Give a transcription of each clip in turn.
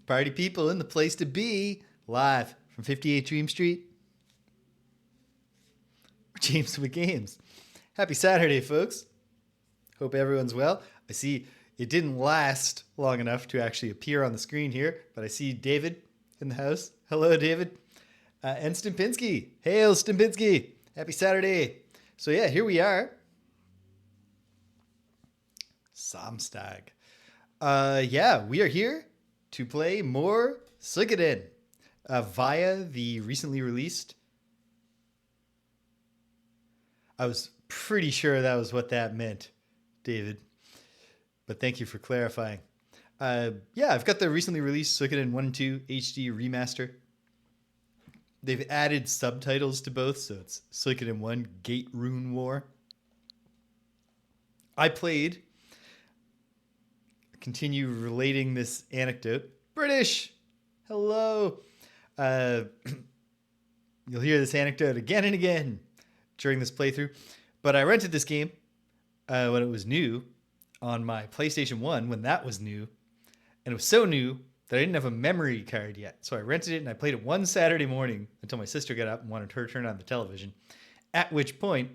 Party people in the place to be, live from 58 Dream Street. James with Games. Happy Saturday, folks. Hope everyone's well. I see it didn't last long enough to actually appear on the screen here, but I see David in the house. Hello, David. And Stimpinski. Hail, Stimpinski. Happy Saturday. So yeah, here we are. Samstag. Yeah, we are here to play more Suikoden via the recently released. I was pretty sure that was what that meant, David. But thank you for clarifying. Yeah, I've got the recently released Suikoden 1 and 2 HD remaster. They've added subtitles to both, so it's Suikoden 1 Gate Rune War. I played. Continue relating this anecdote. British! Hello! You'll hear this anecdote again and again during this playthrough. But I rented this game when it was new on my PlayStation 1 when that was new. And it was so new that I didn't have a memory card yet. So I rented it and I played it one Saturday morning until my sister got up and wanted her to turn on the television. At which point,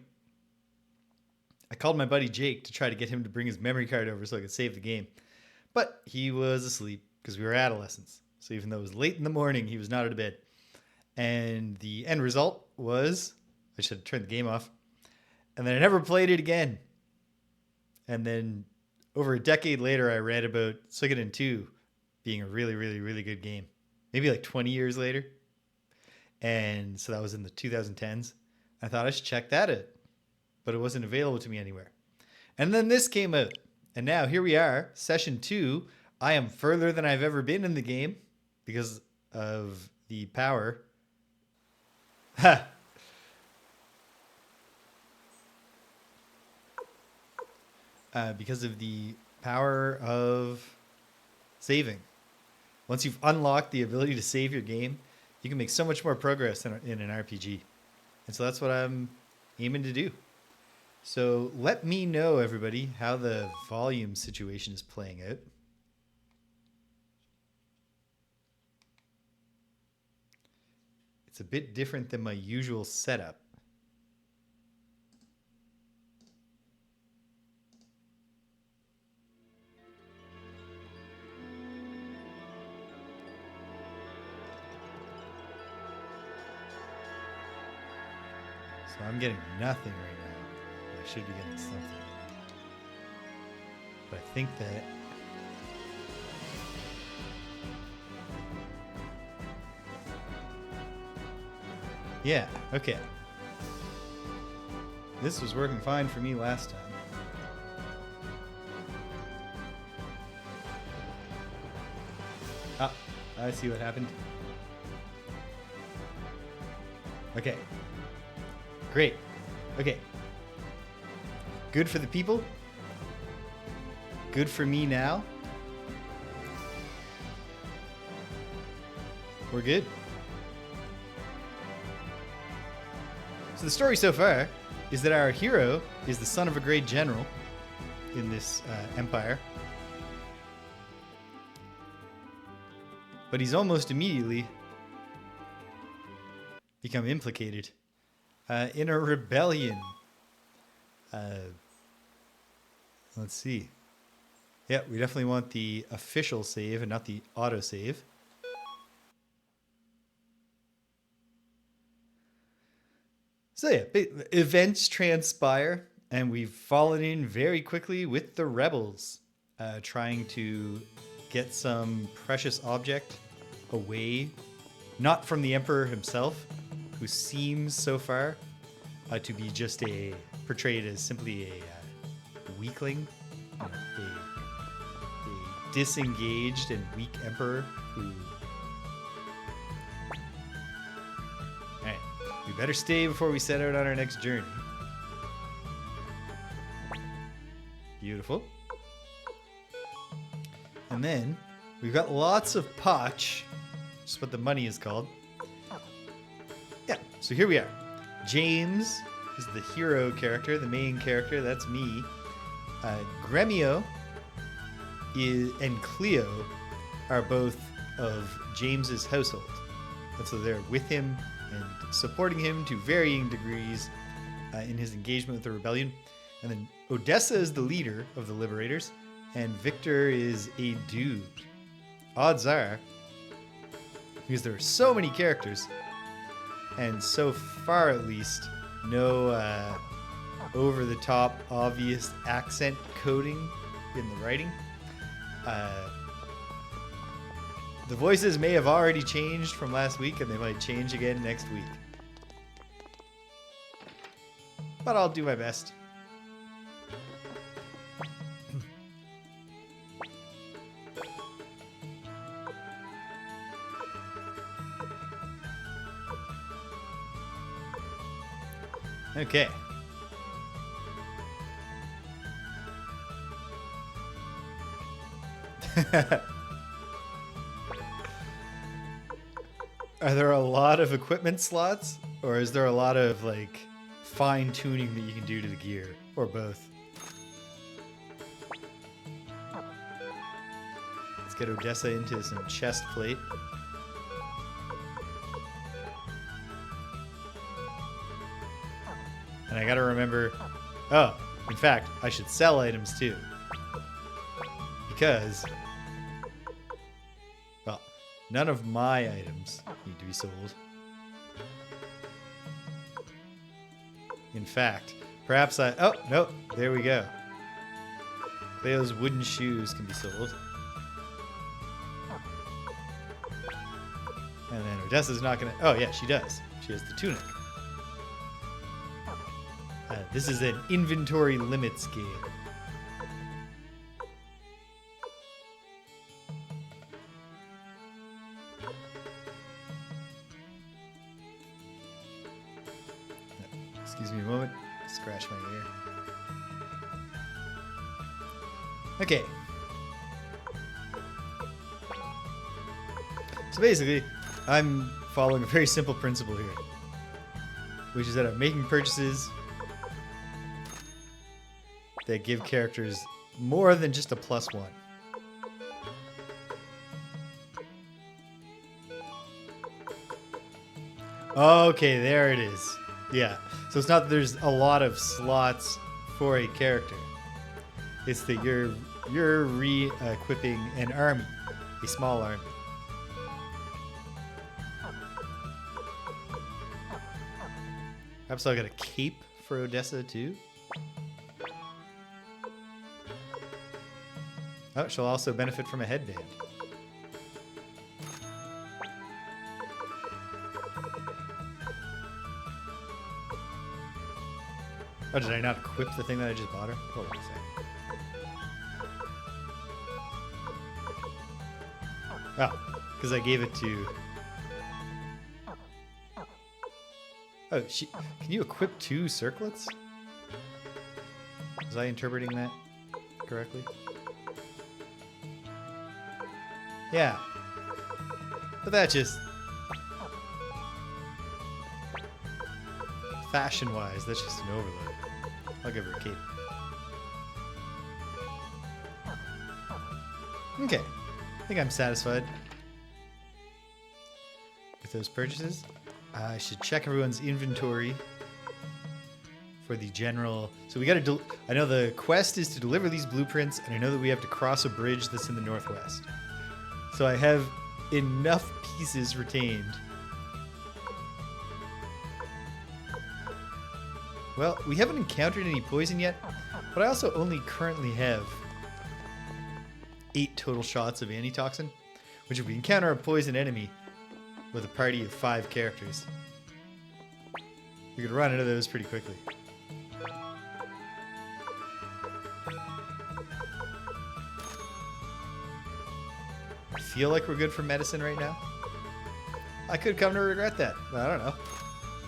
I called my buddy Jake to try to get him to bring his memory card over so I could save the game. But he was asleep because we were adolescents. So even though it was late in the morning, he was not out of bed. And the end result was I should have turned the game off. And then I never played it again. And then over a decade later, I read about Suikoden 2 being a really, really, really good game. Maybe like 20 years later. And so that was in the 2010s. I thought I should check that out. But it wasn't available to me anywhere. And then this came out. And now here we are, session 2. I am further than I've ever been in the game because of the power. Because of the power of saving. Once you've unlocked the ability to save your game, you can make so much more progress in an RPG. And so that's what I'm aiming to do. So let me know, everybody, how the volume situation is playing out. It's a bit different than my usual setup. So I'm getting nothing right now. I should be getting something. But I think that yeah, okay. This was working fine for me last time. Ah, I see what happened. Okay. Great. Okay. Good for the people. Good for me now. We're good. So the story so far is that our hero is the son of a great general in this empire. But he's almost immediately become implicated in a rebellion. Let's see. Yeah, we definitely want the official save and not the autosave. So yeah, events transpire, and we've fallen in very quickly with the rebels, trying to get some precious object away, not from the Emperor himself, who seems so far to be just portrayed as simply a weakling, a disengaged and weak Emperor who... Alright, we better stay before we set out on our next journey. Beautiful. And then we've got lots of potch, which is what the money is called. Yeah, so here we are. James is the hero character, the main character. That's me. Gremio and Cleo are both of James's household. And so they're with him and supporting him to varying degrees in his engagement with the rebellion. And then Odessa is the leader of the liberators, and Victor is a dude. Odds are, because there are so many characters, and so far at least, no over-the-top obvious accent coding in the writing. The voices may have already changed from last week, and they might change again next week. But I'll do my best. Okay. Are there a lot of equipment slots, or is there a lot of like fine tuning that you can do to the gear, or both? Let's get Odessa into some chest plate. And I gotta remember, oh, in fact, I should sell items too. Because, well, none of my items need to be sold. In fact, perhaps oh, no, there we go. Cleo's wooden shoes can be sold. And then Odessa's not gonna, oh yeah, she does. She has the tunic. This is an inventory limits game. Excuse me a moment. Scratch my ear. Okay. So basically, I'm following a very simple principle here, which is that I'm making purchases that give characters more than just a +1. Okay, there it is. Yeah. So it's not that there's a lot of slots for a character. It's that you're re-equipping an army, a small army. Perhaps I'll get a cape for Odessa too. Oh, she'll also benefit from a headband. Oh, did I not equip the thing that I just bought her? Hold on a second. Oh, because I gave it to... Oh, can you equip 2 circlets? Was I interpreting that correctly? Yeah. But that just... fashion-wise, that's just an overload. I'll give her a cape. Okay. I think I'm satisfied with those purchases. I should check everyone's inventory for the general... So we gotta... I know the quest is to deliver these blueprints, and I know that we have to cross a bridge that's in the northwest. So I have enough pieces retained. Well, we haven't encountered any poison yet, but I also only currently have 8 total shots of antitoxin, which if we encounter a poison enemy with a party of 5 characters, we could run into those pretty quickly. I feel like we're good for medicine right now. I could come to regret that, but I don't know.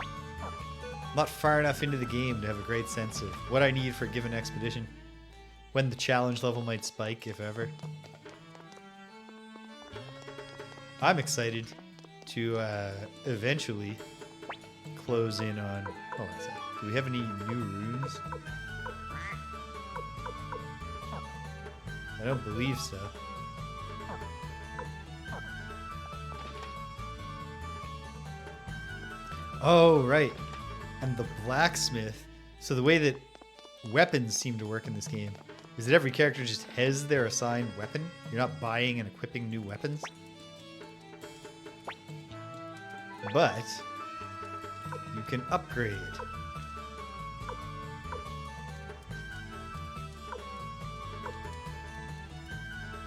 I'm not far enough into the game to have a great sense of what I need for a given expedition, when the challenge level might spike, if ever. I'm excited to eventually close in on... Hold on a second. Do we have any new runes? I don't believe so. Oh, right. And the blacksmith. So the way that weapons seem to work in this game is that every character just has their assigned weapon. You're not buying and equipping new weapons. But you can upgrade.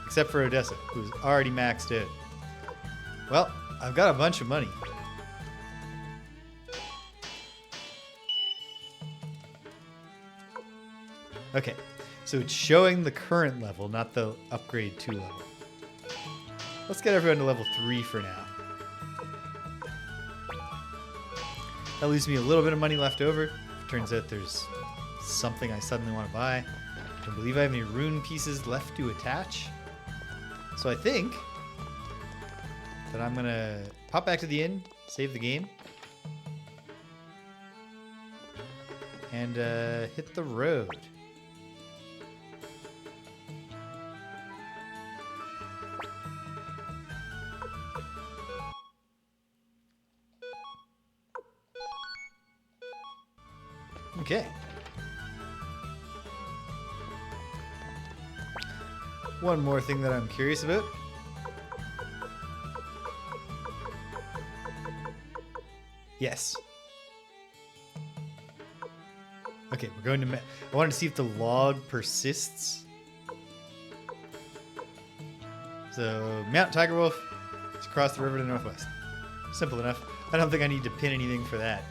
Except for Odessa, who's already maxed out. Well, I've got a bunch of money. Okay, so it's showing the current level, not the upgrade 2 level. Let's get everyone to level 3 for now. That leaves me a little bit of money left over. Turns out there's something I suddenly want to buy. I don't believe I have any rune pieces left to attach. So I think that I'm going to pop back to the inn, save the game, and hit the road. Okay. One more thing that I'm curious about. Yes. Okay, we're going to... I wanted to see if the log persists. So, Mount Tigerwolf. It's across the river to the northwest. Simple enough. I don't think I need to pin anything for that.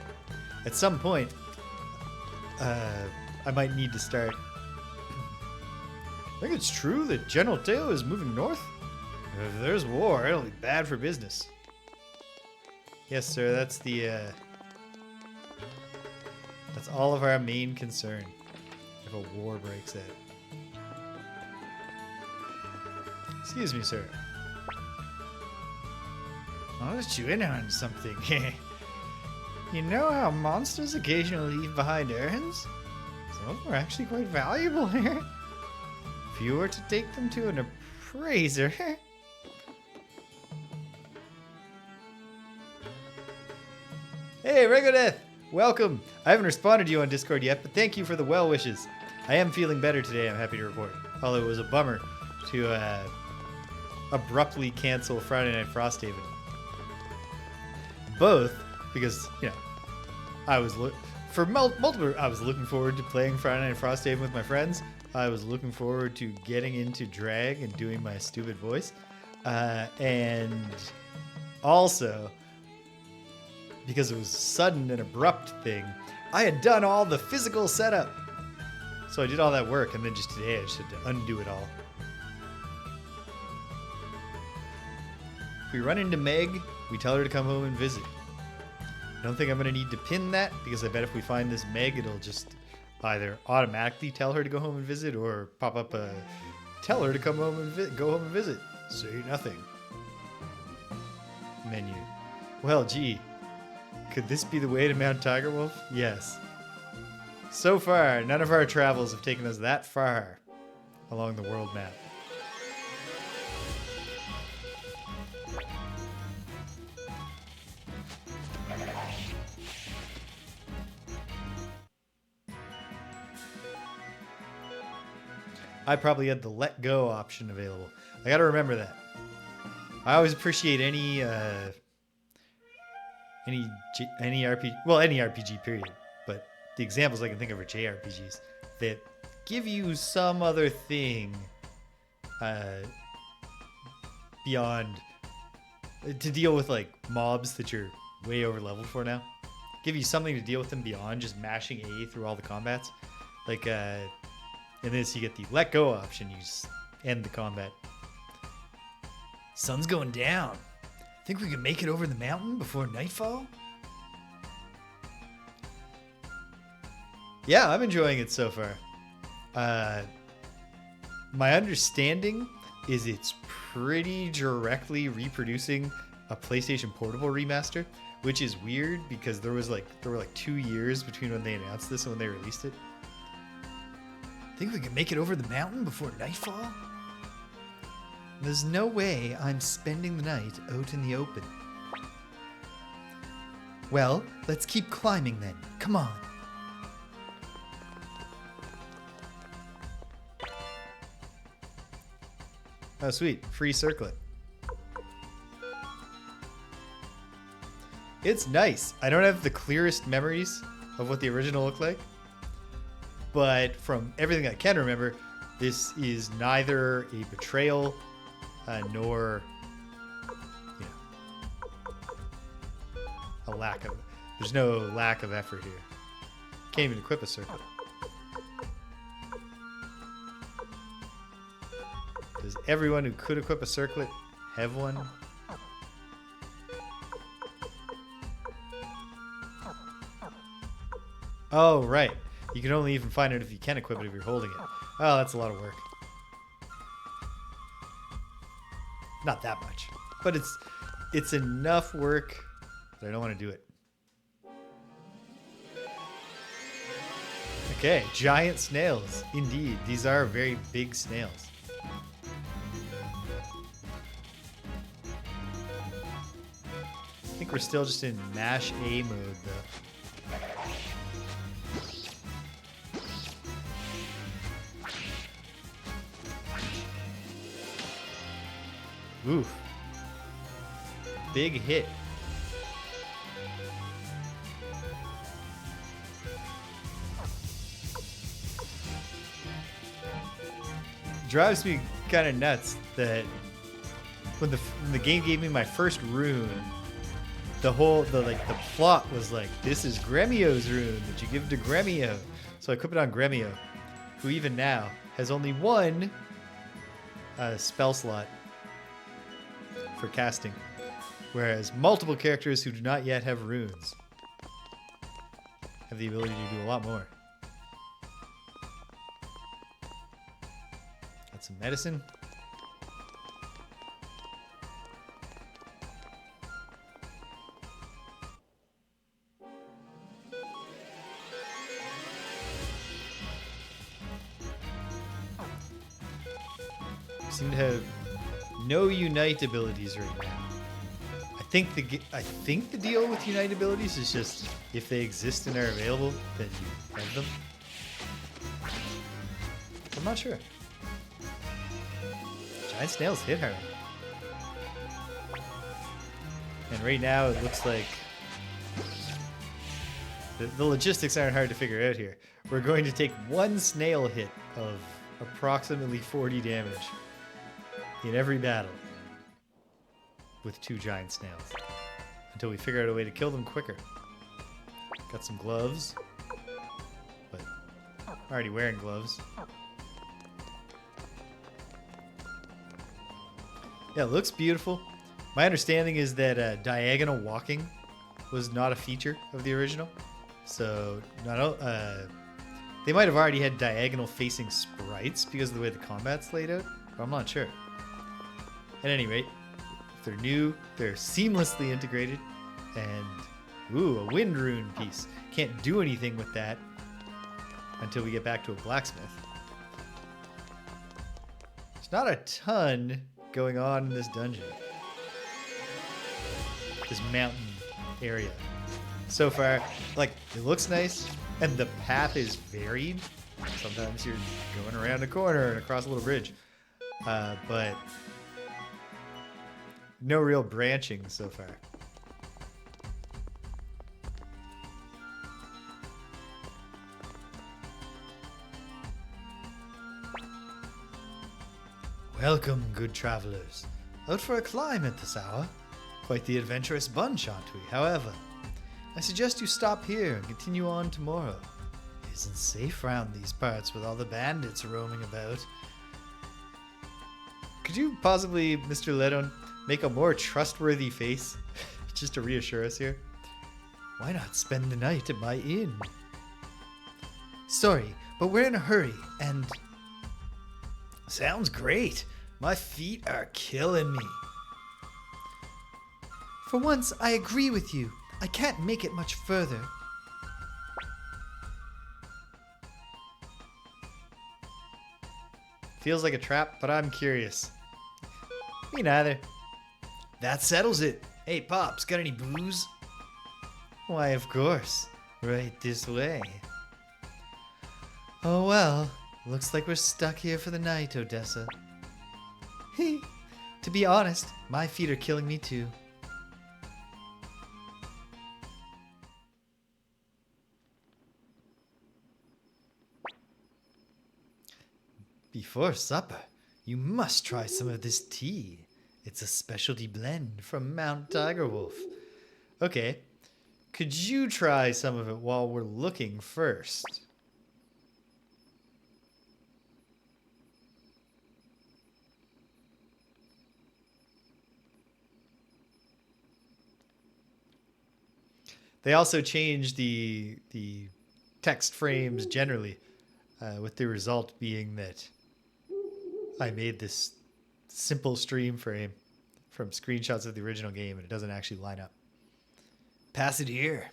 At some point, I might need to start... I think it's true that General Tai Ho is moving north? If there's war, it'll be bad for business. Yes, sir, that's the, that's all of our main concern. If a war breaks out. Excuse me, sir. I'll let you in on something. You know how monsters occasionally leave behind errands? Some of them are actually quite valuable here. If you were to take them to an appraiser... Hey, Regodeth! Welcome! I haven't responded to you on Discord yet, but thank you for the well wishes. I am feeling better today, I'm happy to report. Although it was a bummer to abruptly cancel Friday Night Frosthaven. Both because, you know, I was I was looking forward to playing Friday Night Frosthaven with my friends. I was looking forward to getting into drag and doing my stupid voice. And also, because it was a sudden and abrupt thing, I had done all the physical setup. So I did all that work, and then just today I just had to undo it all. If we run into Meg, we tell her to come home and visit. I don't think I'm going to need to pin that, because I bet if we find this Meg, it'll just either automatically tell her to go home and visit, or pop up a tell her to come home and go home and visit. Say nothing. Menu. Well, gee. Could this be the way to Mount Tigerwolf? Yes. So far, none of our travels have taken us that far along the world map. I probably had the let go option available. I gotta remember that. I always appreciate any RPG period, but the examples I can think of are JRPGs that give you some other thing beyond to deal with, like mobs that you're way over leveled for now. Give you something to deal with them beyond just mashing A through all the combats. Like in this, you get the let go option. You just end the combat. Sun's going down. Think we can make it over the mountain before nightfall? Yeah, I'm enjoying it so far. My understanding is it's pretty directly reproducing a PlayStation Portable remaster, which is weird because there were like 2 years between when they announced this and when they released it. Think we can make it over the mountain before nightfall? There's no way I'm spending the night out in the open. Well, let's keep climbing then. Come on. Oh, sweet. Free circlet. It's nice. I don't have the clearest memories of what the original looked like. But from everything I can remember, this is neither a betrayal nor a lack of... There's no lack of effort here. Can't even equip a circlet. Does everyone who could equip a circlet have one? Oh, right. You can only even find it if you can equip it if you're holding it. Oh, that's a lot of work. Not that much. But it's enough work that I don't want to do it. Okay, giant snails. Indeed, these are very big snails. I think we're still just in mash A mode though. Oof. Big hit. Drives me kind of nuts that when the game gave me my first rune, the plot was like, this is Gremio's rune that you give to Gremio. So I equip it on Gremio, who even now has only one spell slot for casting, whereas multiple characters who do not yet have runes have the ability to do a lot more. Got some medicine. Seem to have no unite abilities right now. I think the deal with unite abilities is just if they exist and are available, then you have them. I'm not sure. Giant snails hit hard. And right now it looks like the logistics aren't hard to figure out here. We're going to take one snail hit of approximately 40 damage in every battle with two giant snails until we figure out a way to kill them quicker. Got some gloves, but I'm already wearing gloves. Yeah, it looks beautiful. My understanding is that diagonal walking was not a feature of the original, so they might have already had diagonal facing sprites because of the way the combat's laid out, but I'm not sure. At any rate, if they're new, they're seamlessly integrated, and ooh, a wind rune piece. Can't do anything with that until we get back to a blacksmith. There's not a ton going on in this dungeon, this mountain area. So far, like, it looks nice, and the path is varied. Sometimes you're going around a corner and across a little bridge, but no real branching so far. Welcome, good travelers. Out for a climb at this hour. Quite the adventurous bunch, aren't we? However, I suggest you stop here and continue on tomorrow. It isn't safe round these parts with all the bandits roaming about. Could you possibly, Mr. Ledon, make a more trustworthy face just to reassure us here? Why not spend the night at my inn? Sorry, but we're in a hurry and... Sounds great. My feet are killing me. For once, I agree with you. I can't make it much further. Feels like a trap, but I'm curious. Me neither. That settles it. Hey, Pops, got any booze? Why, of course. Right this way. Oh well, looks like we're stuck here for the night, Odessa. To be honest, my feet are killing me too. Before supper, you must try some of this tea. It's a specialty blend from Mount Tigerwolf. Okay, could you try some of it while we're looking first? They also changed the text frames generally, with the result being that I made this simple stream frame from screenshots of the original game, and it doesn't actually line up. Pass it here.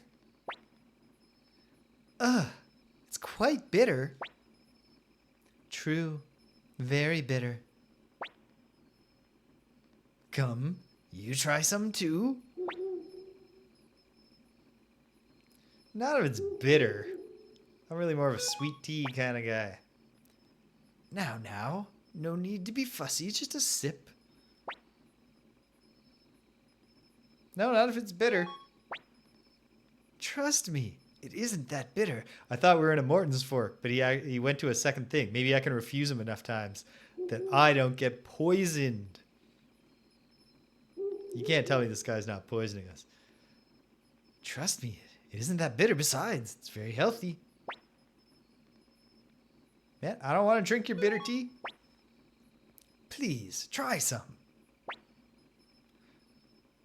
It's quite bitter. True, very bitter. Come, you try some too. Not if it's bitter. I'm really more of a sweet tea kind of guy. Now, no need to be fussy, just a sip. No, not if it's bitter. Trust me, it isn't that bitter. I thought we were in a Morton's fork, but he went to a second thing. Maybe I can refuse him enough times that I don't get poisoned. You can't tell me this guy's not poisoning us. Trust me, it isn't that bitter. Besides, it's very healthy. Man, I don't want to drink your bitter tea. Please, try some.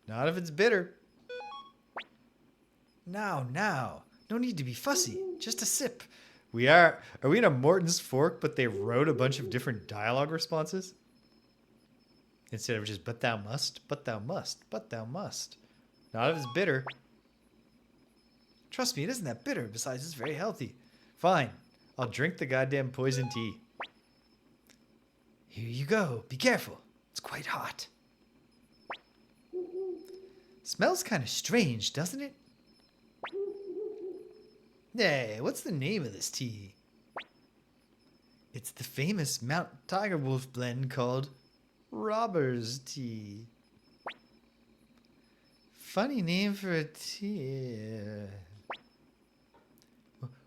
Not if it's bitter. Now. No need to be fussy. Just a sip. Are we in a Morton's fork, but they wrote a bunch of different dialogue responses? Instead of just, but thou must, but thou must, but thou must. Not if it's bitter. Trust me, it isn't that bitter. Besides, it's very healthy. Fine. I'll drink the goddamn poison tea. Here you go. Be careful. It's quite hot. Smells kind of strange, doesn't it? Hey, what's the name of this tea? It's the famous Mount Tigerwolf blend called Robber's Tea. Funny name for a tea.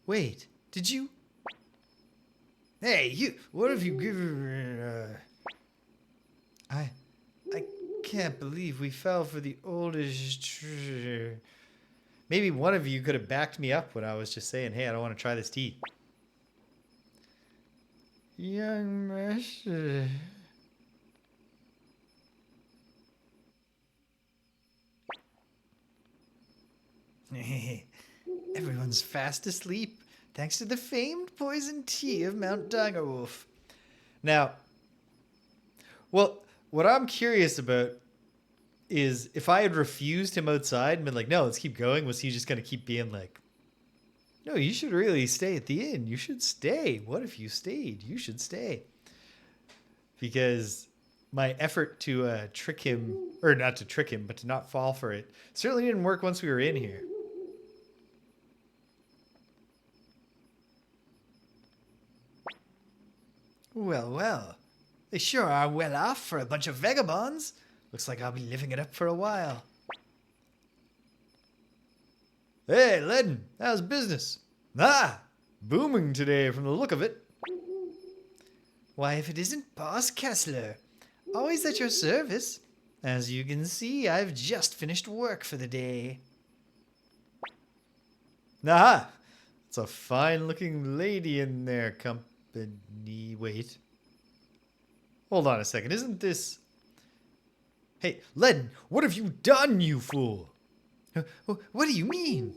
Wait, did you? Hey, you! What have you given? I can't believe we fell for the oldest. Maybe one of you could have backed me up when I was just saying, "Hey, I don't want to try this tea." Young master. Everyone's fast asleep, thanks to the famed poison tea of Mount Tigerwolf. Now, well, what I'm curious about is if I had refused him outside and been like, no, let's keep going, was he just going to keep being like, no, you should really stay at the inn. You should stay. What if you stayed? You should stay. Because my effort to trick him, or not to trick him, but to not fall for it, certainly didn't work once we were in here. Well. They sure are well off for a bunch of vagabonds. Looks like I'll be living it up for a while. Hey, Ledden, how's business? Booming today from the look of it. Why, if it isn't Boss Kessler, always at your service. As you can see, I've just finished work for the day. It's a fine-looking lady in there, company. Wait. Hold on a second, isn't this... Hey, Ledden, what have you done, you fool? What do you mean?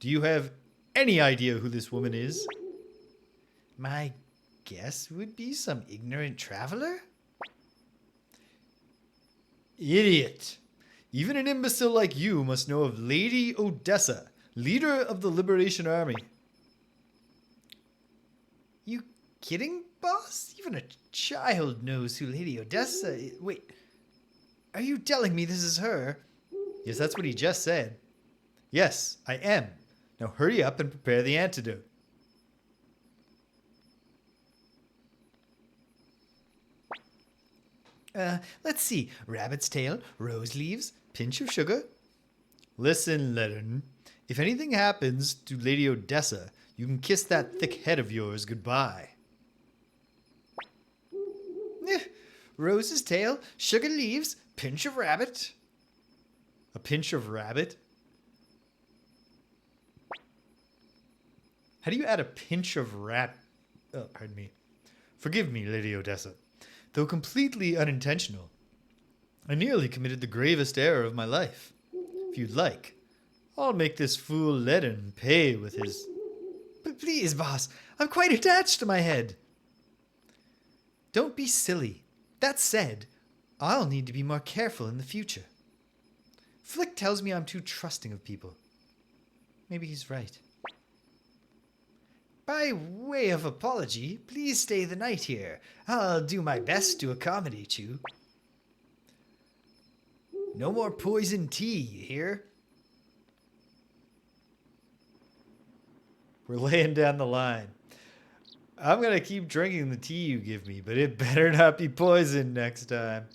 Do you have any idea who this woman is? My guess would be some ignorant traveler? Idiot. Even an imbecile like you must know of Lady Odessa, leader of the Liberation Army. You kidding, boss? Even a child knows who Lady Odessa is. Wait, are you telling me this is her? Yes, that's what he just said. Yes, I am. Now hurry up and prepare the antidote. Let's see. Rabbit's tail, rose leaves, pinch of sugar. Listen, Lennon. If anything happens to Lady Odessa, you can kiss that thick head of yours goodbye. Rose's tail, sugar leaves, pinch of rabbit. A pinch of rabbit? How do you add a pinch of rat? Oh, pardon me. Forgive me, Lady Odessa. Though completely unintentional, I nearly committed the gravest error of my life. If you'd like, I'll make this fool Lennon pay with his... But please, boss, I'm quite attached to my head. Don't be silly. That said, I'll need to be more careful in the future. Flick tells me I'm too trusting of people. Maybe he's right. By way of apology, please stay the night here. I'll do my best to accommodate you. No more poison tea, you hear? We're laying down the line. I'm going to keep drinking the tea you give me, but it better not be poison next time.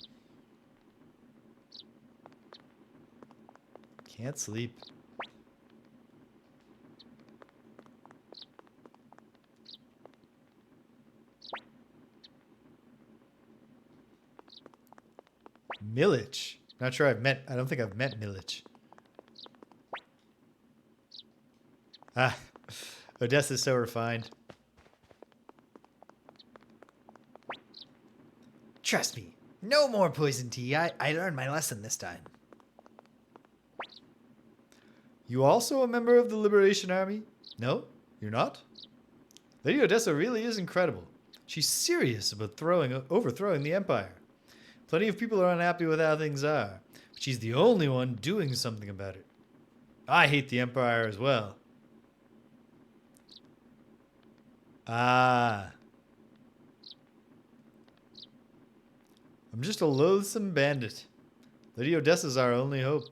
Can't sleep. Milich. Not sure I don't think I've met Milich. Ah, Odessa's so refined. Trust me, no more poison tea. I learned my lesson this time. You also a member of the Liberation Army? No, you're not? Lady Odessa really is incredible. She's serious about overthrowing the Empire. Plenty of people are unhappy with how things are, but she's the only one doing something about it. I hate the Empire as well. Ah. I'm just a loathsome bandit. Lady Odessa's our only hope.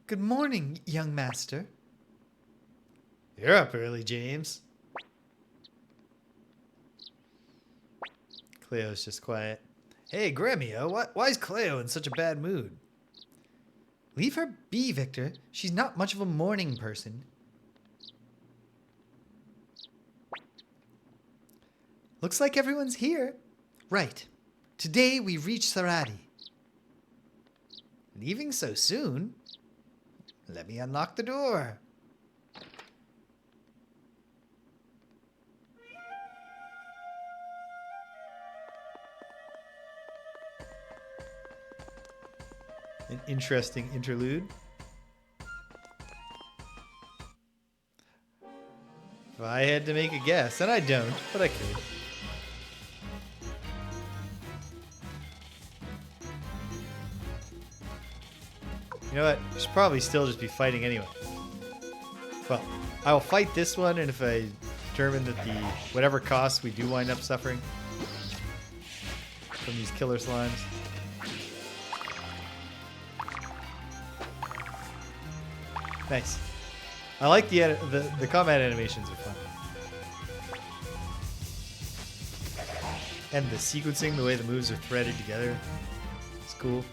Good morning, young master. You're up early, James. Cleo's just quiet. Hey, Gremio, why is Cleo in such a bad mood? Leave her be, Victor. She's not much of a morning person. Looks like everyone's here. Right. Today we reach Sarady. Leaving so soon? Let me unlock the door. An interesting interlude. If I had to make a guess, and I don't, but I could. You know what? We should probably still just be fighting anyway. Well, I will fight this one, and if I determine that whatever costs we do wind up suffering from these killer slimes. Nice. I like the combat animations are fun. And the sequencing, the way the moves are threaded together, it's cool.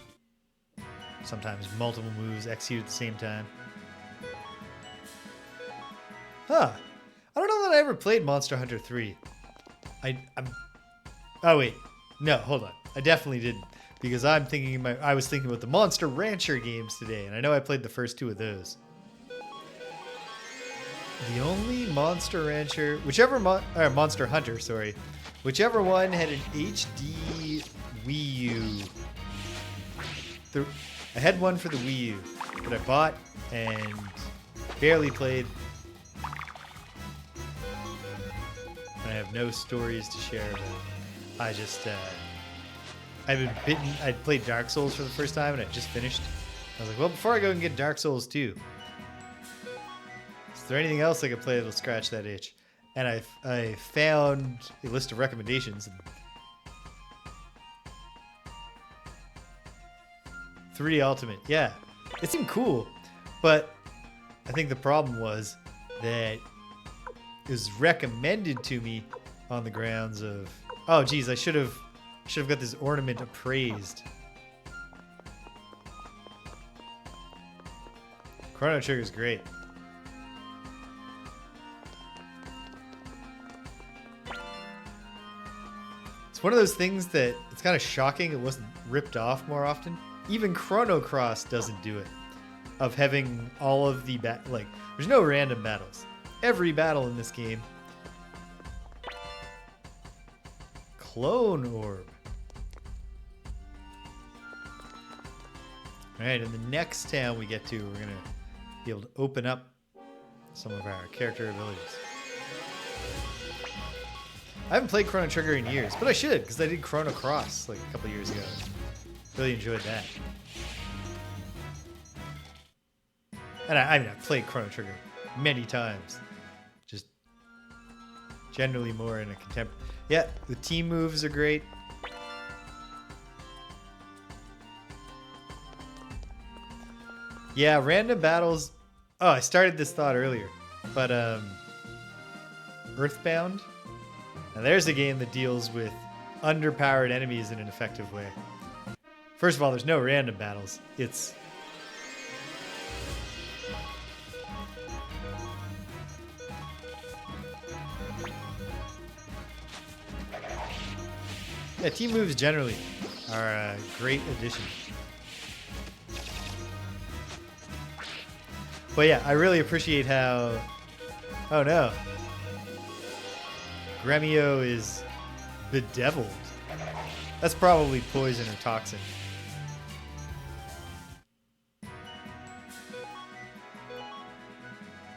Sometimes multiple moves executed at the same time. Huh. I don't know that I ever played Monster Hunter 3. Oh wait. No, hold on. I definitely didn't. Because I was thinking about the Monster Rancher games today, and I know I played the first two of those. The only Monster Rancher, Monster Hunter, sorry, whichever one had an HD Wii U. I had one for the Wii U that I bought and barely played. I have no stories to share about it. I just, I've been bitten. I played Dark Souls for the first time and I just finished. I was like, well, before I go and get Dark Souls 2, is there anything else I could play that'll scratch that itch? And I found a list of recommendations. 3 Ultimate. Yeah, it seemed cool, but I think the problem was that it was recommended to me on the grounds of, oh geez, I should have got this ornament appraised. Chrono Trigger's great. It's one of those things that it's kind of shocking it wasn't ripped off more often. Even Chrono Cross doesn't do it. Of having all of the like, there's no random battles. Every battle in this game. Clone Orb. Alright, in the next town we get to, we're going to be able to open up some of our character abilities. I haven't played Chrono Trigger in years, but I should, because I did Chrono Cross like a couple years ago. Really enjoyed that. And I mean, I've played Chrono Trigger many times. Just generally more in a contemporary. Yeah, the team moves are great. Yeah, random battles. Oh, I started this thought earlier. But Earthbound. Now there's a game that deals with underpowered enemies in an effective way. First of all, there's no random battles. It's yeah, team moves generally are a great addition. But yeah, I really appreciate how... Oh no. Gremio is bedeviled. That's probably poison or toxin.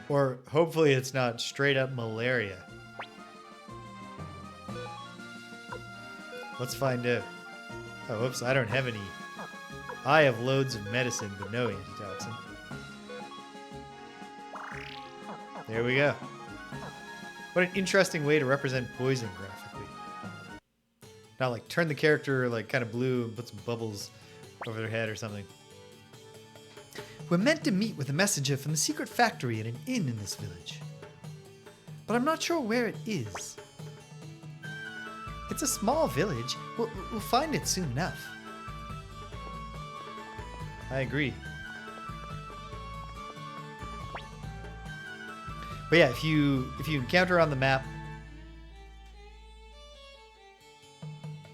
Or hopefully it's not straight up malaria. Let's find out. Oh, whoops, I don't have any. I have loads of medicine, but no antitoxin. There we go. What an interesting way to represent poison graphically. Not like turn the character like kind of blue and put some bubbles over their head or something. We're meant to meet with a messenger from the secret factory at an inn in this village. But I'm not sure where it is. It's a small village. We'll find it soon enough. I agree. But yeah, if you encounter on the map...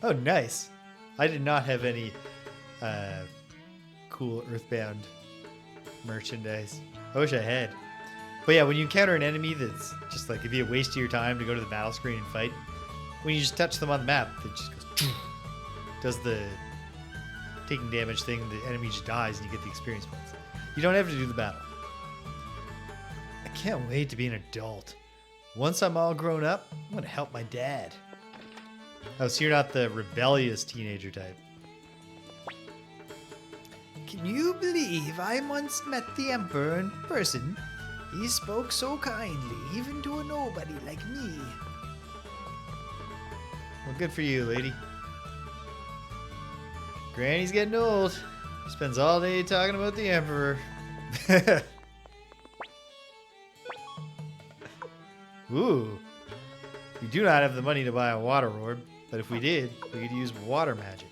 Oh, nice. I did not have any cool Earthbound merchandise. I wish I had. But yeah, when you encounter an enemy that's just like, it'd be a waste of your time to go to the battle screen and fight, when you just touch them on the map, it just goes... does the taking damage thing, the enemy just dies and you get the experience points. You don't have to do the battle. I can't wait to be an adult. Once I'm all grown up, I'm going to help my dad. Oh, so you're not the rebellious teenager type. Can you believe I once met the Emperor in person? He spoke so kindly, even to a nobody like me. Well, good for you, lady. Granny's getting old. Spends all day talking about the Emperor. Ooh. We do not have the money to buy a water orb, but if we did, we could use water magic.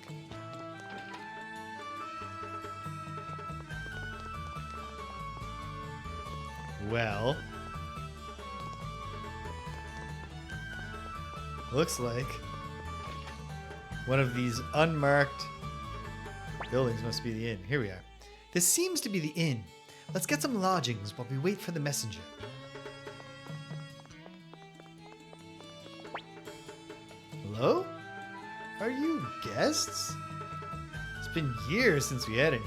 Well, looks like one of these unmarked buildings must be the inn. Here we are. This seems to be the inn. Let's get some lodgings while we wait for the messenger. Hello? Are you guests? It's been years since we had any.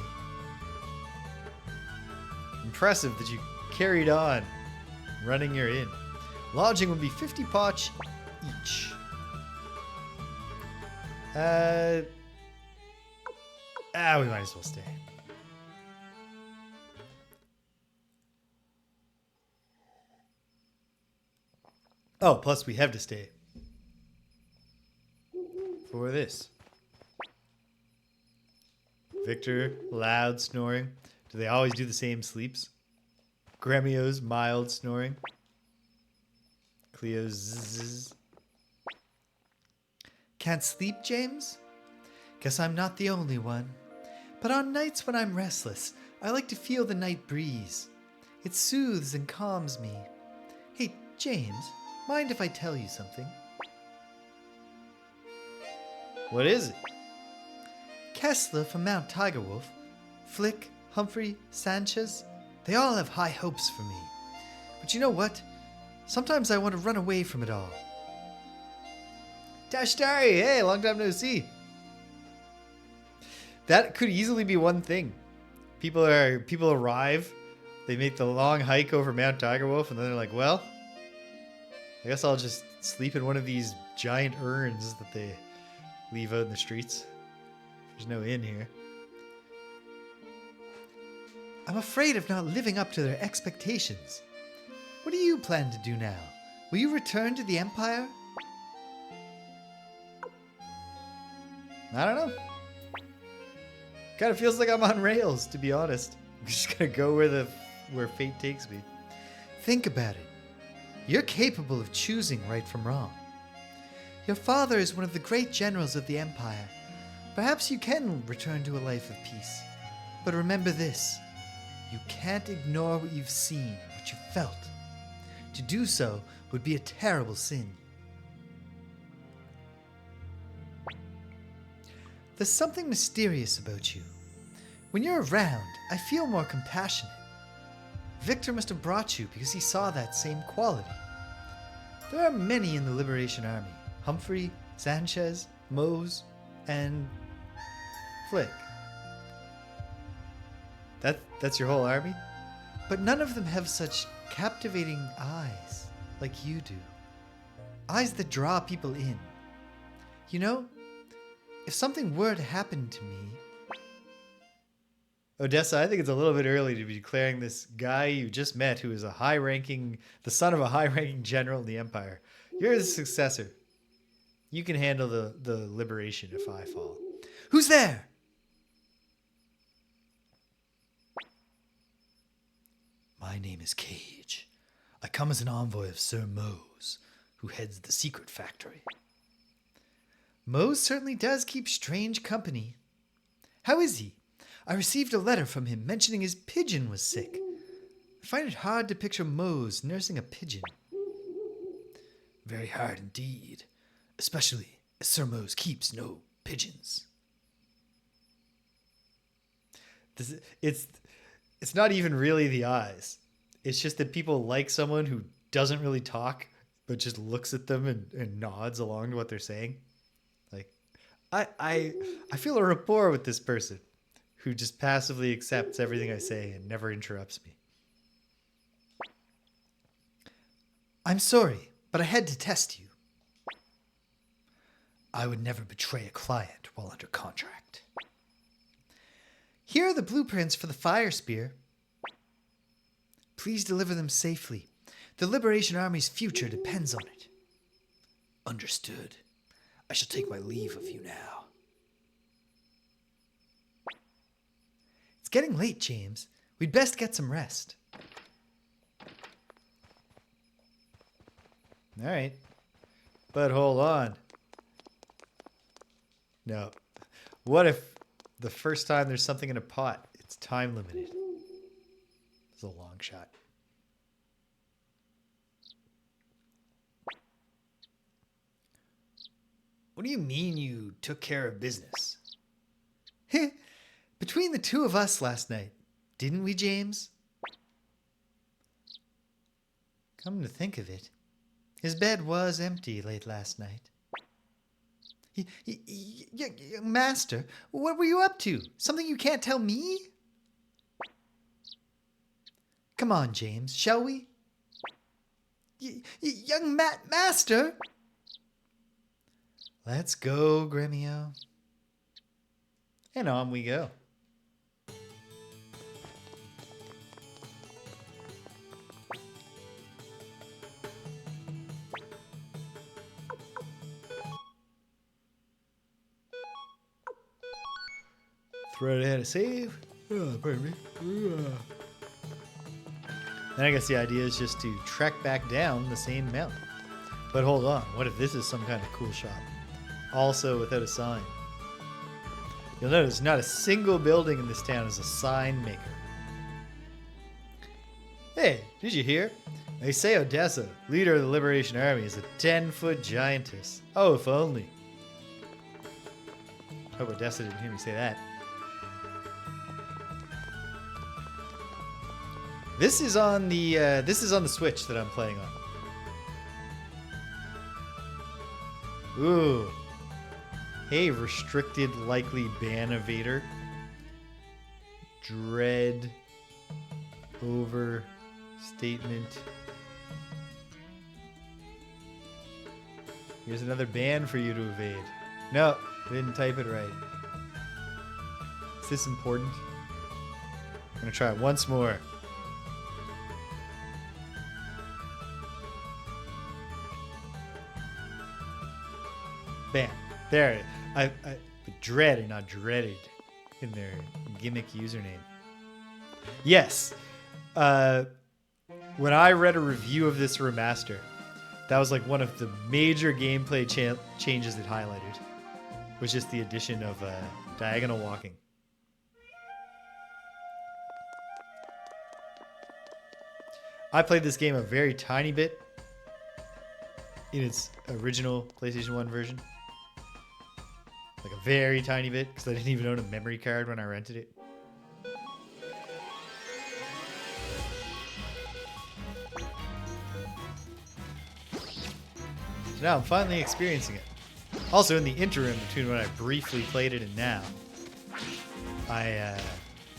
Impressive that you carried on running your inn. Lodging would be 50 poch each. We might as well stay. Oh, plus we have to stay for this. Victor, loud snoring. Do they always do the same sleeps? Gremio's mild snoring. Cleo's zzz. Can't sleep, James? Guess I'm not the only one. But on nights when I'm restless, I like to feel the night breeze. It soothes and calms me. Hey, James, mind if I tell you something? What is it? Kessler from Mount Tigerwolf, Flick, Humphrey, Sanchez, they all have high hopes for me. But you know what? Sometimes I want to run away from it all. Tashtari, hey, long time no see. That could easily be one thing. People arrive, they make the long hike over Mount Tigerwolf, and then they're like, well, I guess I'll just sleep in one of these giant urns that they leave out in the streets. There's no inn here. I'm afraid of not living up to their expectations. What do you plan to do now? Will you return to the Empire? I don't know. Kind of feels like I'm on rails, to be honest. I'm just gonna go where fate takes me. Think about it. You're capable of choosing right from wrong. Your father is one of the great generals of the Empire. Perhaps you can return to a life of peace. But remember this. You can't ignore what you've seen, what you felt. To do so would be a terrible sin. There's something mysterious about you. When you're around, I feel more compassionate. Victor must have brought you because he saw that same quality. There are many in the Liberation Army. Humphrey, Sanchez, Mose, and Flick. That's your whole army? But none of them have such captivating eyes like you do. Eyes that draw people in. You know, if something were to happen to me... Odessa, I think it's a little bit early to be declaring this guy you just met, who is the son of a high-ranking general in the Empire. You're the successor. You can handle the liberation if I fall. Who's there? My name is Cage. I come as an envoy of Sir Mose, who heads the secret factory. Mose certainly does keep strange company. How is he? I received a letter from him mentioning his pigeon was sick. I find it hard to picture Mose nursing a pigeon. Very hard indeed, especially as Sir Mose keeps no pigeons. It's not even really the eyes. It's just that people like someone who doesn't really talk, but just looks at them and nods along to what they're saying. Like, I feel a rapport with this person who just passively accepts everything I say and never interrupts me. I'm sorry, but I had to test you. I would never betray a client while under contract. Here are the blueprints for the fire spear. Please deliver them safely. The Liberation Army's future depends on it. Understood. I shall take my leave of you now. It's getting late, James. We'd best get some rest. All right. But hold on. No. What if the first time there's something in a pot, it's time limited? It's a long shot. What do you mean you took care of business? Between the two of us last night, didn't we, James? Come to think of it, his bed was empty late last night. Master, what were you up to? Something you can't tell me? Come on, James, shall we? Young Master! Let's go, Gremio. And on we go. Right ahead of save. Oh, pardon me. Then I guess the idea is just to trek back down the same mountain. But hold on, what if this is some kind of cool shop? Also without a sign. You'll notice not a single building in this town is a sign maker. Hey, did you hear? They say Odessa, leader of the Liberation Army, is a 10-foot giantess. Oh, if only. Hope Odessa didn't hear me say that. This is on the Switch that I'm playing on. Ooh. Hey, restricted likely ban evader. Dread overstatement. Here's another ban for you to evade. No, I didn't type it right. Is this important? I'm gonna try it once more. Bam. There. I dread and not dreaded in their gimmick username. Yes. When I read a review of this remaster, that was like one of the major gameplay changes it highlighted. Was just the addition of diagonal walking. I played this game a very tiny bit in its original PlayStation 1 version. Like a very tiny bit, because I didn't even own a memory card when I rented it. So now I'm finally experiencing it. Also, in the interim between when I briefly played it and now, I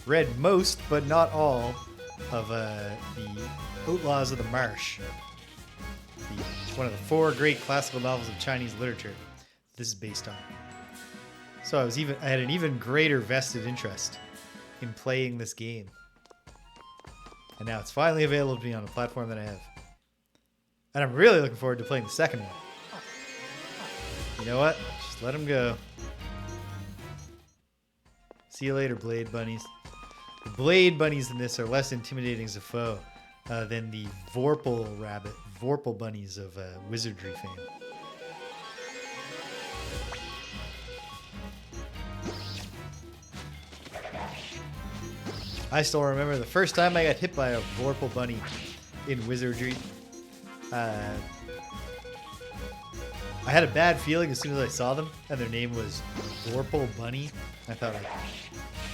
read most, but not all, of the Outlaws of the Marsh. One of the 4 great classical novels of Chinese literature this is based on. So I had an even greater vested interest in playing this game. And now it's finally available to me on a platform that I have. And I'm really looking forward to playing the second one. You know what? Just let them go. See you later, Blade Bunnies. The Blade Bunnies in this are less intimidating as a foe than the Vorpal Bunnies of wizardry fame. I still remember the first time I got hit by a Vorpal Bunny in wizardry. I had a bad feeling as soon as I saw them, and their name was Vorpal Bunny. I thought, like,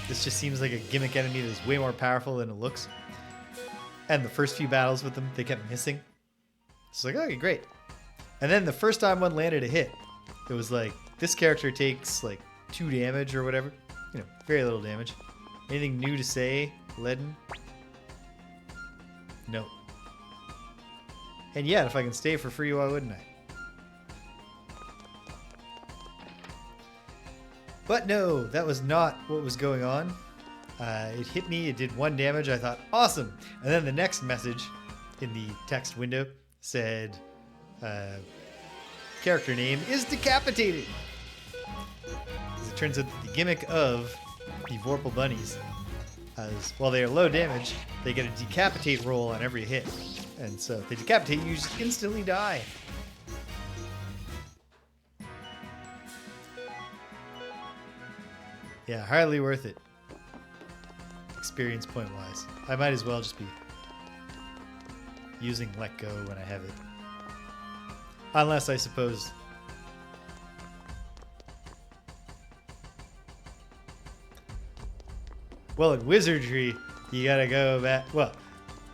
this just seems like a gimmick enemy that's way more powerful than it looks. And the first few battles with them, they kept missing. It's like, okay, great. And then the first time one landed a hit, it was like, this character takes like 2 damage or whatever. You know, very little damage. Anything new to say, Ledden? No. And yet, if I can stay for free, why wouldn't I? But no, that was not what was going on. It hit me, it did 1 damage, I thought, awesome! And then the next message in the text window said, character name is decapitated! As it turns out that the gimmick of the Vorpal Bunnies is, while they are low damage, they get a decapitate roll on every hit. And so if they decapitate, you just instantly die. Yeah, hardly worth it. Experience point wise. I might as well just be using let go when I have it. Unless I suppose... Well, in wizardry, you gotta go back... Well,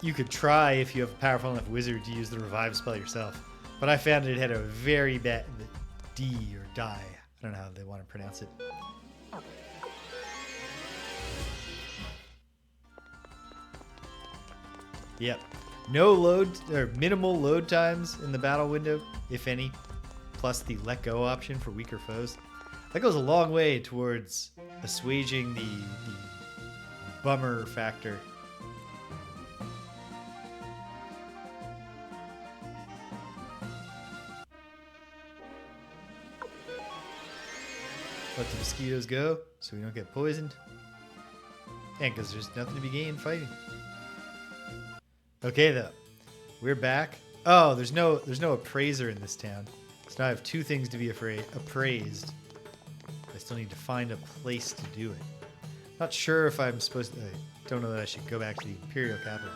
you could try if you have a powerful enough wizard to use the revive spell yourself. But I found it had a very bad... D or die. I don't know how they want to pronounce it. Yep. No load, or minimal load times in the battle window, if any. Plus the let go option for weaker foes. That goes a long way towards assuaging the bummer factor. Let the mosquitoes go so we don't get poisoned. And because there's nothing to be gained fighting. Okay, though. We're back. Oh, there's no appraiser in this town. So now I have two things to be appraised. I still need to find a place to do it. Not sure if I'm supposed to... I don't know that I should go back to the Imperial capital.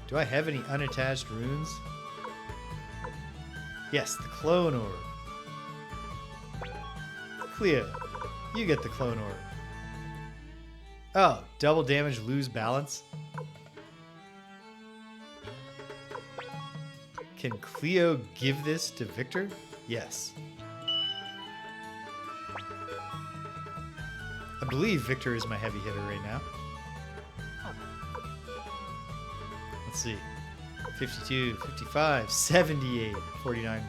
Do I have any unattached runes? Yes, the clone orb. Cleo, you get the clone orb. Oh, double damage, lose balance. Can Cleo give this to Victor? Yes. I believe Victor is my heavy hitter right now. Let's see. 52, 55, 78, 49.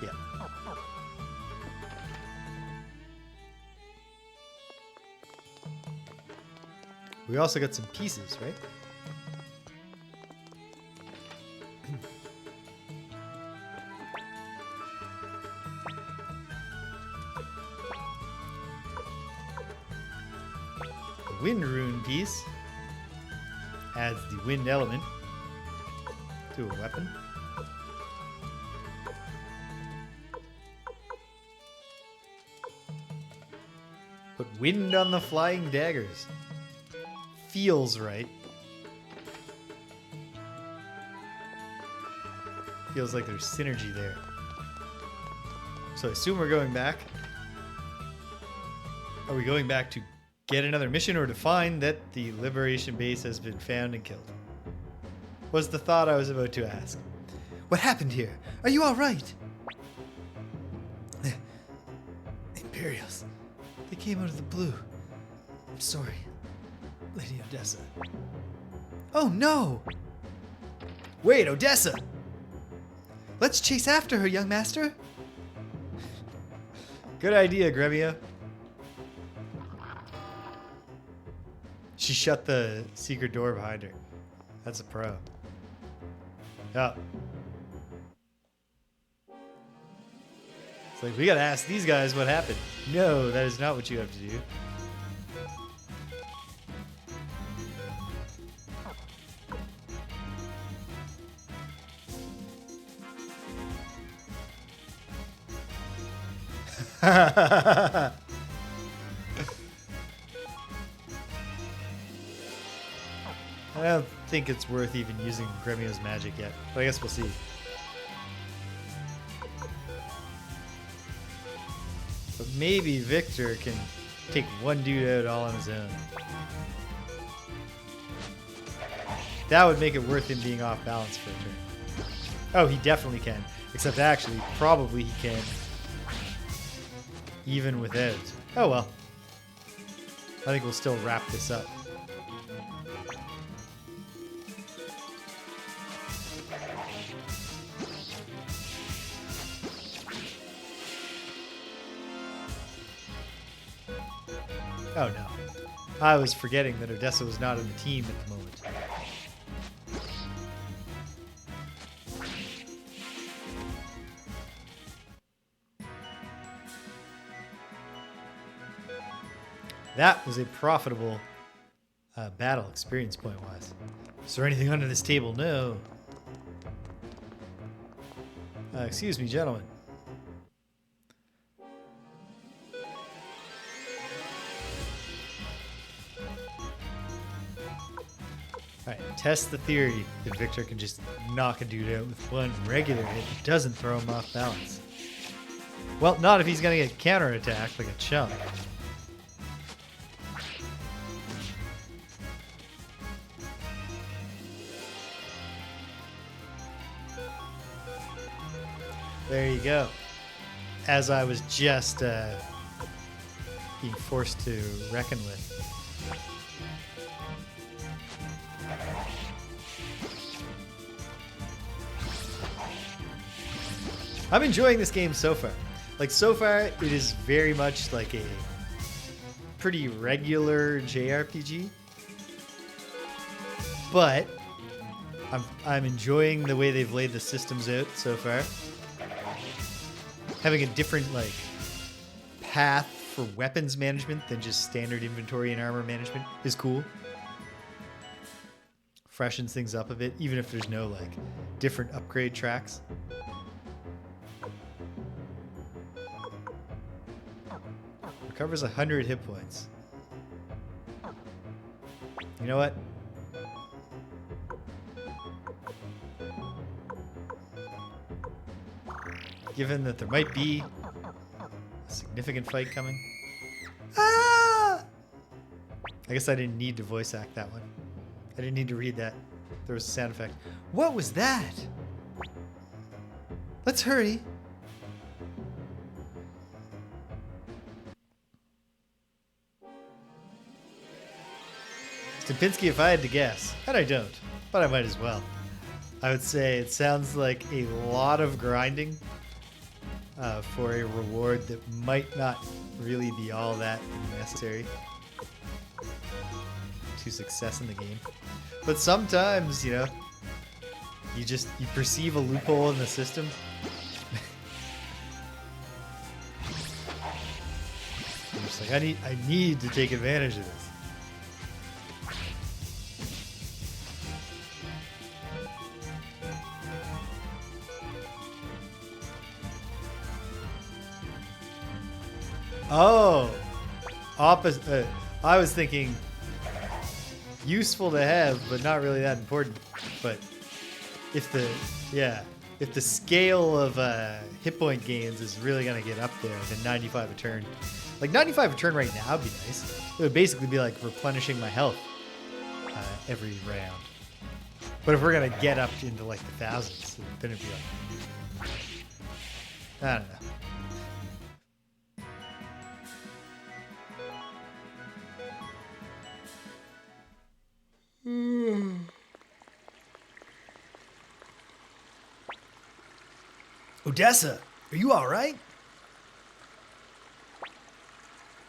Yeah. We also got some pieces, right? The wind rune piece adds the wind element to a weapon. Put wind on the flying daggers. Feels right. Feels like there's synergy there. So I assume we're going back. Are we going back to get another mission or to find that the Liberation Base has been found and killed? Was the thought I was about to ask. What happened here? Are you all right? Imperials. They came out of the blue. I'm sorry, Lady Odessa. Oh no! Wait, Odessa! Let's chase after her, young master. Good idea, Gremio. She shut the secret door behind her. That's a pro. Yeah. It's like, we gotta ask these guys what happened. No, that is not what you have to do. I don't think it's worth even using Gremio's magic yet, but I guess we'll see. But maybe Victor can take one dude out all on his own. That would make it worth him being off balance for a turn. Oh, he definitely can. Except actually, probably he can even without. Oh well. I think we'll still wrap this up. Oh no. I was forgetting that Odessa was not in the team at the moment. That was a profitable battle, experience point wise. Is there anything under this table? No. Excuse me, gentlemen. Alright, test the theory that Victor can just knock a dude out with one regular hit that doesn't throw him off balance. Well, not if he's gonna get counterattacked like a chump. There you go. As I was just being forced to reckon with. I'm enjoying this game so far. Like, so far, it is very much like a pretty regular JRPG. But I'm enjoying the way they've laid the systems out so far. Having a different, like, path for weapons management than just standard inventory and armor management is cool. Freshens things up a bit, even if there's no like different upgrade tracks. Recovers 100 hit points. You know what? Given that there might be a significant fight coming. Ah! I guess I didn't need to voice act that one. I didn't need to read that. There was a sound effect. What was that? Let's hurry. Stupinski, if I had to guess, and I don't, but I might as well. I would say it sounds like a lot of grinding for a reward that might not really be all that necessary to success in the game. But sometimes, you know, you perceive a loophole in the system. I'm just like, I need to take advantage of this. Oh, opposite. I was thinking useful to have, but not really that important. But if the scale of hit point gains is really gonna get up there, then 95 a turn, like 95 a turn right now would be nice. It would basically be like replenishing my health every round. But if we're gonna get up into like the thousands, then it'd be like, I don't know. Odessa, are you all right?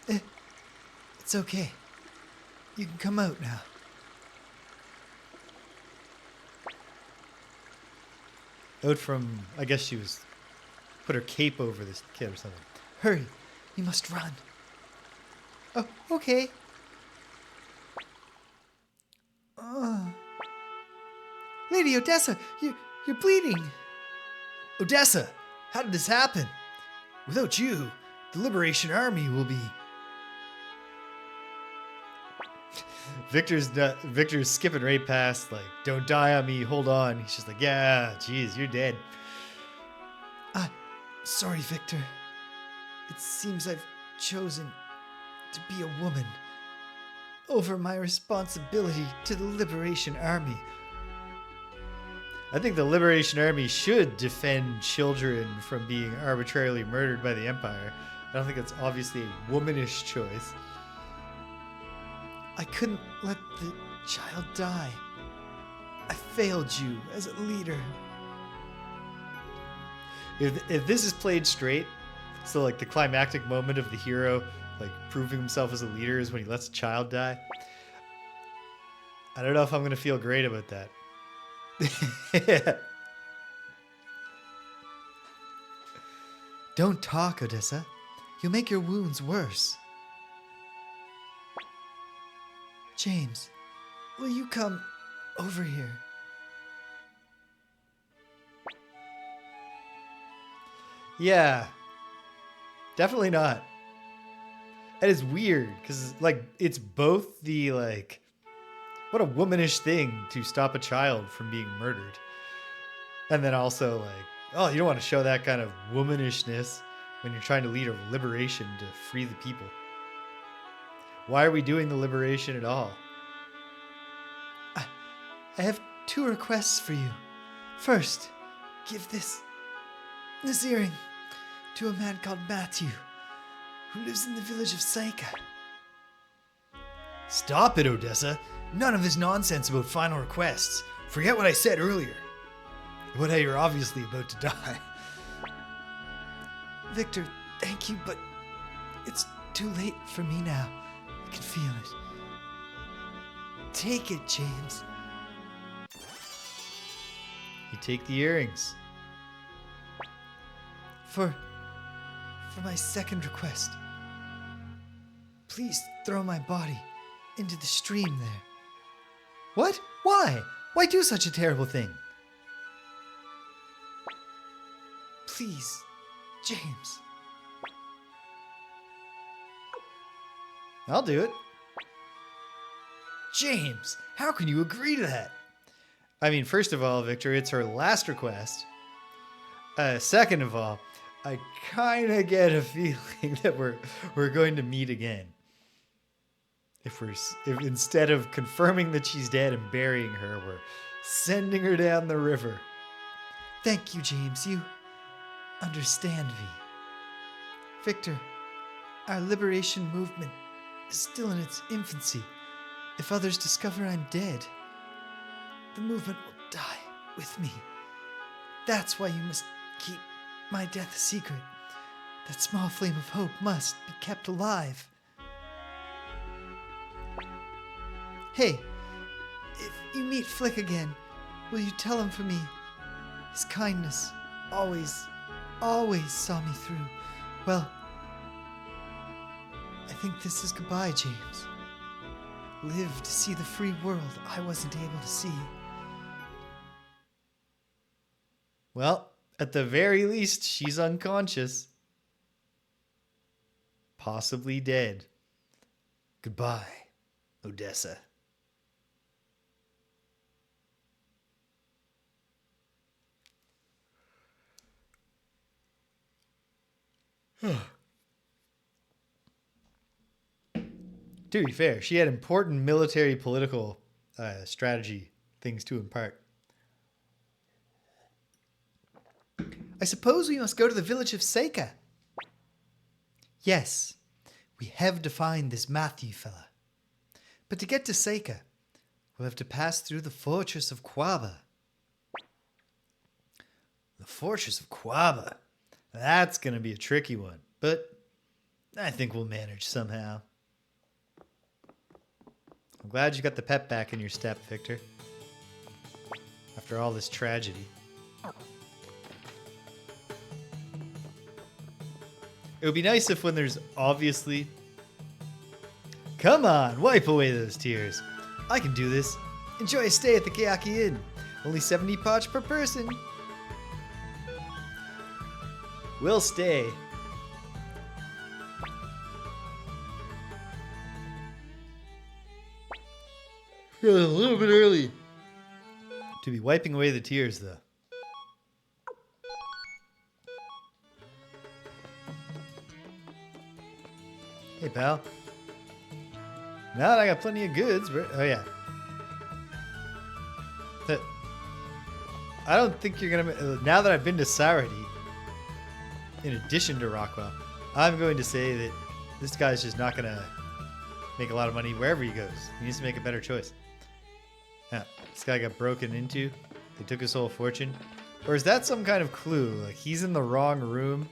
It's okay. You can come out now. Out from, I guess she was, put her cape over this kid or something. Hurry, you must run. Oh, okay. Lady Odessa, you're bleeding. Odessa, how did this happen? Without you, the Liberation Army will be... Victor's skipping right past, like, don't die on me, hold on. He's just like, yeah, geez, you're dead. Sorry, Victor. It seems I've chosen to be a woman over my responsibility to the Liberation Army. I think the Liberation Army should defend children from being arbitrarily murdered by the Empire. I don't think it's obviously a womanish choice. I couldn't let the child die. I failed you as a leader. If this is played straight, so like the climactic moment of the hero like proving himself as a leader is when he lets a child die, I don't know if I'm going to feel great about that. Don't talk, Odessa. You'll make your wounds worse. James, will you come over here? Yeah. Definitely not. That is weird, because like it's both the like what a womanish thing to stop a child from being murdered. And then also like, oh, you don't want to show that kind of womanishness when you're trying to lead a liberation to free the people. Why are we doing the liberation at all? I have 2 requests for you. First, give this earring to a man called Mathiu, who lives in the village of Seika. Stop it, Odessa. None of this nonsense about final requests. Forget what I said earlier. About how you're obviously about to die. Victor, thank you, but it's too late for me now. I can feel it. Take it, James. You take the earrings. For my second request, Please throw my body into the stream there. What? Why? Why do such a terrible thing? Please, James. I'll do it. James, how can you agree to that? I mean, first of all, Victor, it's her last request. Second of all, I kind of get a feeling that we're going to meet again. If instead of confirming that she's dead and burying her, we're sending her down the river. Thank you, James. You understand me. Victor, our liberation movement is still in its infancy. If others discover I'm dead, the movement will die with me. That's why you must keep my death a secret. That small flame of hope must be kept alive. Hey, if you meet Flick again, will you tell him for me? His kindness always saw me through. Well, I think this is goodbye, James. Live to see the free world I wasn't able to see. Well, at the very least, she's unconscious. Possibly dead. Goodbye, Odessa. To be fair, she had important military political strategy things to impart. I suppose we must go to the village of Seika. Yes, we have to find this Mathiu fella. But to get to Seika, we'll have to pass through the fortress of Kwaba. The fortress of Kwaba. That's going to be a tricky one, but I think we'll manage somehow. I'm glad you got the pep back in your step, Victor. After all this tragedy. It would be nice if when there's obviously... Come on, wipe away those tears. I can do this. Enjoy a stay at the Kayaki Inn. Only 70 poch per person. We'll stay. A little bit early to be wiping away the tears, though. Hey, pal. Now that I got plenty of goods, oh yeah. I don't think you're gonna. Now that I've been to Sarady, in addition to Rockwell, I'm going to say that this guy's just not gonna make a lot of money wherever he goes. He needs to make a better choice. Yeah, this guy got broken into. They took his whole fortune. Or is that some kind of clue? Like he's in the wrong room.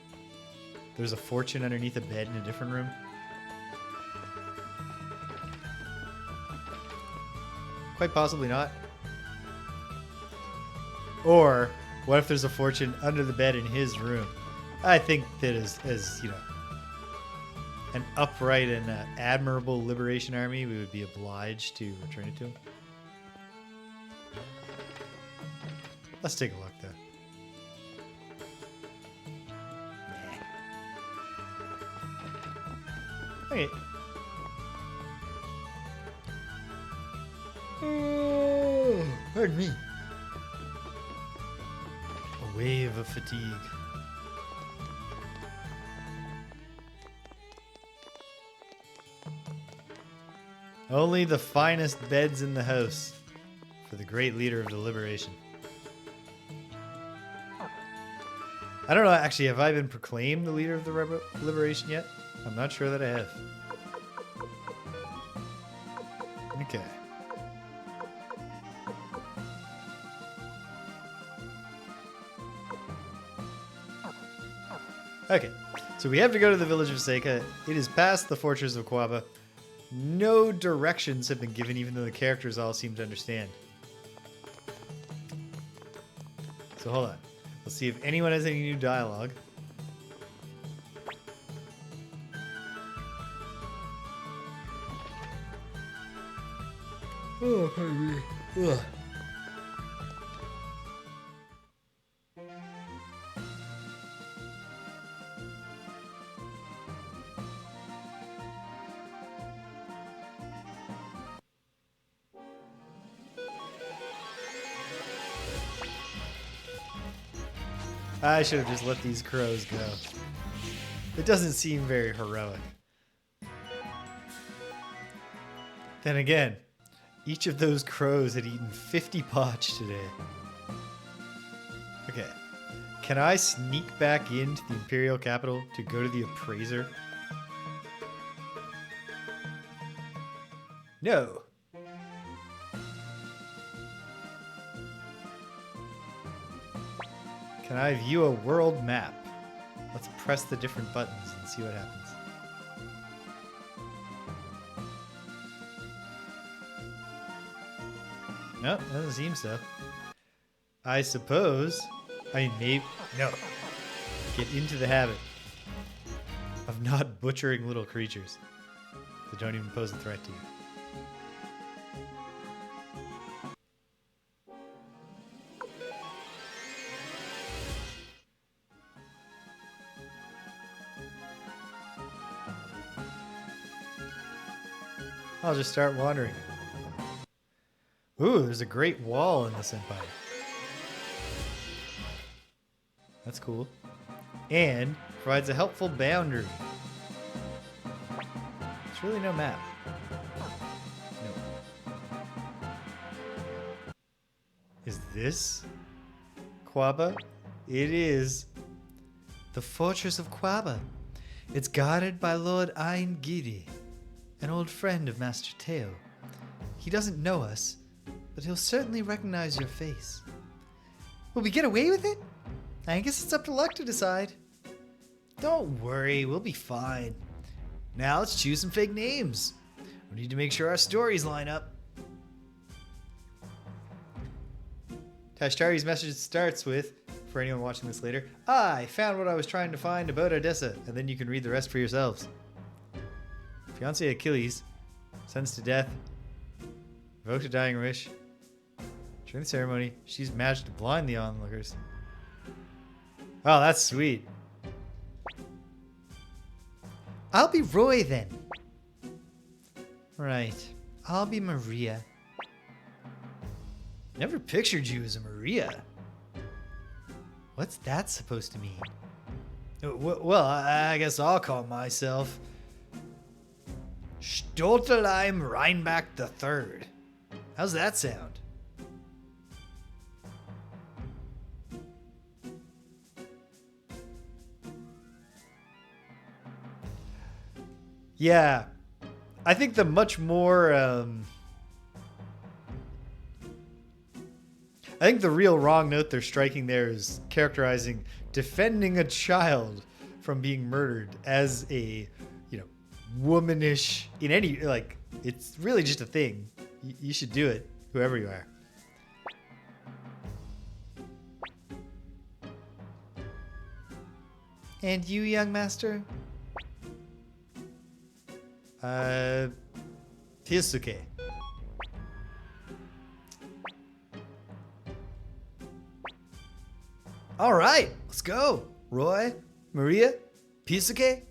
There's a fortune underneath a bed in a different room. Quite possibly not. Or what if there's a fortune under the bed in his room? I think that as you know, an upright and admirable liberation army, we would be obliged to return it to him. Let's take a look, though. Okay. Oh, pardon me. A wave of fatigue. Only the finest beds in the house for the great leader of the liberation. I don't know, actually, have I been proclaimed the leader of the liberation yet? I'm not sure that I have. Okay. Okay, so we have to go to the village of Seika. It is past the fortress of Kwaba. No directions have been given, even though the characters all seem to understand. So hold on. Let's see if anyone has any new dialogue. Oh, pardon me. Ugh. I should have just let these crows go. It doesn't seem very heroic. Then again, each of those crows had eaten 50 potch today. Okay. Can I sneak back into the Imperial capital to go to the appraiser? No. Can I view a world map? Let's press the different buttons and see what happens. No, doesn't seem so. I suppose I may... No. Get into the habit of not butchering little creatures that don't even pose a threat to you. I'll just start wandering. Ooh, there's a great wall in this empire. That's cool. And provides a helpful boundary. There's really no map. No. Is this Kwaba? It is the fortress of Kwaba. It's guarded by Lord Aingiri, an old friend of Master Tai Ho. He doesn't know us, but he'll certainly recognize your face. Will we get away with it? I guess it's up to luck to decide. Don't worry, we'll be fine. Now let's choose some fake names. We need to make sure our stories line up. Tashtari's message starts with, for anyone watching this later, I found what I was trying to find about Odessa, and then you can read the rest for yourselves. Fiancé Achilles, sentenced to death, revoked a dying wish. During the ceremony, she's managed to blind the onlookers. Oh, that's sweet. I'll be Roy then. Right. I'll be Maria. Never pictured you as a Maria. What's that supposed to mean? Well, I guess I'll call myself Stoltelheim Reinbach III. How's that sound? Yeah, I think the much more, I think the real wrong note they're striking there is characterizing defending a child from being murdered as a, womanish, in any, like, it's really just a thing. You should do it, whoever you are. And you, young master? Pisuke. All right, let's go. Roy, Maria, Pisuke.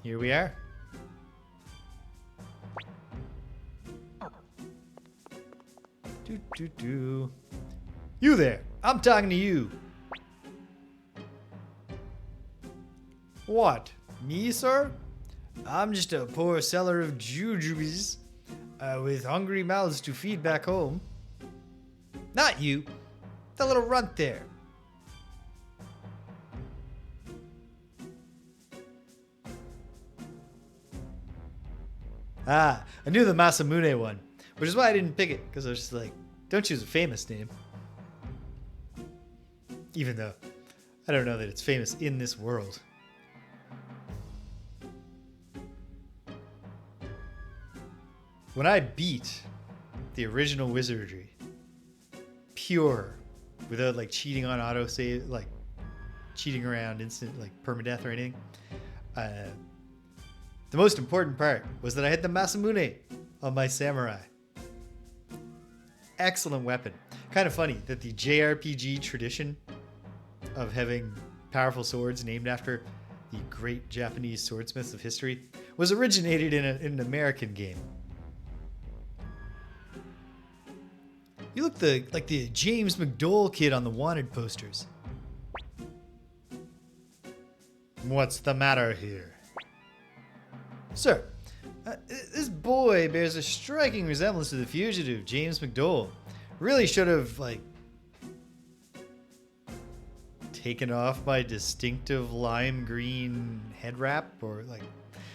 Here we are. You there, I'm talking to you. What, me, sir? I'm just a poor seller of jujubes with hungry mouths to feed back home. Not you, the little runt there. Ah, I knew the Masamune one, which is why I didn't pick it, because I was just like, don't choose a famous name. Even though I don't know that it's famous in this world. When I beat the original wizardry, pure, without like cheating on autosave, like cheating around instant like permadeath or anything, The most important part was that I had the Masamune on my samurai. Excellent weapon. Kind of funny that the JRPG tradition of having powerful swords named after the great Japanese swordsmiths of history was originated in an American game. You look like the James McDowell kid on the wanted posters. What's the matter here? Sir, this boy bears a striking resemblance to the fugitive James McDowell. Really should have, taken off my distinctive lime green head wrap, or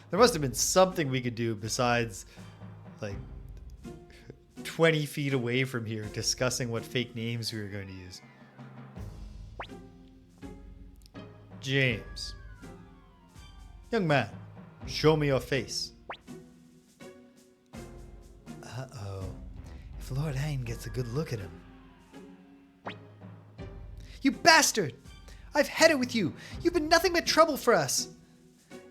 there must have been something we could do besides 20 feet away from here discussing what fake names we were going to use. James. Young man, show me your face. Uh-oh. If Lord Hain gets a good look at him. You bastard! I've had it with you. You've been nothing but trouble for us.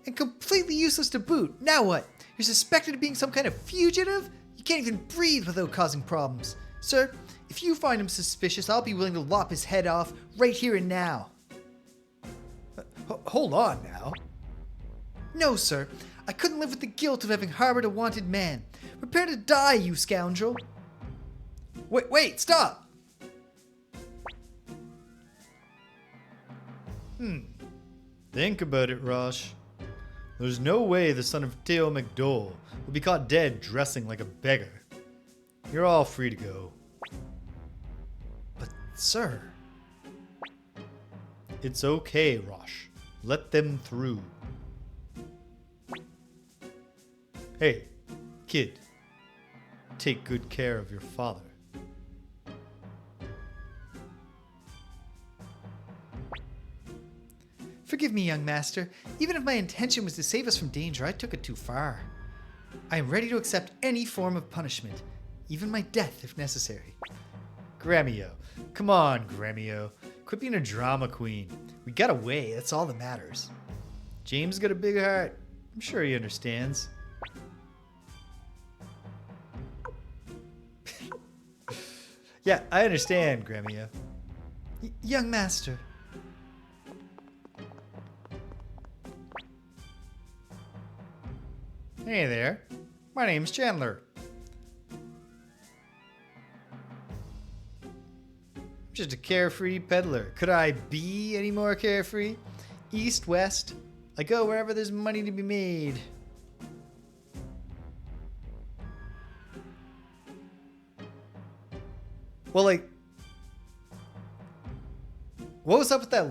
And completely useless to boot. Now what? You're suspected of being some kind of fugitive? You can't even breathe without causing problems. Sir, if you find him suspicious, I'll be willing to lop his head off right here and now. Hold on now. No, sir. I couldn't live with the guilt of having harbored a wanted man. Prepare to die, you scoundrel. Wait, stop! Think about it, Rosh. There's no way the son of Theo McDowell will be caught dead dressing like a beggar. You're all free to go. But, sir... It's okay, Rosh. Let them through. Hey, kid. Take good care of your father. Forgive me, young master. Even if my intention was to save us from danger, I took it too far. I am ready to accept any form of punishment, even my death if necessary. Gremio. Come on, Gremio. Quit being a drama queen. We got away, that's all that matters. James got a big heart. I'm sure he understands. Yeah, I understand, Gremio. Young master. Hey there, my name's Chandler. I'm just a carefree peddler. Could I be any more carefree? East, west, I go wherever there's money to be made. Well, what was up with that?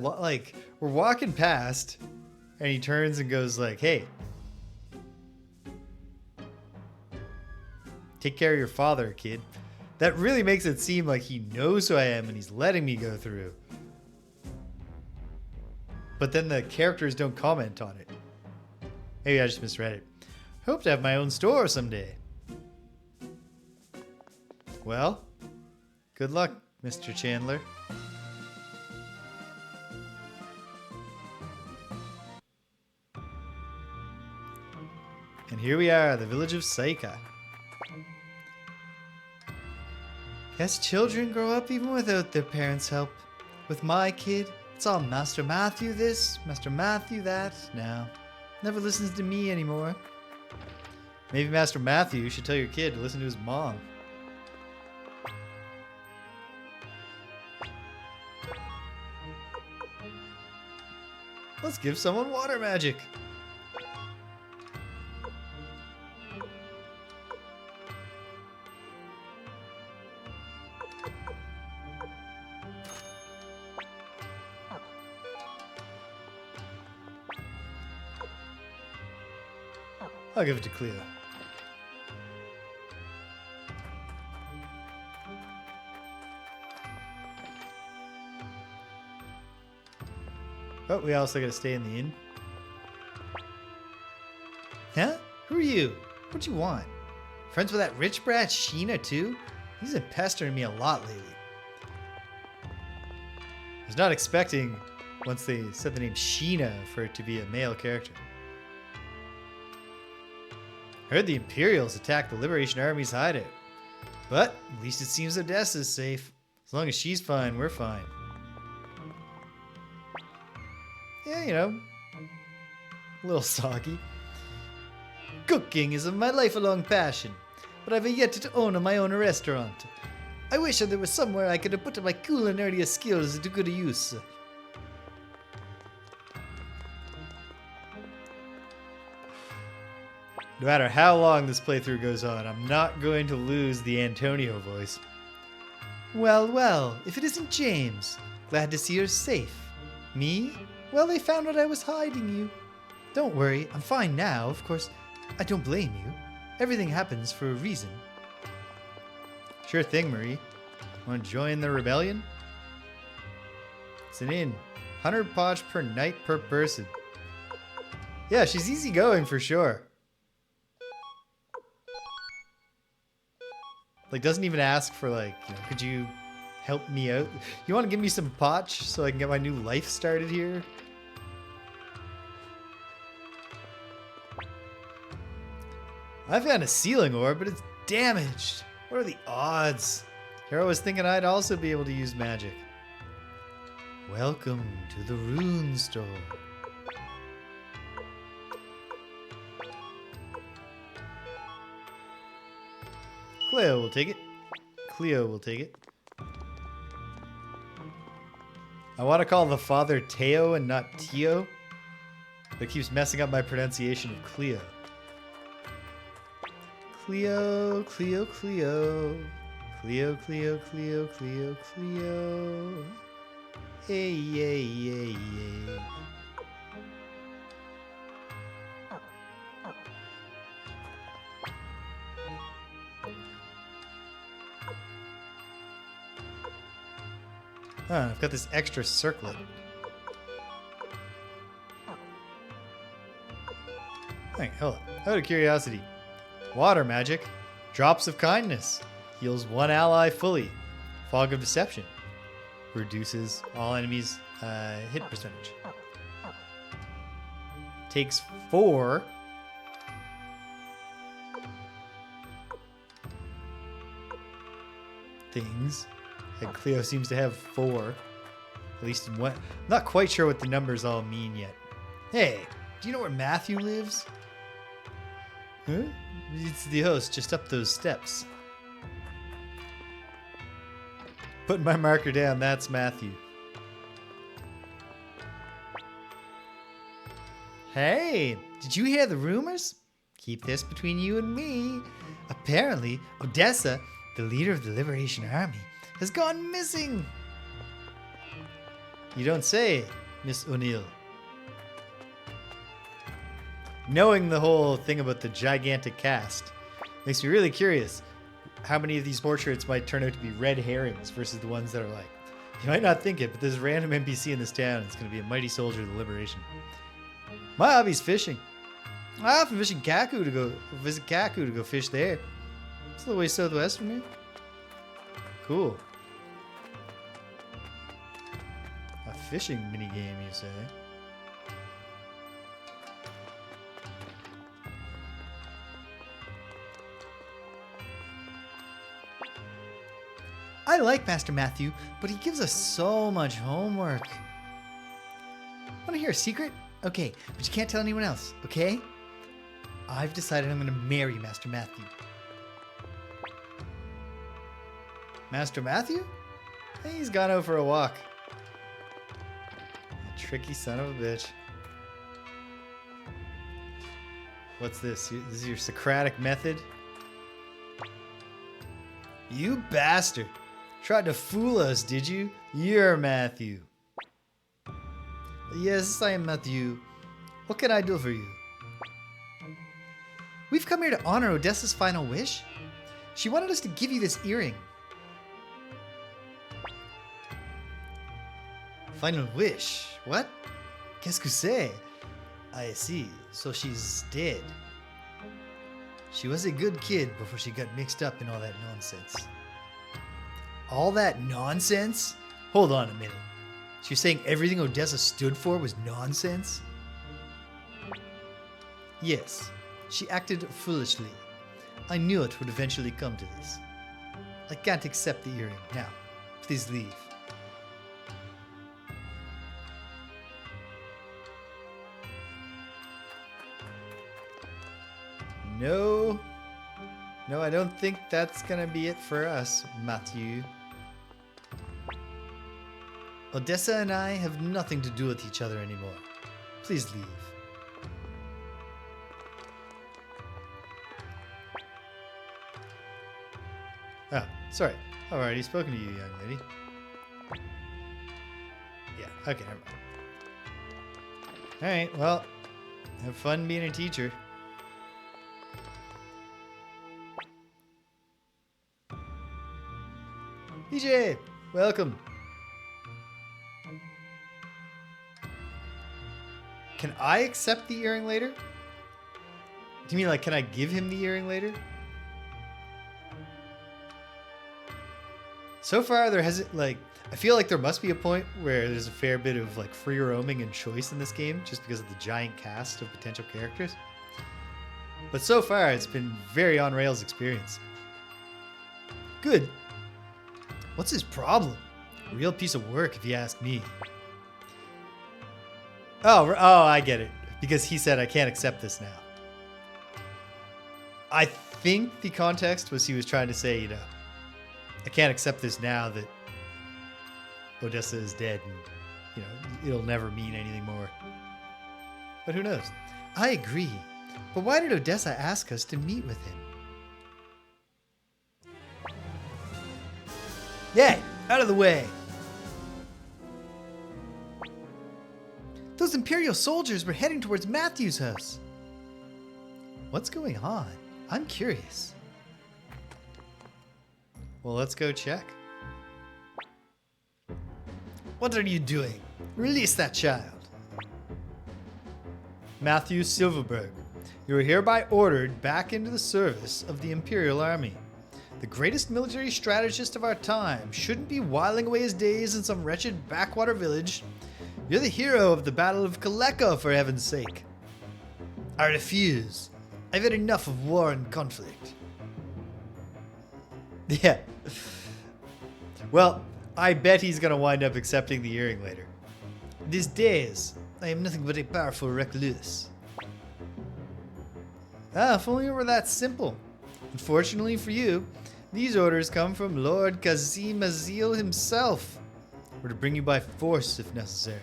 We're walking past, and he turns and goes hey. Take care of your father, kid. That really makes it seem like he knows who I am and he's letting me go through. But then the characters don't comment on it. Maybe I just misread it. Hope to have my own store someday. Well, good luck, Mr. Chandler. And here we are, the village of Seika. Guess children grow up even without their parents' help. With my kid, it's all Master Mathiu this, Master Mathiu that. Now, never listens to me anymore. Maybe Master Mathiu should tell your kid to listen to his mom. Let's give someone water magic. I'll give it to Cleo. Oh, we also gotta stay in the inn. Huh? Who are you? What you want? Friends with that rich brat Sheena too? He's been pestering me a lot lately. I was not expecting, once they said the name Sheena, for it to be a male character. Heard the Imperials attacked the Liberation Army's hideout. But at least it seems Odessa's safe. As long as she's fine, we're fine. Yeah, you know, a little soggy. Cooking is my lifelong passion, but I've yet to own my own restaurant. I wish there was somewhere I could have put my culinary skills to good use. No matter how long this playthrough goes on, I'm not going to lose the Antonio voice. Well, well, if it isn't James. Glad to see you're safe. Me? Well, they found out I was hiding you. Don't worry, I'm fine now. Of course, I don't blame you. Everything happens for a reason. Sure thing, Marie. Want to join the rebellion? It's an inn. 100 poch per night per person. Yeah, she's easygoing for sure. Like, doesn't even ask for, like, you know, could you help me out? You want to give me some poch so I can get my new life started here? I found a sealing ore, but it's damaged. What are the odds? Here I was thinking I'd also be able to use magic. Welcome to the rune store. Cleo will take it. Cleo will take it. I want to call the father Teo and not Tio. That keeps messing up my pronunciation of Cleo. Cleo, Cleo, Cleo. Cleo, Cleo, Cleo, Cleo, Cleo. Hey, yay, yay, yay. I've got this extra circlet. Hey, hold on. Out of curiosity. Water magic. Drops of kindness. Heals one ally fully. Fog of deception. Reduces all enemies' hit percentage. Takes 4. Things. And Cleo seems to have 4. At least in what? I'm not quite sure what the numbers all mean yet. Hey, do you know where Mathiu lives? Huh? It's the host just up those steps. Putting my marker down, that's Mathiu. Hey, did you hear the rumors? Keep this between you and me. Apparently, Odessa, the leader of the Liberation Army, has gone missing. You don't say, Miss O'Neill. Knowing the whole thing about the gigantic cast makes me really curious how many of these portraits might turn out to be red herrings versus the ones that are like, you might not think it, but this random NPC in this town is going to be a mighty soldier of the Liberation. My hobby's fishing. I often visit Kaku to go fish there. It's a little way southwest from me. Cool. A fishing minigame, you say? I like Master Mathiu, but he gives us so much homework. Want to hear a secret? Okay, but you can't tell anyone else, okay? I've decided I'm going to marry Master Mathiu. Master Mathiu? Hey, he's gone out for a walk. A tricky son of a bitch. What's this? This is your Socratic method? You bastard! Tried to fool us, did you? You're Mathiu. Yes, I am Mathiu. What can I do for you? We've come here to honor Odessa's final wish. She wanted us to give you this earring. Final wish? What? Qu'est-ce que c'est? I see. So she's dead. She was a good kid before she got mixed up in all that nonsense. All that nonsense? Hold on a minute. So you're saying everything Odessa stood for was nonsense? Yes. She acted foolishly. I knew it would eventually come to this. I can't accept the earring. Now, please leave. No. No, I don't think that's gonna be it for us, Mathiu. Odessa and I have nothing to do with each other anymore. Please leave. Oh, sorry. I've already spoken to you, young lady. Yeah, okay, never mind. Alright, well, have fun being a teacher. PJ, welcome. Can I accept the earring later? Do you mean like, can I give him the earring later? So far, there hasn't, like, I feel like there must be a point where there's a fair bit of, like, free roaming and choice in this game just because of the giant cast of potential characters. But so far, it's been very on-rails experience. Good. What's his problem? Real piece of work, if you ask me. Oh, I get it. Because he said, I can't accept this now. I think the context was he was trying to say, you know, I can't accept this now that Odessa is dead and, you know, it'll never mean anything more. But who knows? I agree. But why did Odessa ask us to meet with him? Yay! Out of the way! Those Imperial soldiers were heading towards Mathiu's house. What's going on? I'm curious. Well, let's go check. What are you doing? Release that child. Mathiu Silverberg, you are hereby ordered back into the service of the Imperial Army. The greatest military strategist of our time shouldn't be whiling away his days in some wretched backwater village. You're the hero of the Battle of Kaleka, for heaven's sake. I refuse. I've had enough of war and conflict. Yeah. Well, I bet he's gonna wind up accepting the earring later. These days, I am nothing but a powerful recluse. Ah, if only it were that simple. Unfortunately for you, these orders come from Lord Kazim Azil himself. We're to bring you by force if necessary.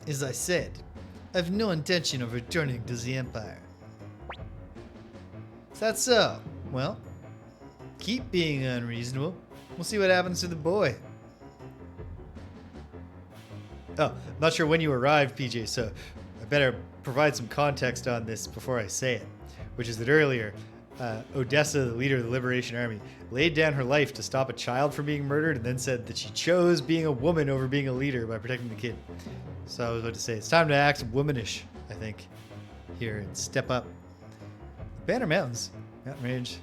As I said, I have no intention of returning to the Empire. Is that so? Well, keep being unreasonable. We'll see what happens to the boy. Oh, I'm not sure when you arrived, PJ, so I better provide some context on this before I say it, which is that earlier, Odessa, the leader of the Liberation Army, laid down her life to stop a child from being murdered and then said that she chose being a woman over being a leader by protecting the kid. So I was about to say, it's time to act womanish, I think, here and step up. Banner Mountains, mountain range.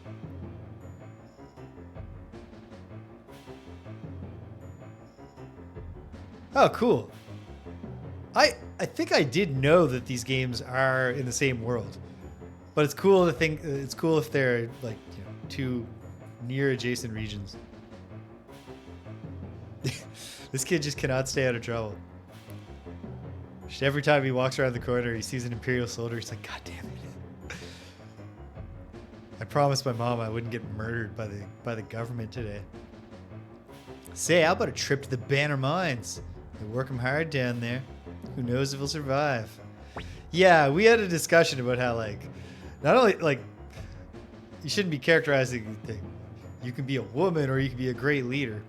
Oh, cool. I think I did know that these games are in the same world, but it's cool to think it's cool if they're like, you know, two near adjacent regions. This kid just cannot stay out of trouble. Just every time he walks around the corner, he sees an Imperial soldier. He's like, God damn it! I promised my mom I wouldn't get murdered by the government today. Say, how about a trip to the Banner Mines? They work him hard down there. Who knows if he'll survive? Yeah, we had a discussion about how, like, not only, like, you shouldn't be characterizing that you can be a woman or you can be a great leader,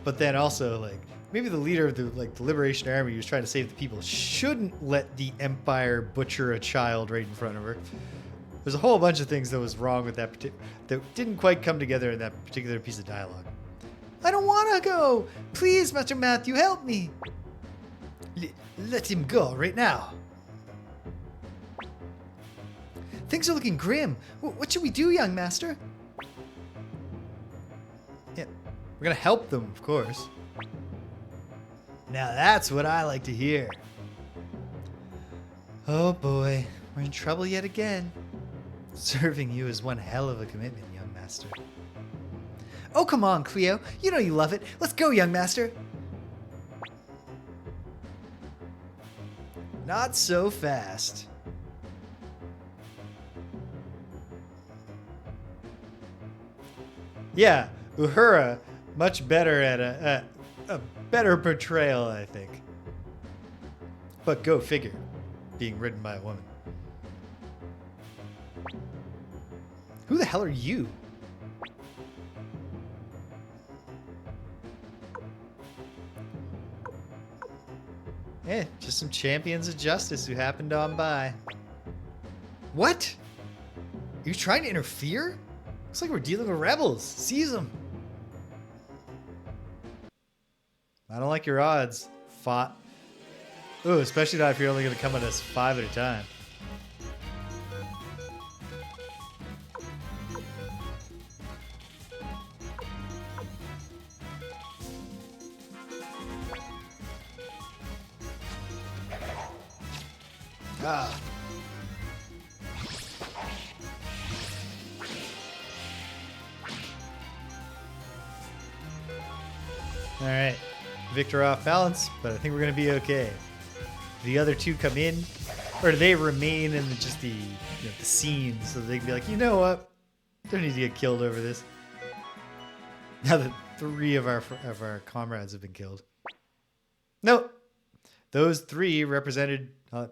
but then also, like, maybe the leader of the Liberation Army who's trying to save the people shouldn't let the Empire butcher a child right in front of her. There's a whole bunch of things that was wrong with that that didn't quite come together in that particular piece of dialogue. I don't want to go! Please, Master Mathiu, help me! Let him go right now. Things are looking grim. What should we do, young master? Yeah, we're gonna help them, of course. Now that's what I like to hear. Oh boy, We're in trouble yet again. Serving you is one hell of a commitment, young master. Oh, come on, Cleo. You know you love it. Let's go, young master. Not so fast. Yeah, Uhura, much better at a better portrayal, I think. But go figure, being written by a woman. Who the hell are you? Just some champions of justice who happened on by. What? Are you trying to interfere? Looks like we're dealing with rebels. Seize them. I don't like your odds. Fought. Ooh, especially not if you're only going to come at us 5 at a time. Ah. All right. Victor off balance, but I think we're going to be okay. The other two come in, or they remain in just the the scene, so they can be like, you know what? Don't need to get killed over this. Now that 3 of our comrades have been killed. Nope. Those 3 represented how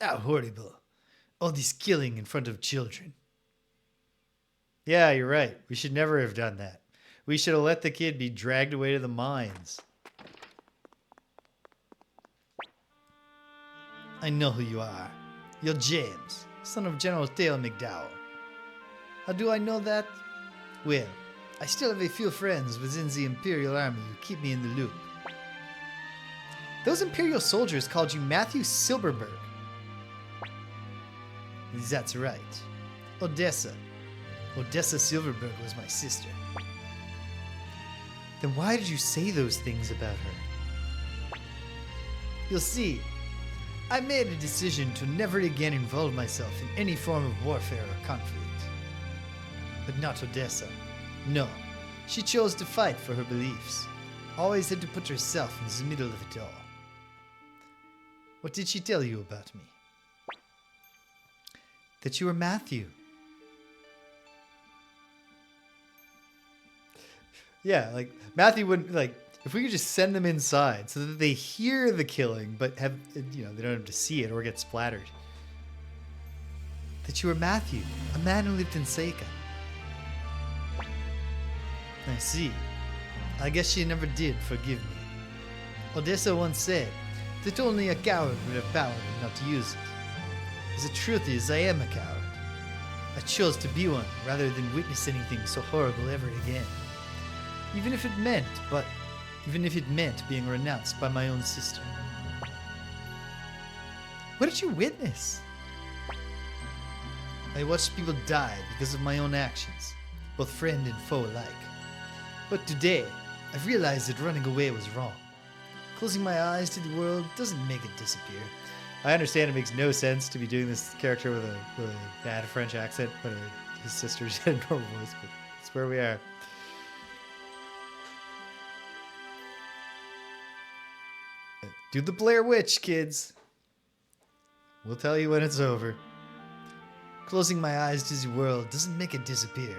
horrible. All this killing in front of children. Yeah, you're right. We should never have done that. We should have let the kid be dragged away to the mines. I know who you are. You're James, son of General Theo McDowell. How do I know that? Well, I still have a few friends within the Imperial Army who keep me in the loop. Those Imperial soldiers called you Mathiu Silberberg. That's right. Odessa. Odessa Silverberg was my sister. Then why did you say those things about her? You'll see. I made a decision to never again involve myself in any form of warfare or conflict. But not Odessa. No. She chose to fight for her beliefs. Always had to put herself in the middle of it all. What did she tell you about me? That you were Mathiu. Yeah, like Mathiu wouldn't if we could just send them inside so that they hear the killing, but have they don't have to see it or get splattered. That you were Mathiu, a man who lived in Seika. I see. I guess she never did forgive me. Odessa once said that only a coward would have power and not to use it. As the truth is, I am a coward. I chose to be one rather than witness anything so horrible ever again. Even if it meant being renounced by my own sister. What did you witness? I watched people die because of my own actions, both friend and foe alike. But today, I've realized that running away was wrong. Closing my eyes to the world doesn't make it disappear. I understand it makes no sense to be doing this character with a bad French accent, but his sister's had a normal voice, but it's where we are. Do the Blair Witch, kids. We'll tell you when it's over. Closing my eyes to the world doesn't make it disappear.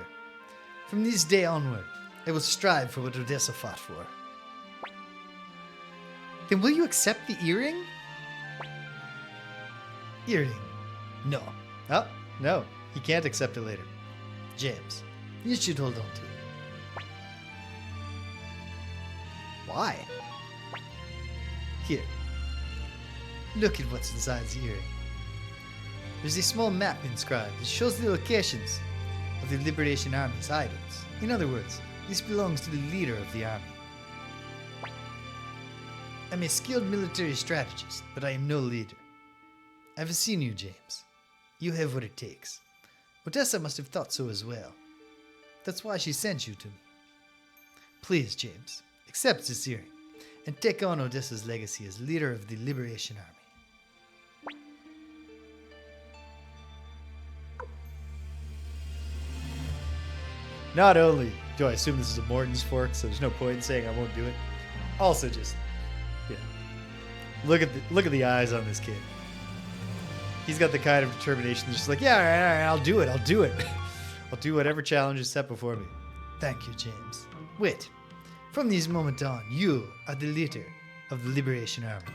From this day onward, I will strive for what Odessa fought for. Then will you accept the earring? Earring? No. Oh, no. He can't accept it later. James, you should hold on to it. Why? Here. Look at what's inside the earring. There's a small map inscribed that shows the locations of the Liberation Army's items. In other words, this belongs to the leader of the army. I'm a skilled military strategist, but I am no leader. I've seen you, James. You have what it takes. Odessa must have thought so as well. That's why she sent you to me. Please, James, accept this earring and take on Odessa's legacy as leader of the Liberation Army. Not only do I assume this is a Morton's fork, so there's no point in saying I won't do it. Also, just look at the eyes on this kid. He's got the kind of determination that's just like, yeah, all right, I'll do it. I'll do it. I'll do whatever challenge is set before me. Thank you, James. Wait. From this moment on, you are the leader of the Liberation Army.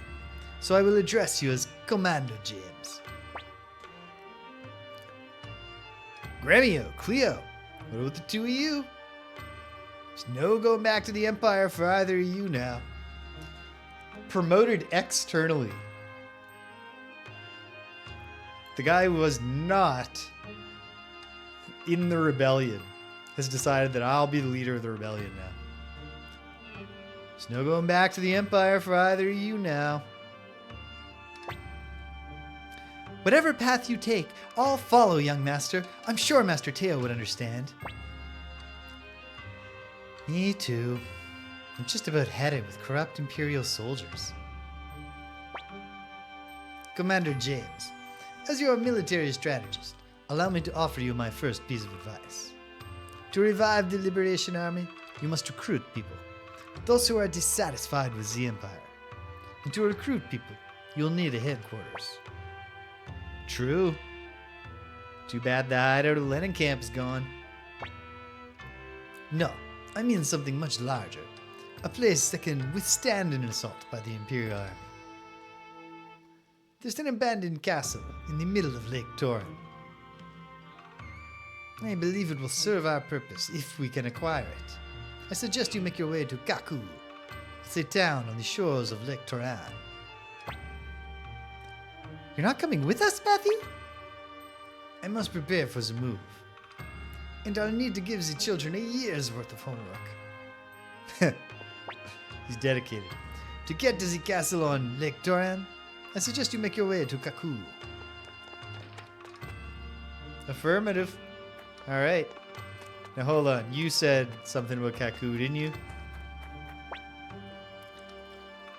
So I will address you as Commander James. Gremio, Cleo, what about the two of you? There's no going back to the Empire for either of you now. Promoted externally. The guy who was not in the rebellion has decided that I'll be the leader of the rebellion now. There's no going back to the Empire for either of you now. Whatever path you take, I'll follow, young master. I'm sure Master Tai Ho would understand. Me too. I'm just about headed with corrupt Imperial soldiers. Commander James, as your military strategist, allow me to offer you my first piece of advice. To revive the Liberation Army, you must recruit people. Those who are dissatisfied with the Empire. And to recruit people, you'll need a headquarters. True. Too bad the hideout of Lenin camp is gone. No, I mean something much larger. A place that can withstand an assault by the Imperial Army. There's an abandoned castle in the middle of Lake Torin. I believe it will serve our purpose if we can acquire it. I suggest you make your way to Kaku. It's a town on the shores of Lake Toran. You're not coming with us, Mathiu? I must prepare for the move. And I'll need to give the children a year's worth of homework. He's dedicated. To get to the castle on Lake Toran, I suggest you make your way to Kaku. Affirmative. Alright. Now hold on. You said something about Kaku, didn't you?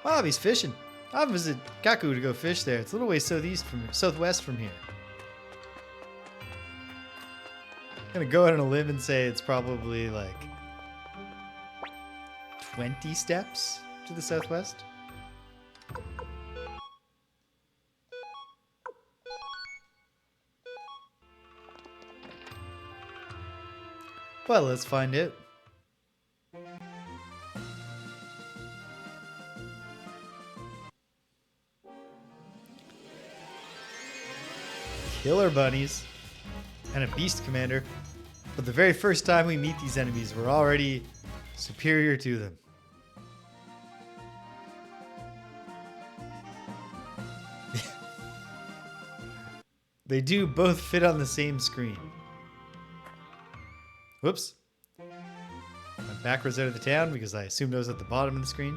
Wow, he's fishing. I'll visit Kaku to go fish there. It's a little way southwest from here. I'm gonna go out on a limb and say it's probably like 20 steps to the southwest. Well, let's find out. Killer bunnies and a beast commander. But the very first time we meet these enemies, we're already superior to them. They do both fit on the same screen. Whoops. Went backwards out of the town because I assumed I was at the bottom of the screen.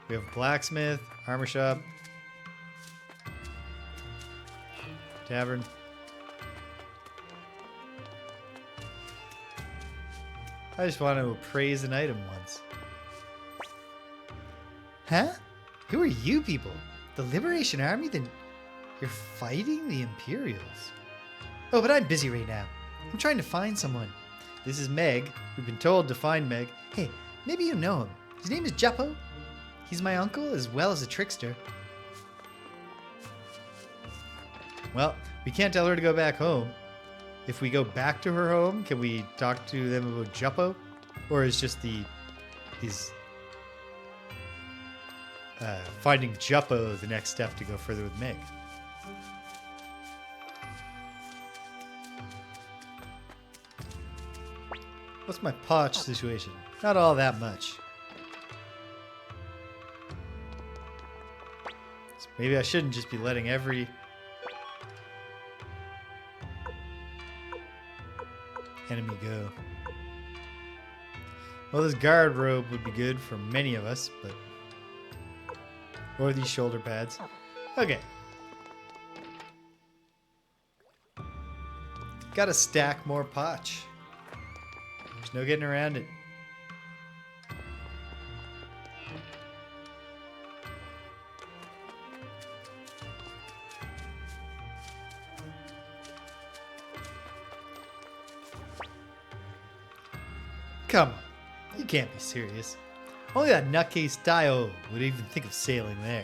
We have a blacksmith, armor shop, tavern. I just want to appraise an item once. Huh? Who are you people? The Liberation Army? Then you're fighting the Imperials. Oh, but I'm busy right now. I'm trying to find someone. This is Meg. We've been told to find Meg. Hey, maybe you know him. His name is Juppo. He's my uncle as well as a trickster. Well, we can't tell her to go back home. If we go back to her home, can we talk to them about Juppo? Or is just finding Juppo the next step to go further with Meg? What's my potch situation? Not all that much. So maybe I shouldn't just be letting every enemy go. Well, this guard robe would be good for many of us, but... Or these shoulder pads. Okay. Gotta stack more potch. There's no getting around it. Come on. You can't be serious. Only that nutcase Tai Ho would even think of sailing there.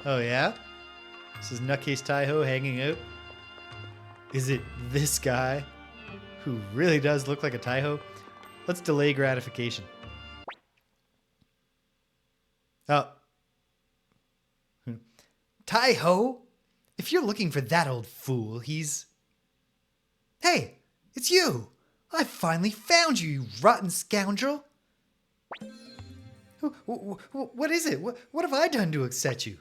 Oh yeah? This is nutcase Tai Ho hanging out? Is it this guy who really does look like a Tai Ho? Let's delay gratification. Oh. Tai Ho? If you're looking for that old fool, he's... Hey, it's you! I finally found you, you rotten scoundrel! What is it? What have I done to upset you?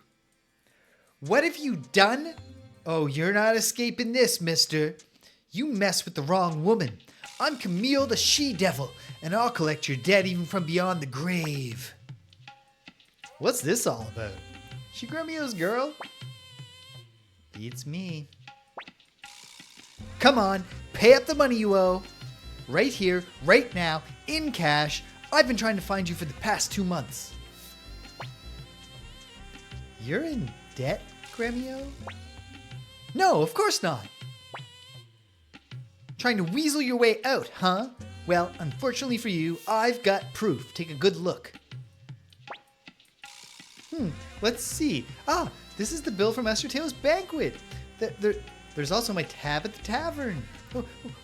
What have you done? Oh, you're not escaping this, mister. You mess with the wrong woman. I'm Camille the she-devil, and I'll collect your debt even from beyond the grave. What's this all about? She Gremio's girl? Beats me. Come on, pay up the money you owe. Right here, right now, in cash. I've been trying to find you for the past 2 months. You're in debt, Gremio? No, of course not. Trying to weasel your way out, huh? Well, unfortunately for you, I've got proof. Take a good look. Let's see. Ah, this is the bill from Master Taylor's banquet. There's also my tab at the tavern.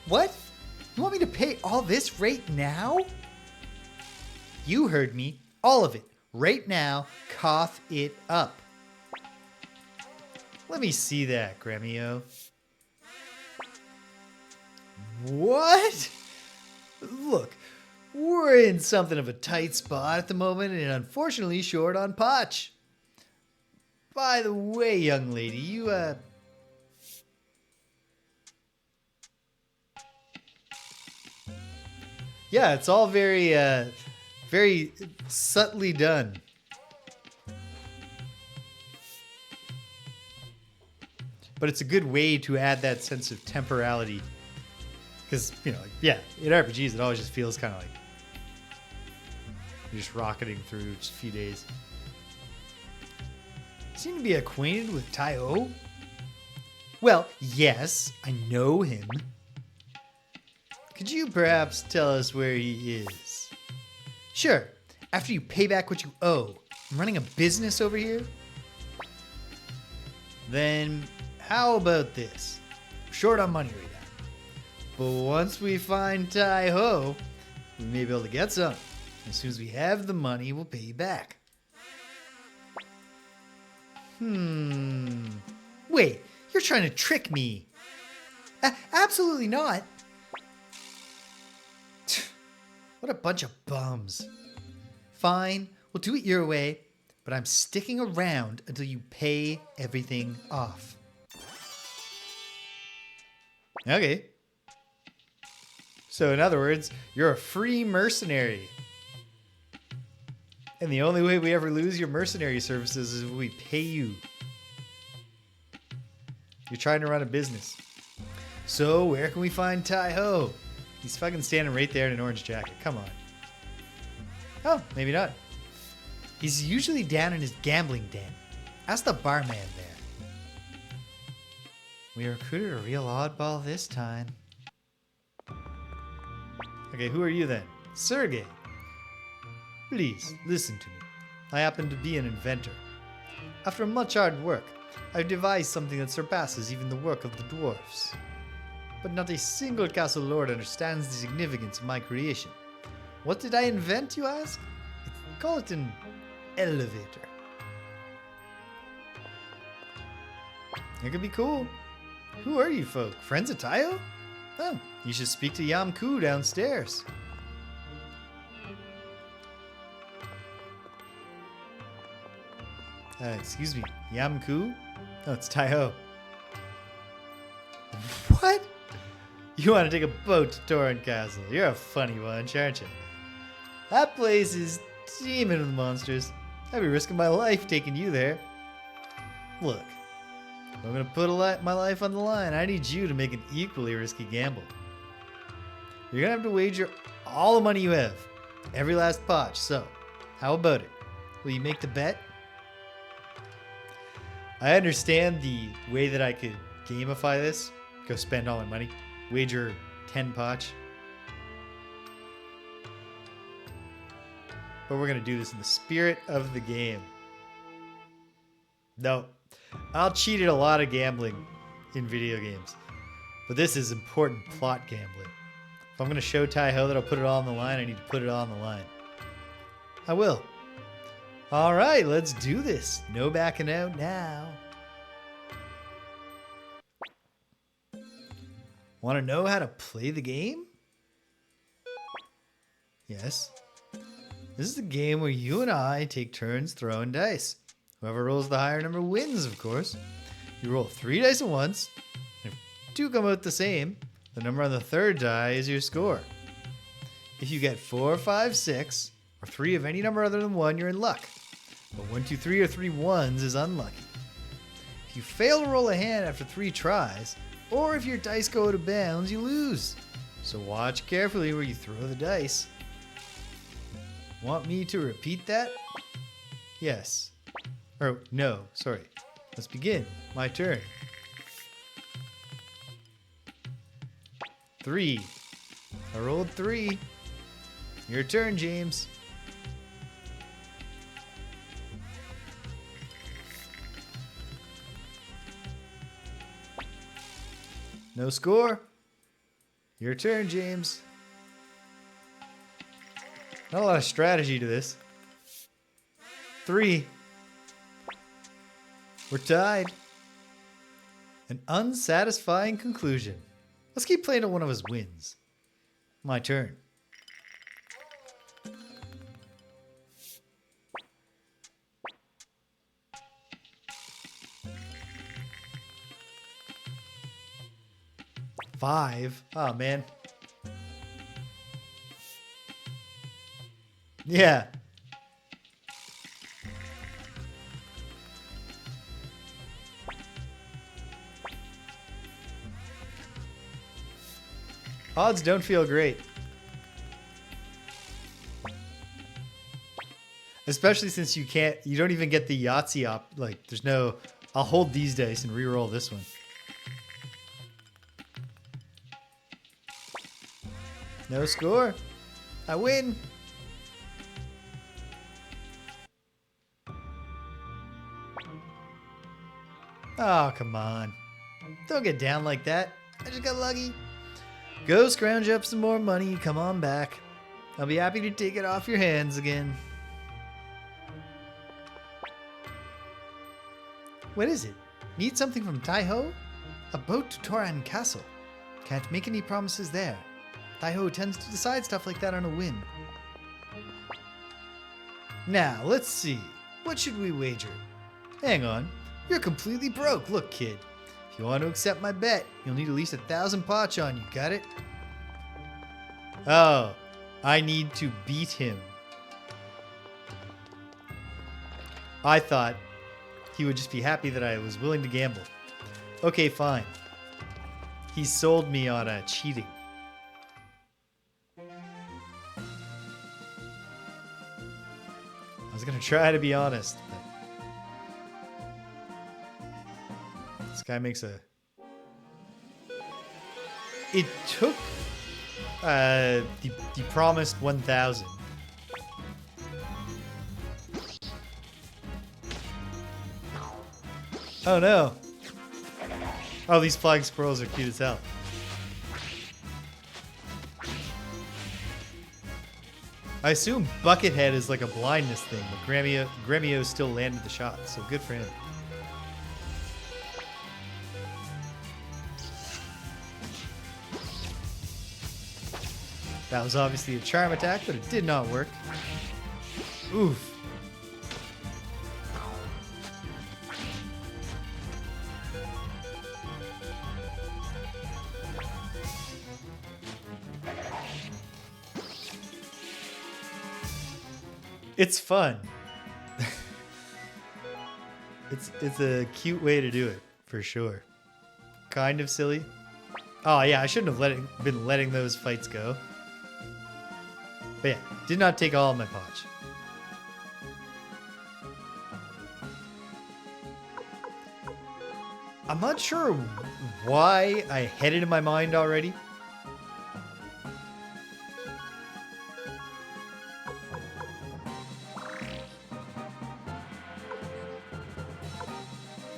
What? You want me to pay all this right now? You heard me. All of it. Right now. Cough it up. Let me see that, Gremio. What? Look, we're in something of a tight spot at the moment and unfortunately short on potch. By the way, young lady, you, Yeah, it's all very, very subtly done. But it's a good way to add that sense of temporality. Because, you know, like, yeah, in RPGs, it always just feels kind of like you're just rocketing through just a few days. You seem to be acquainted with Tai Ho? Well, yes, I know him. Could you perhaps tell us where he is? Sure, after you pay back what you owe. I'm running a business over here. Then, how about this? We're short on money right now. But once we find Tai Ho, we may be able to get some. As soon as we have the money, we'll pay you back. Wait, you're trying to trick me. Absolutely not. What a bunch of bums. Fine, we'll do it your way, but I'm sticking around until you pay everything off. Okay. So in other words, you're a free mercenary. And the only way we ever lose your mercenary services is if we pay you. You're trying to run a business. So where can we find Tai Ho? He's fucking standing right there in an orange jacket. Come on. Oh, maybe not. He's usually down in his gambling den. Ask the barman there. We recruited a real oddball this time. Okay, who are you then? Sergey. Please, listen to me. I happen to be an inventor. After much hard work, I've devised something that surpasses even the work of the dwarfs. But not a single castle lord understands the significance of my creation. What did I invent, you ask? Call it an elevator. It could be cool. Who are you folk? Friends of Tai Ho? Oh, you should speak to Yamku downstairs. Excuse me, Yamku? Oh, it's Tai Ho. What? You want to take a boat to Torrent Castle? You're a funny bunch, aren't you? That place is teeming with monsters. I'd be risking my life taking you there. Look, if I'm going to put my life on the line, I need you to make an equally risky gamble. You're going to have to wager all the money you have. Every last potch. So, how about it? Will you make the bet? I understand the way that I could gamify this. Go spend all my money. Wager 10 potch. but we're going to do this in the spirit of the game. No, I'll cheat at a lot of gambling in video games, but this is important plot gambling. If I'm going to show Tai Ho that I'll put it all on the line, I need to put it all on the line. I will. All right, let's do this. No backing out now. Want to know how to play the game? Yes. This is the game where you and I take turns throwing dice. Whoever rolls the higher number wins, of course. You roll 3 dice at once. If 2 come out the same, the number on the third die is your score. If you get 4, 5, 6, or 3 of any number other than 1, you're in luck. But 1, 2, 3, or 3 ones is unlucky. If you fail to roll a hand after 3 tries, or if your dice go out of bounds, you lose. So watch carefully where you throw the dice. Want me to repeat that? Yes. Or no, sorry. Let's begin. My turn. 3. I rolled 3. Your turn, James. No score. Your turn, James. Not a lot of strategy to this. 3. We're tied. An unsatisfying conclusion. Let's keep playing till one of us wins. My turn. Five. Oh, man. Yeah. Odds don't feel great. Especially since you don't even get the Yahtzee op. Like, there's no, I'll hold these dice and re-roll this one. No score. I win. Oh, come on. Don't get down like that. I just got lucky. Go scrounge up some more money. Come on back. I'll be happy to take it off your hands again. What is it? Need something from Tai Ho? A boat to Toran Castle. Can't make any promises there. Tai Ho tends to decide stuff like that on a whim. Now, let's see. What should we wager? Hang on. You're completely broke. Look, kid. If you want to accept my bet, you'll need at least 1,000 potch on you. Got it? Oh, I need to beat him. I thought he would just be happy that I was willing to gamble. Okay, fine. He sold me on cheating. I was going to try to be honest, but this guy makes a... It took the promised 1,000. Oh no. Oh, these flying squirrels are cute as hell. I assume Buckethead is like a blindness thing, but Gremio still landed the shot, so good for him. That was obviously a charm attack, but it did not work. Oof. It's fun. It's a cute way to do it, for sure. Kind of silly. Oh yeah, I shouldn't have been letting those fights go. But yeah, did not take all of my potch. I'm not sure why I had it in my mind already.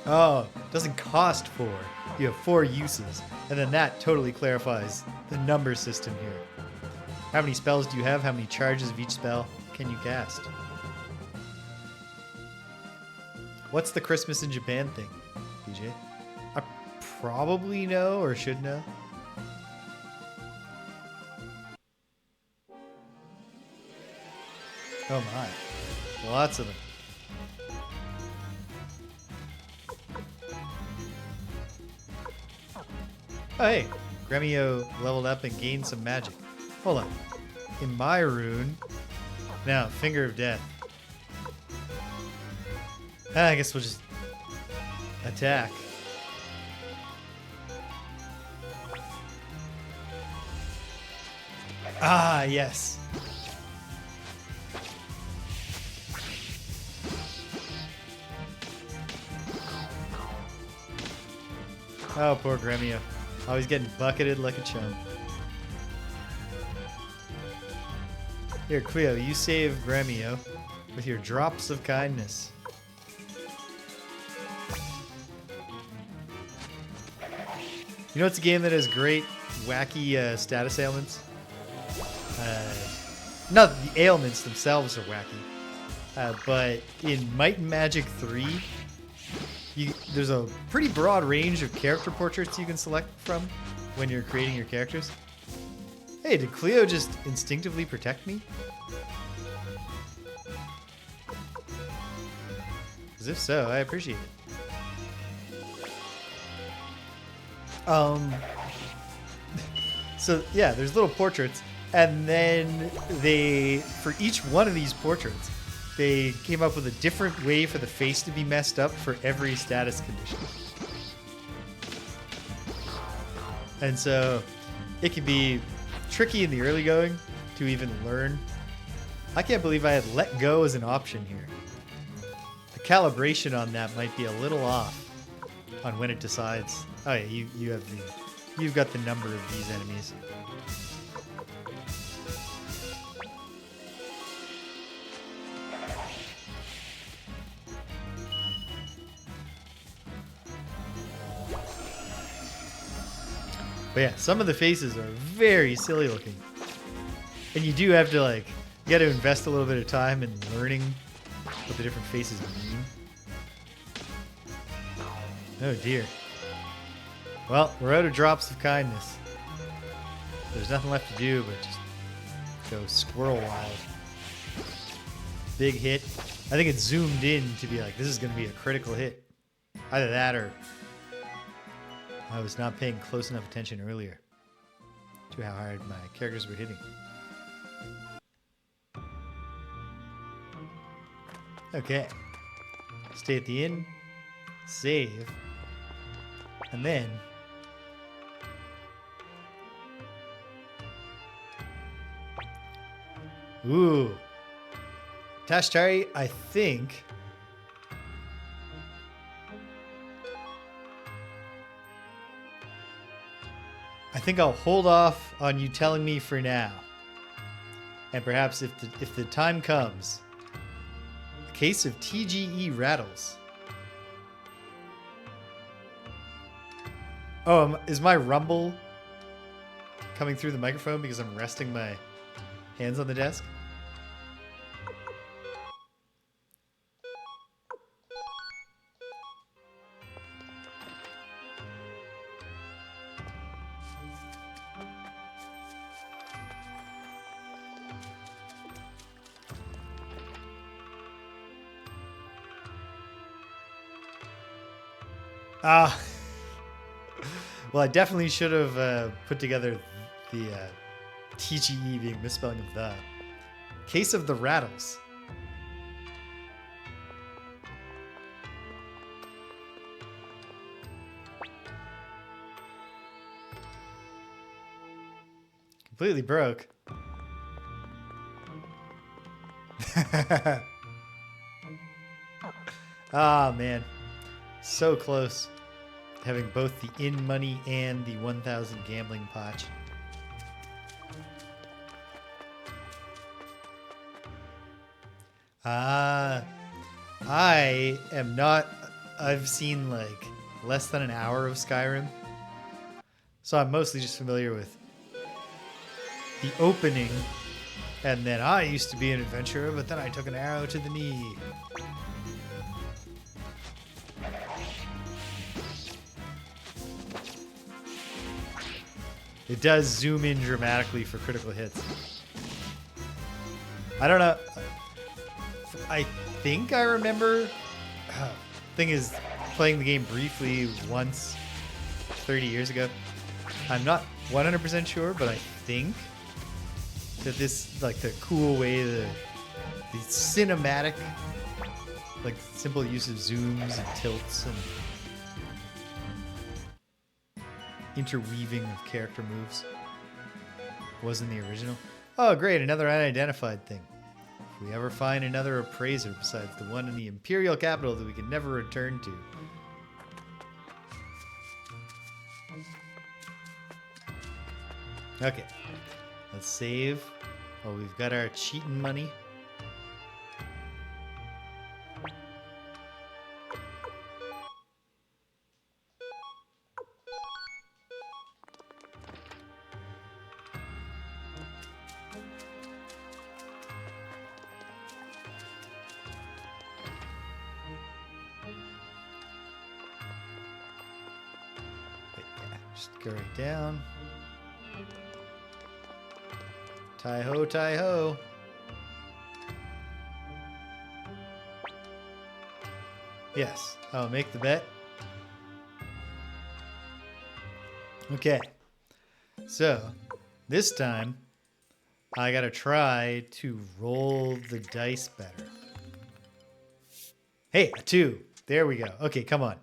Oh, it doesn't cost 4. You have 4 uses. And then that totally clarifies the number system here. How many spells do you have? How many charges of each spell can you cast? What's the Christmas in Japan thing, DJ? I probably know or should know. Oh my. Lots of them. Oh hey, Gremio leveled up and gained some magic. Hold on. In my rune, now Finger of Death. I guess we'll just attack. Ah, yes. Oh, poor Gremio. Always getting bucketed like a chum. Here, Cleo, you save Gremio with your drops of kindness. You know, it's a game that has great, wacky status ailments. Not that the ailments themselves are wacky, but in Might and Magic 3, there's a pretty broad range of character portraits you can select from when you're creating your characters. Hey, did Cleo just instinctively protect me? As if so, I appreciate it. So yeah, there's little portraits, and then for each one of these portraits, they came up with a different way for the face to be messed up for every status condition. And so it can be tricky in the early going to even learn. I can't believe I had let go as an option here. The calibration on that might be a little off on when it decides. Oh yeah, you've got the number of these enemies. But yeah, some of the faces are very silly looking. And you do have to you got to invest a little bit of time in learning what the different faces mean. Oh dear. Well, we're out of drops of kindness. There's nothing left to do but just go squirrel wild. Big hit. I think it's zoomed in to be like, this is going to be a critical hit. Either that or I was not paying close enough attention earlier to how hard my characters were hitting. Okay. Stay at the inn. Save. And then ooh. Tashtari, I think I'll hold off on you telling me for now. And perhaps if the time comes, a case of TGE rattles. Oh, is my rumble coming through the microphone because I'm resting my hands on the desk? Ah. Well, I definitely should have put together the TGE being misspelling of the. Case of the rattles. Completely broke. Ah, man. So close. Having both the in money and the 1,000 gambling potch. I am not I've seen like less than an hour of Skyrim. So I'm mostly just familiar with the opening. And then I used to be an adventurer, but then I took an arrow to the knee. It does zoom in dramatically for critical hits. I don't know. I think I remember. Thing is, playing the game briefly once 30 years ago. I'm not 100% sure, but I think that this, like the cool way, the cinematic, like simple use of zooms and tilts and interweaving of character moves was in the original. Oh, great, another unidentified thing. If we ever find another appraiser besides the one in the Imperial capital that we can never return to. Okay, let's save. Oh, we've got our cheating money. Just go right down. Tai Ho, Tai Ho. Yes, I'll make the bet. Okay. So, this time, I gotta try to roll the dice better. Hey, a 2. There we go. Okay, come on.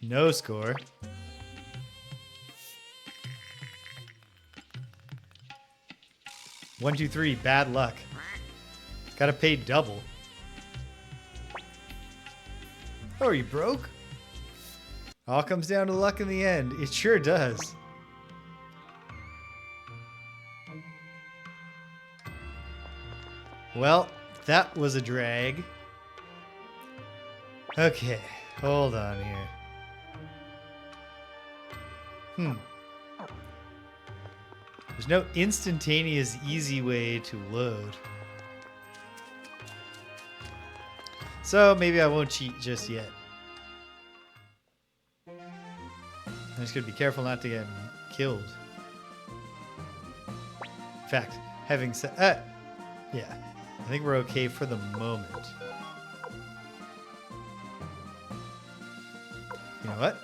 No score. One, two, three. Bad luck. Gotta pay double. Oh, are you broke? All comes down to luck in the end. It sure does. Well, that was a drag. Okay, hold on here. There's no instantaneous, easy way to load. So maybe I won't cheat just yet. I'm just gonna be careful not to get killed. In fact, having said, yeah, I think we're okay for the moment. You know what?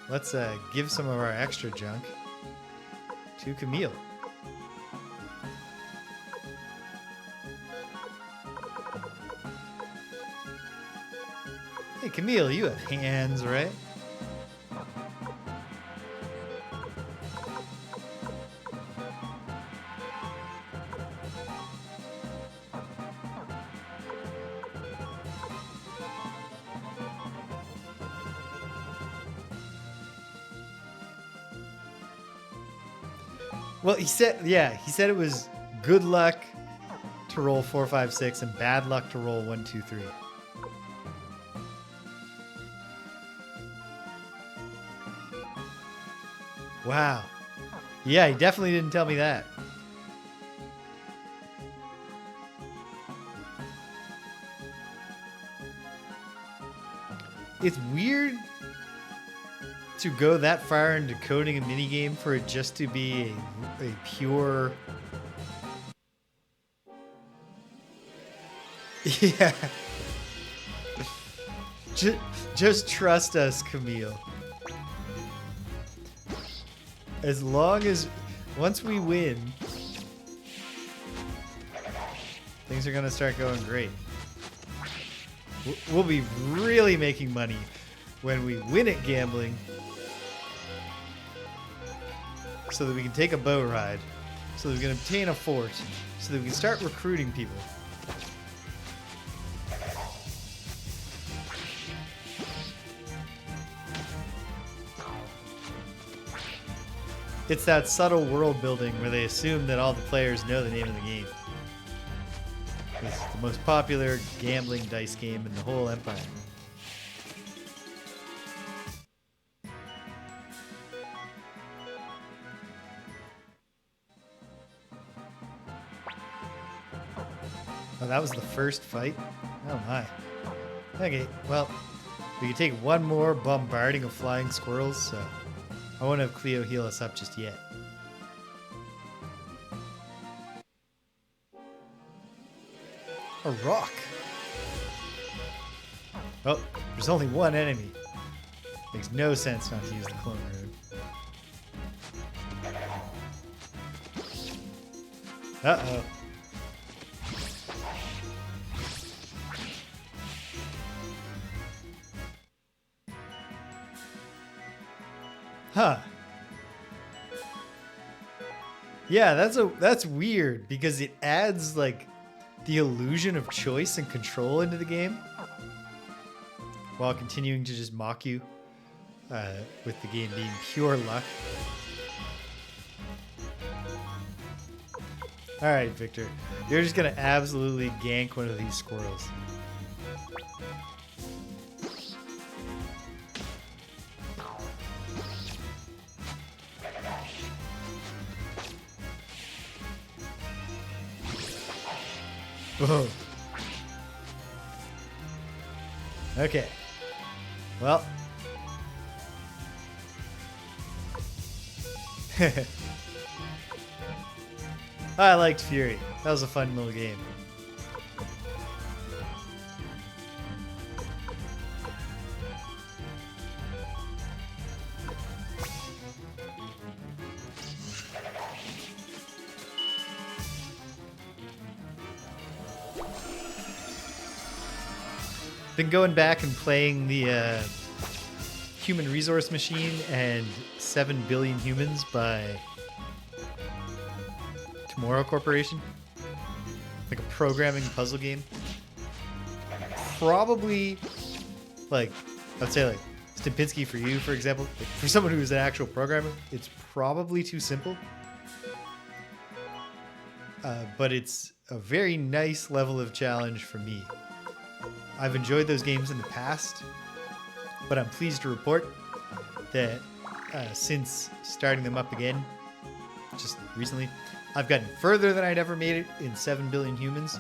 Let's give some of our extra junk to Camille. Hey, Camille, you have hands, right? Well, he said it was good luck to roll 4, 5, 6 and bad luck to roll 1, 2, 3. Wow. Yeah, he definitely didn't tell me that. It's weird to go that far into coding a minigame for it just to be a pure... Yeah. Just trust us, Camille. As long as... Once we win, things are going to start going great. We'll be really making money when we win at gambling, so that we can take a boat ride, so that we can obtain a fort, so that we can start recruiting people. It's that subtle world building where they assume that all the players know the name of the game. It's the most popular gambling dice game in the whole empire. Oh, that was the first fight? Oh my. Okay, well, we can take one more bombarding of flying squirrels, so I won't have Cleo heal us up just yet. A rock. Oh, there's only one enemy. Makes no sense not to use the clone room. Uh-oh. Huh. Yeah, that's weird because it adds like the illusion of choice and control into the game while continuing to just mock you with the game being pure luck. All right, Victor, you're just gonna absolutely gank one of these squirrels. Whoa. Okay. Well. I liked Fury. That was a fun little game. Been going back and playing the Human Resource Machine and 7 Billion Humans by Tomorrow Corporation. Like a programming puzzle game. Probably, like, I'd say like Stempinski for you, for example. Like, for someone who's an actual programmer, it's probably too simple. But it's a very nice level of challenge for me. I've enjoyed those games in the past, but I'm pleased to report that since starting them up again, just recently, I've gotten further than I'd ever made it in 7 Billion Humans.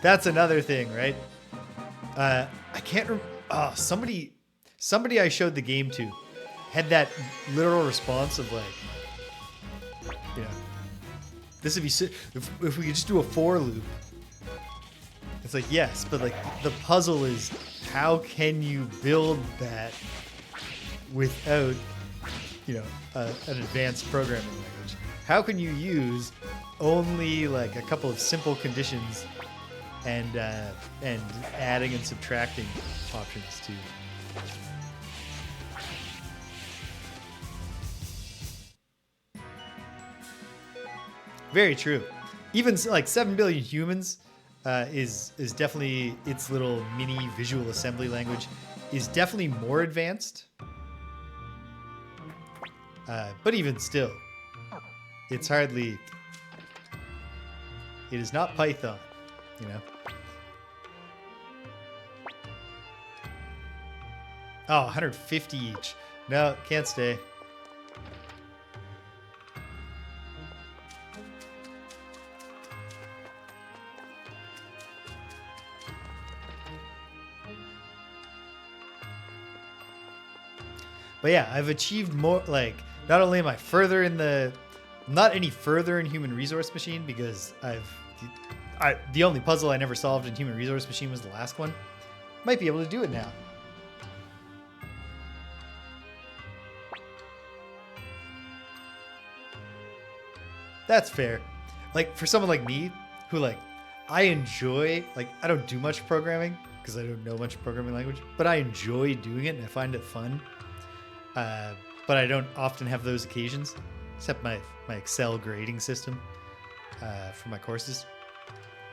That's another thing, right? I can't remember. Oh, somebody I showed the game to had that literal response of like, you know, this would be if we could just do a for loop. It's like, yes, but like the puzzle is how can you build that without, you know, an advanced programming language? How can you use only like a couple of simple conditions and adding and subtracting options too? Very true. Even like 7 Billion Humans is definitely, its little mini visual assembly language is definitely more advanced. But even still, it's hardly, it is not Python, you know? Oh, 150 each. No, can't stay. But yeah, I've achieved more, like, not only am I further in the, I'm not any further in Human Resource Machine because the only puzzle I never solved in Human Resource Machine was the last one. Might be able to do it now. That's fair. Like, for someone like me, who, like, I enjoy, like, I don't do much programming because I don't know much programming language, but I enjoy doing it and I find it fun. But I don't often have those occasions, except my Excel grading system for my courses,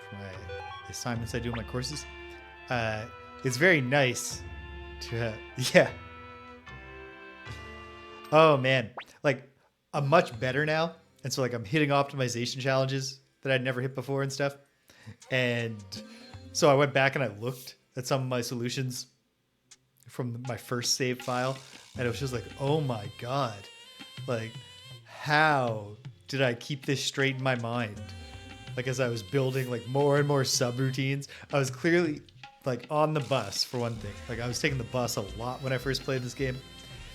for my assignments I do in my courses. It's very nice to, yeah. Oh man, like I'm much better now, and so like I'm hitting optimization challenges that I'd never hit before and stuff. And so I went back and I looked at some of my solutions from my first save file, and it was just like, oh my god, like how did I keep this straight in my mind? Like as I was building like more and more subroutines, I was clearly like on the bus for one thing. Like I was taking the bus a lot when I first played this game.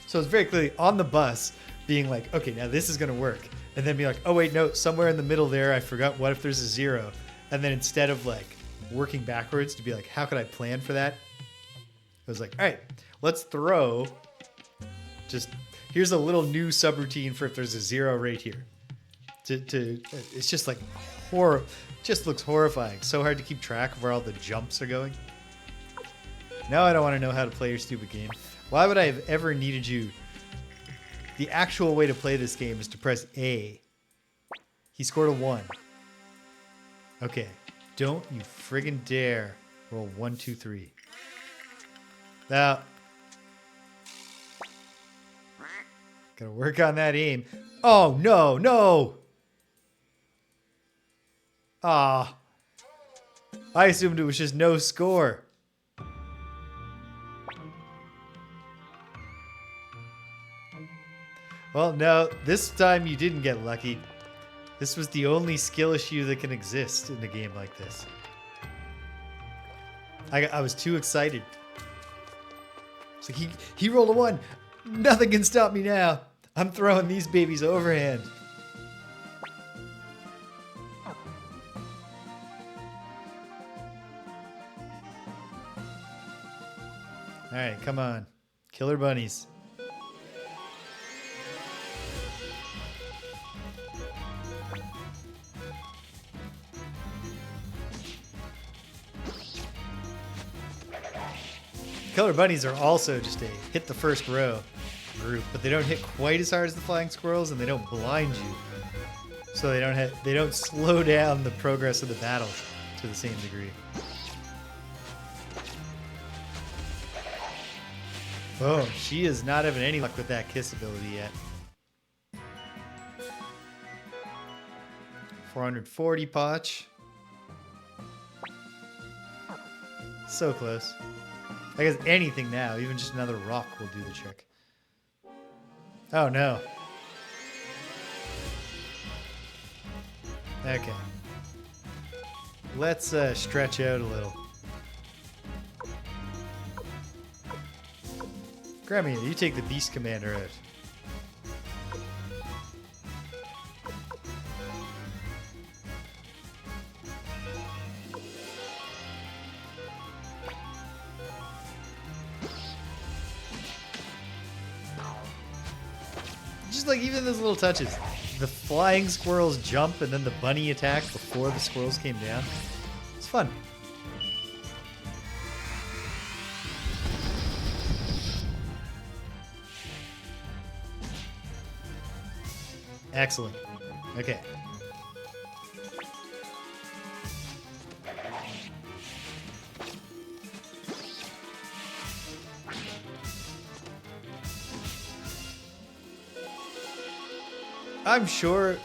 So I was very clearly on the bus being like, okay, now this is gonna work. And then be like, oh wait, no, somewhere in the middle there, I forgot, what if there's a 0? And then instead of like working backwards to be like, how could I plan for that? I was like, all right, let's throw just, here's a little new subroutine for if there's a 0 right here. It's just like just looks horrifying. So hard to keep track of where all the jumps are going. Now I don't want to know how to play your stupid game. Why would I have ever needed you? The actual way to play this game is to press A. He scored a 1. Okay. Don't you friggin' dare roll 1, 2, 3. Now, gotta work on that aim. Oh, no, no! Ah. I assumed it was just no score. Well, no, this time you didn't get lucky. This was the only skill issue that can exist in a game like this. I was too excited. It's like he rolled a 1. Nothing can stop me now. I'm throwing these babies overhand. All right, come on. Killer bunnies. Killer bunnies are also just a hit the first row group, but they don't hit quite as hard as the flying squirrels, and they don't blind you, so they don't slow down the progress of the battle to the same degree. Oh, she is not having any luck with that kiss ability yet. 440 Potch. So close. I guess anything now, even just another rock will do the trick. Oh no. Okay. Let's stretch out a little. Grammy, you take the Beast Commander out. Just like even those little touches. The flying squirrels jump and then the bunny attack before the squirrels came down. It's fun. Excellent. Okay. I'm sure,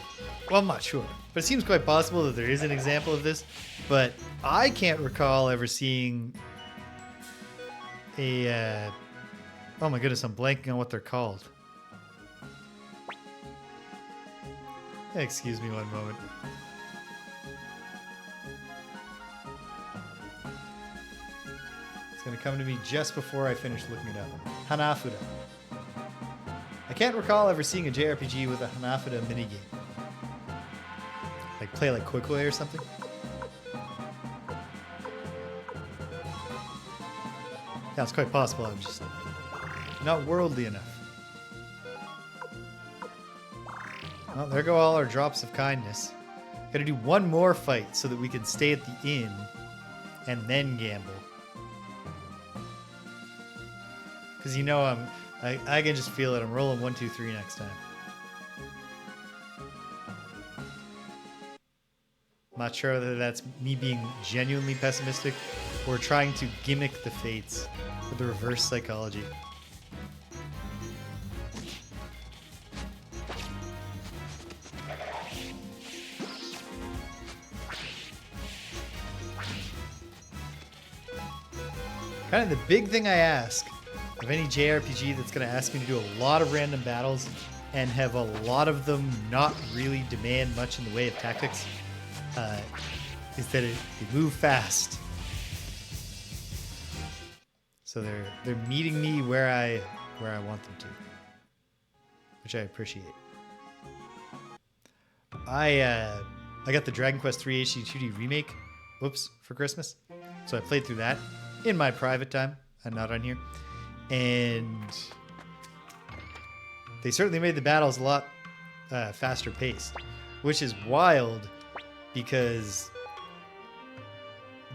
well, I'm not sure, but it seems quite possible that there is an example of this, but I can't recall ever seeing a, oh my goodness, I'm blanking on what they're called. Excuse me one moment. It's going to come to me just before I finish looking it up. Hanafuda. I can't recall ever seeing a JRPG with a Hanafuda minigame. Like play like Kwikoi or something. Yeah, it's quite possible. I'm just not worldly enough. Well, there go all our drops of kindness. Gotta do one more fight so that we can stay at the inn and then gamble. Because you know I can just feel it. I'm rolling 1, 2, 3 next time. I'm not sure whether that's me being genuinely pessimistic or trying to gimmick the fates with the reverse psychology. Kind of the big thing I ask of any JRPG that's going to ask me to do a lot of random battles and have a lot of them not really demand much in the way of tactics is that they move fast. So they're meeting me where I want them to, which I appreciate. I got the Dragon Quest III HD 2D remake, for Christmas. So I played through that in my private time. I'm not on here. And they certainly made the battles a lot faster paced, which is wild because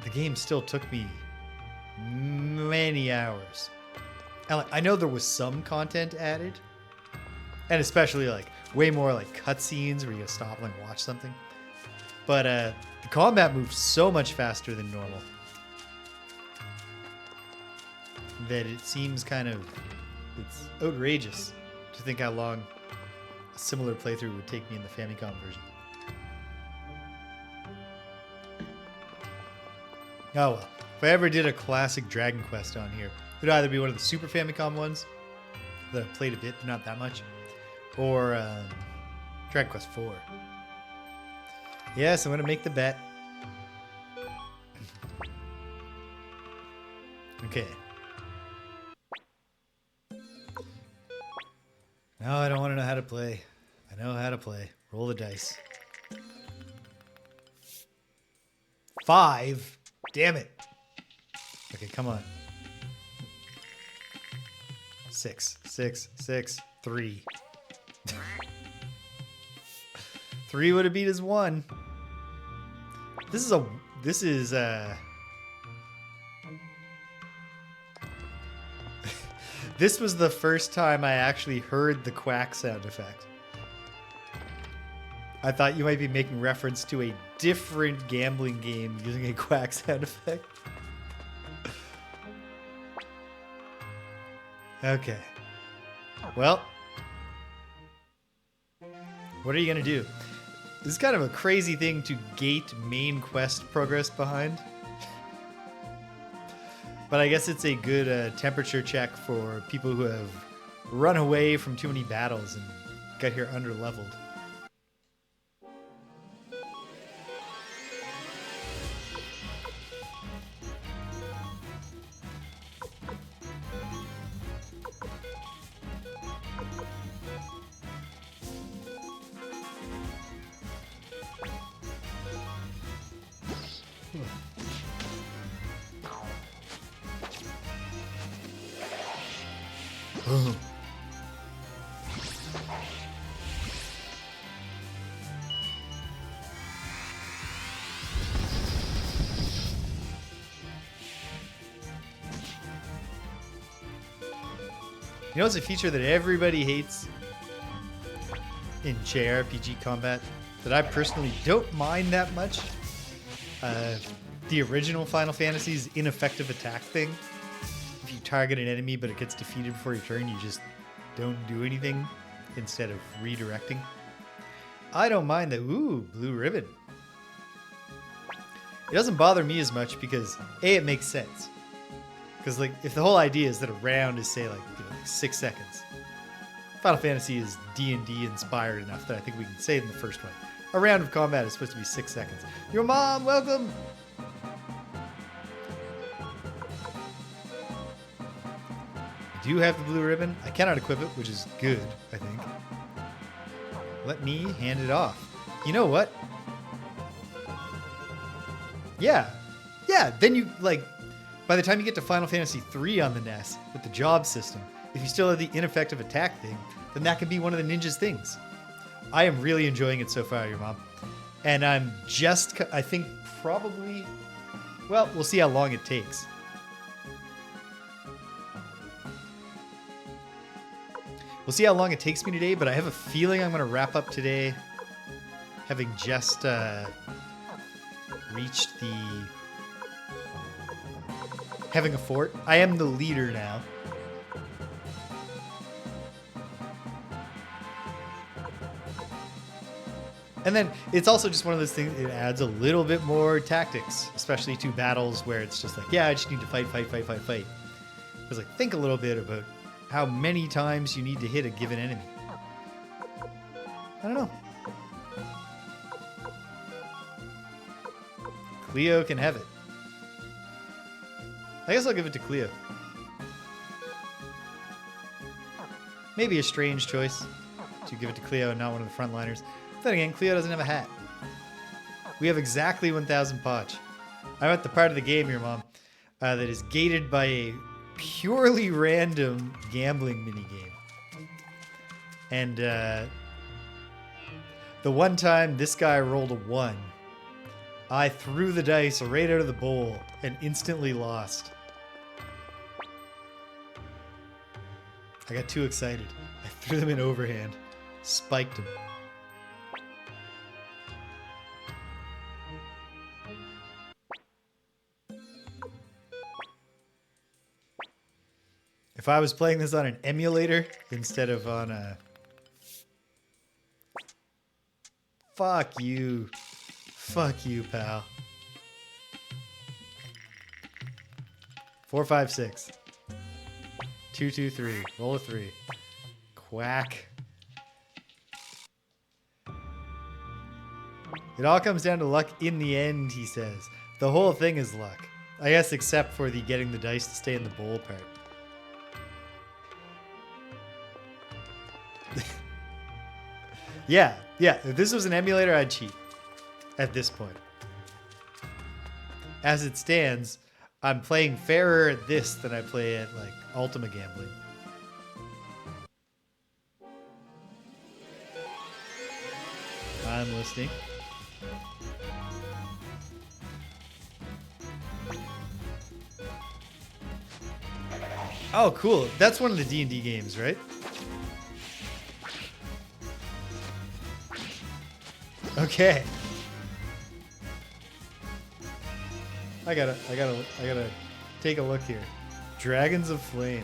the game still took me many hours. And I know there was some content added, and especially like way more like cutscenes where you gotta stop and like watch something. But the combat moves so much faster than normal that it seems it's outrageous to think how long a similar playthrough would take me in the Famicom version. Oh well. If I ever did a classic Dragon Quest on here, it would either be one of the Super Famicom ones that I've played a bit, but not that much, or Dragon Quest IV. Yes, I'm going to make the bet. Okay. No, I don't want to know how to play. I know how to play. Roll the dice. 5? Damn it. Okay, come on. 6, 3. 3 would have beat his 1. This is this was the first time I actually heard the quack sound effect. I thought you might be making reference to a different gambling game using a quack sound effect. Okay. Well, what are you going to do? This is kind of a crazy thing to gate main quest progress behind. But I guess it's a good temperature check for people who have run away from too many battles and got here under-leveled. You know, it's a feature that everybody hates in JRPG combat that I personally don't mind that much. The original Final Fantasy's ineffective attack thing. If you target an enemy but it gets defeated before your turn, you just don't do anything instead of redirecting. I don't mind that. Ooh, blue ribbon. It doesn't bother me as much because A, it makes sense. Because like, if the whole idea is that a round is, say, like, 6 seconds, Final Fantasy is D&D inspired enough that I think we can say it in the first one. A round of combat is supposed to be 6 seconds. Your mom, welcome! I do have the blue ribbon. I cannot equip it, which is good, I think. Let me hand it off. You know what? Yeah, then you, like, by the time you get to Final Fantasy III on the NES with the job system, if you still have the ineffective attack thing, then that can be one of the ninja's things. I am really enjoying it so far, your mom. And I'm just, I think probably, well, we'll see how long it takes. We'll see how long it takes me today, but I have a feeling I'm going to wrap up today having just reached having a fort. I am the leader now. And then it's also just one of those things, it adds a little bit more tactics, especially to battles where it's just like, yeah, I just need to fight. Because like, think a little bit about how many times you need to hit a given enemy. I don't know. Cleo can have it. I guess I'll give it to Cleo. Maybe a strange choice to give it to Cleo and not one of the frontliners. Then again, Cleo doesn't have a hat. We have exactly 1,000 Poch. I'm at the part of the game here, Mom, that is gated by a purely random gambling minigame. And the one time this guy rolled a 1, I threw the dice right out of the bowl and instantly lost. I got too excited. I threw them in overhand, spiked them. If I was playing this on an emulator instead of on a... Fuck you. Fuck you, pal. 4, 5, 6. 2, 2, 3. Roll a 3. Quack. It all comes down to luck in the end, he says. The whole thing is luck. I guess except for the getting the dice to stay in the bowl part. Yeah. If this was an emulator, I'd cheat. At this point. As it stands, I'm playing fairer at this than I play at, like, Ultima Gambling. I'm listening. Oh, cool. That's one of the D&D games, right? Okay. I gotta take a look here. Dragons of Flame.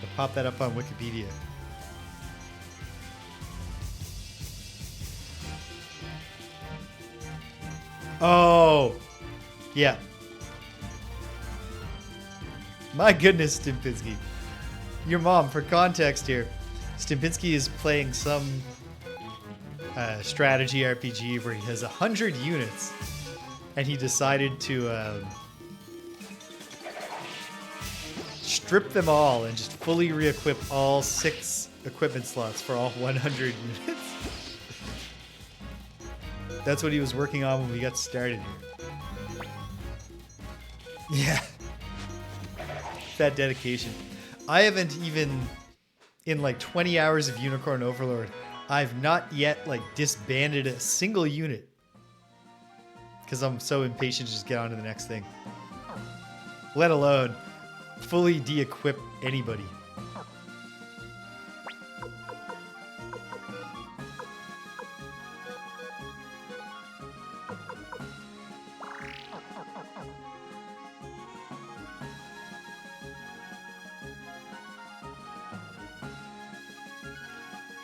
I'll pop that up on Wikipedia. Oh, yeah. My goodness, Stimpinski. Your mom, for context here, Stimpinski is playing some strategy RPG where he has 100 units, and he decided to strip them all and just fully re-equip all 6 equipment slots for all 100 units. That's what he was working on when we got started here. Yeah. That dedication. I haven't even, in like 20 hours of Unicorn Overlord, I've not yet like disbanded a single unit. Because I'm so impatient to just get on to the next thing. Let alone fully de-equip anybody.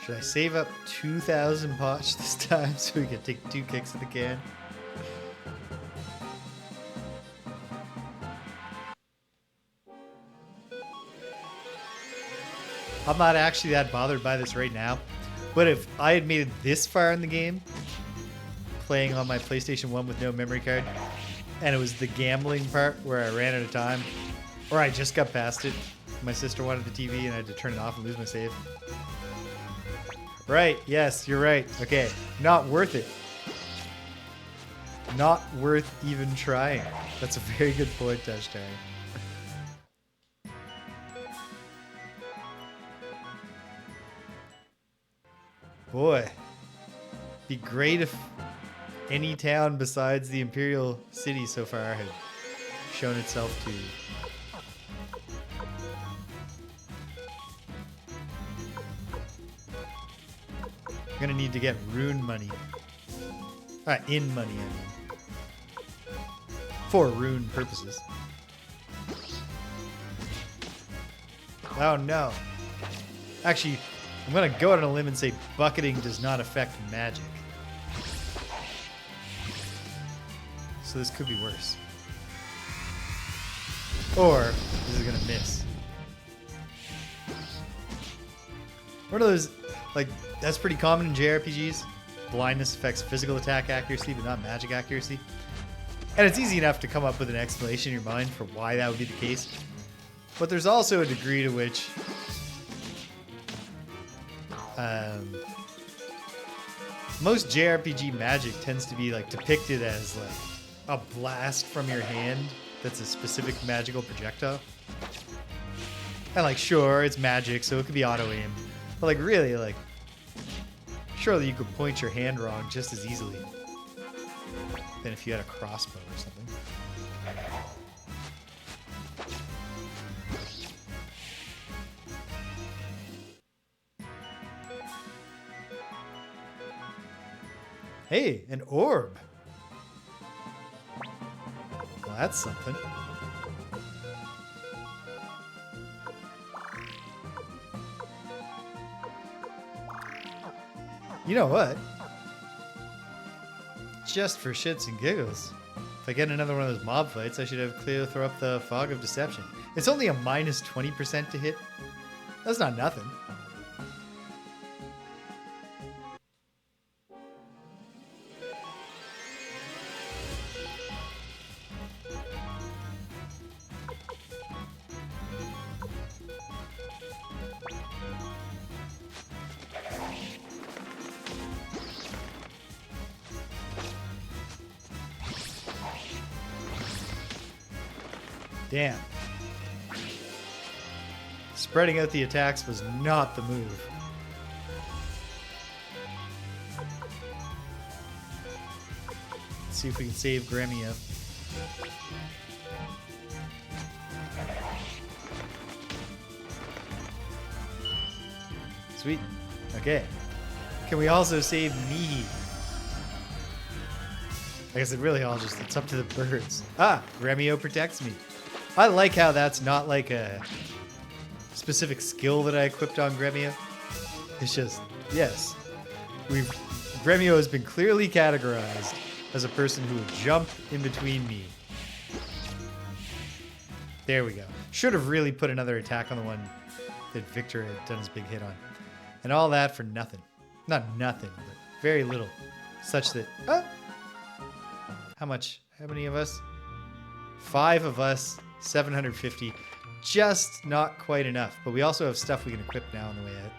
Should I save up 2,000 Poch this time so we can take 2 kicks at the can? I'm not actually that bothered by this right now, but if I had made it this far in the game, playing on my PlayStation 1 with no memory card, and it was the gambling part where I ran out of time, or I just got past it, my sister wanted the TV and I had to turn it off and lose my save. Right, yes, you're right. Okay, not worth it. Not worth even trying. That's a very good point, Touchdown. Boy, be great if any town besides the Imperial City so far had shown itself to. I'm gonna need to get rune money. In money, I mean. For rune purposes. Oh no. Actually, I'm going to go out on a limb and say bucketing does not affect magic. So this could be worse. Or this is going to miss. One of those, like, that's pretty common in JRPGs. Blindness affects physical attack accuracy, but not magic accuracy. And it's easy enough to come up with an explanation in your mind for why that would be the case. But there's also a degree to which most JRPG magic tends to be like depicted as like a blast from your hand that's a specific magical projectile. And like, sure, it's magic, so it could be auto aim. But like, really, like, surely you could point your hand wrong just as easily than if you had a crossbow or something. Hey, an orb. Well, that's something. You know what? Just for shits and giggles, if I get another one of those mob fights, I should have Cleo throw up the Fog of Deception. It's only a minus 20% to hit. That's not nothing. Damn. Spreading out the attacks was not the move. Let's see if we can save Gremio. Sweet. Okay. Can we also save me? I guess it really all just, it's up to the birds. Ah, Gremio protects me. I like how that's not like a specific skill that I equipped on Gremio. It's just, yes. Gremio has been clearly categorized as a person who would jump in between me. There we go. Should have really put another attack on the one that Victor had done his big hit on. And all that for nothing. Not nothing, but very little. Such that, how much? How many of us? 5 of us, 750. Just not quite enough. But we also have stuff we can equip now on the way out.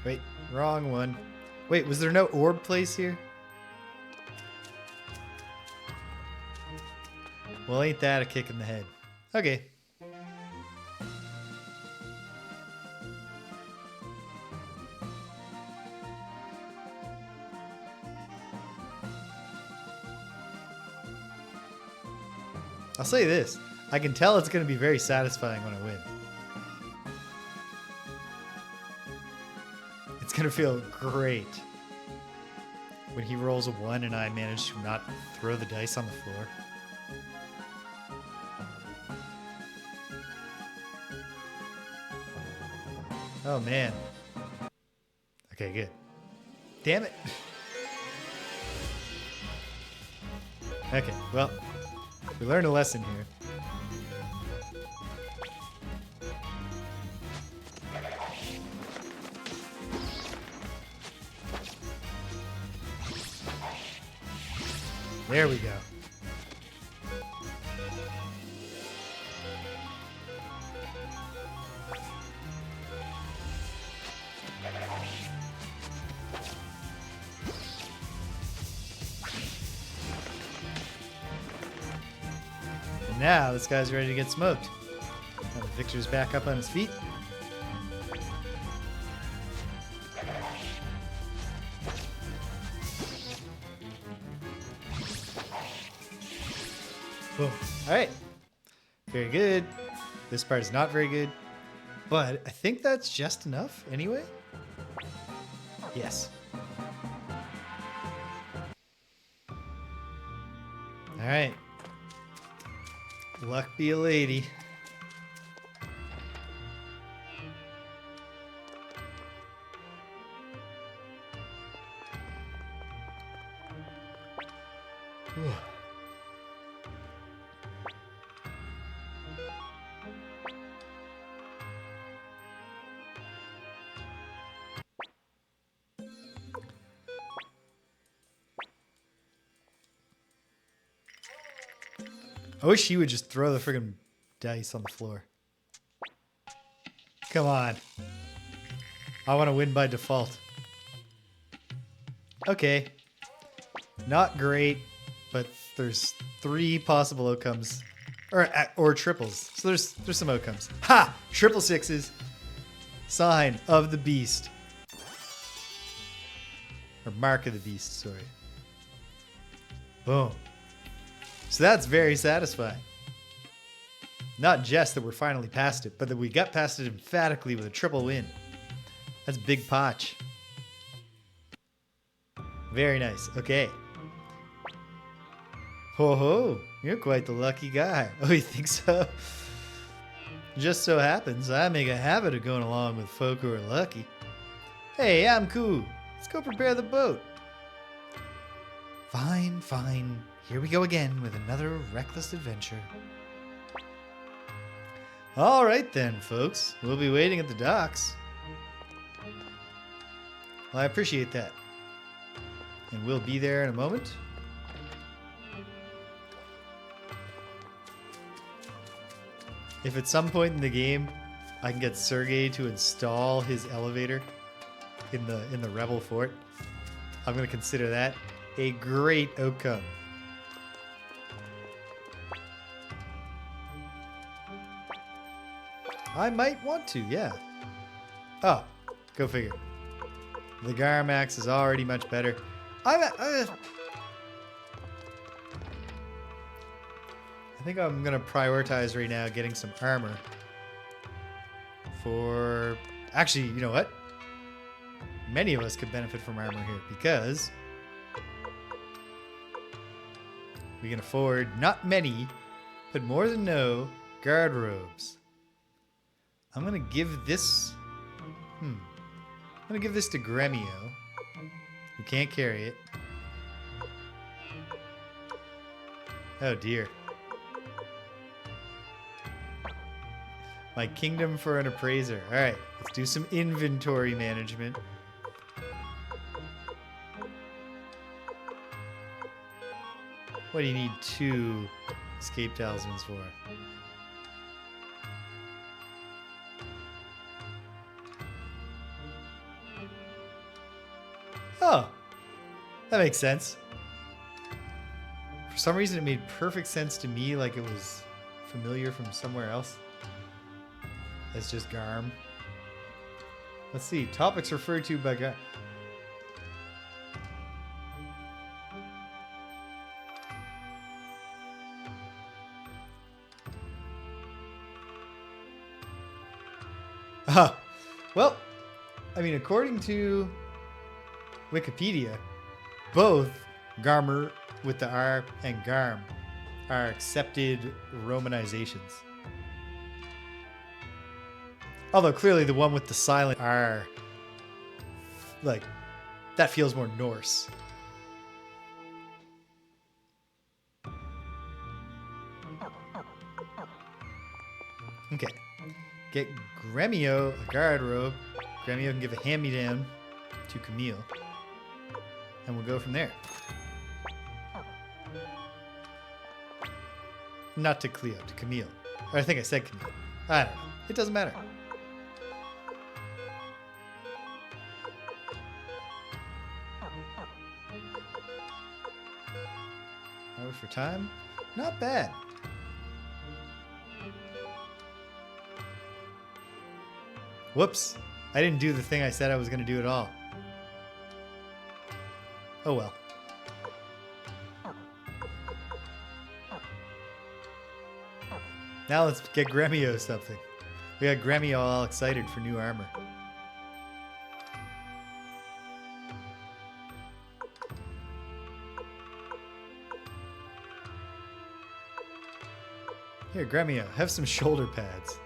Wait, wrong one. Wait, was there no orb place here? Well, ain't that a kick in the head? Okay. I'll say this. I can tell it's going to be very satisfying when I win. It's going to feel great when he rolls a 1 and I manage to not throw the dice on the floor. Oh, man. Okay, good. Damn it. Okay, well, we learned a lesson here. There we go. And now this guy's ready to get smoked. Now Victor's back up on his feet. Boom. All right. Very good. This part is not very good, but I think that's just enough anyway. Yes. Alright. Luck be a lady. Whew. I wish he would just throw the friggin' dice on the floor. Come on. I want to win by default. Okay. Not great, but there's 3 possible outcomes. Or triples. So there's some outcomes. Ha! Triple sixes. Sign of the beast. Or mark of the beast, sorry. Boom. So that's very satisfying. Not just that we're finally past it, but that we got past it emphatically with a triple win. That's big potch. Very nice. Okay. Ho ho, you're quite the lucky guy. Oh, you think so? Just so happens I make a habit of going along with folk who are lucky. Hey, I'm cool. Let's go prepare the boat. Fine, fine. Here we go again with another reckless adventure. All right then, folks. We'll be waiting at the docks. Well, I appreciate that. And we'll be there in a moment. If at some point in the game I can get Sergei to install his elevator in the Rebel Fort, I'm going to consider that a great outcome. I might want to, yeah. Oh, go figure. The Garmax is already much better. I think I'm going to prioritize right now getting some armor. For... Actually, you know what? Many of us could benefit from armor here because we can afford not many, but more than no guard robes. I'm going to give this... I'm going to give this to Gremio, who can't carry it. Oh dear. My kingdom for an appraiser. Alright, let's do some inventory management. What do you need 2 escape talismans for? Oh, that makes sense. For some reason it made perfect sense to me, like it was familiar from somewhere else. It's just Garm. Let's see. Topics referred to by Garm. Well, I mean, according to Wikipedia, both Garmer with the R and Garm are accepted romanizations. Although clearly the one with the silent R, like, that feels more Norse. Okay. Get Gremio a guard robe. Gremio can give a hand-me-down to Camille. And we'll go from there. Not to Cleo, to Camille. Or I think I said Camille. I don't know. It doesn't matter. Hour for time? Not bad. Whoops. I didn't do the thing I said I was going to do at all. Oh well. Now let's get Gremio something. We got Gremio all excited for new armor. Here, Gremio, have some shoulder pads.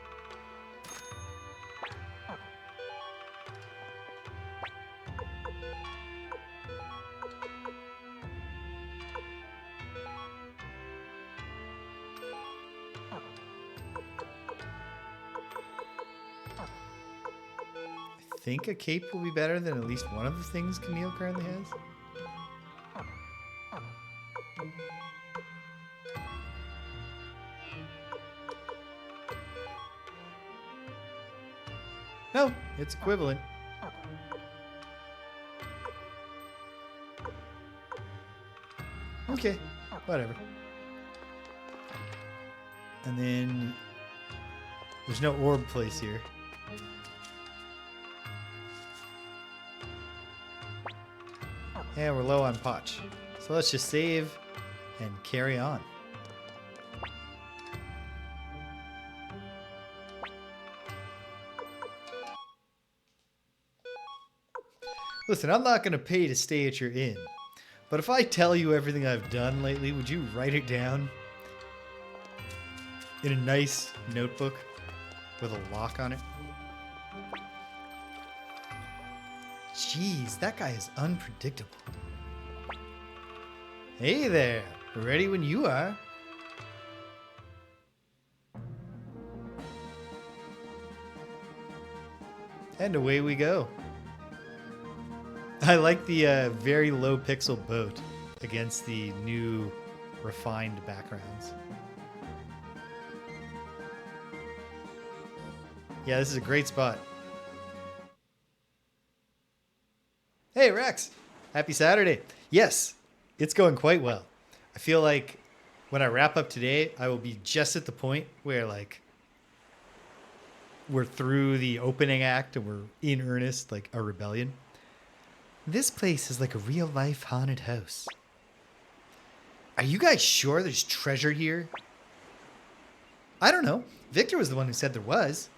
I think a cape will be better than at least one of the things Camille currently has. No, it's equivalent. Okay, whatever. And then there's no orb place here. And we're low on potch. So let's just save and carry on. Listen, I'm not going to pay to stay at your inn. But if I tell you everything I've done lately, would you write it down in a nice notebook with a lock on it? Jeez, that guy is unpredictable. Hey there, ready when you are. And away we go. I like the very low pixel boat against the new refined backgrounds. Yeah, this is a great spot. Hey, Rex. Happy Saturday. Yes, it's going quite well. I feel like when I wrap up today, I will be just at the point where, like, we're through the opening act and we're in earnest, like a rebellion. This place is like a real-life haunted house. Are you guys sure there's treasure here? I don't know. Victor was the one who said there was.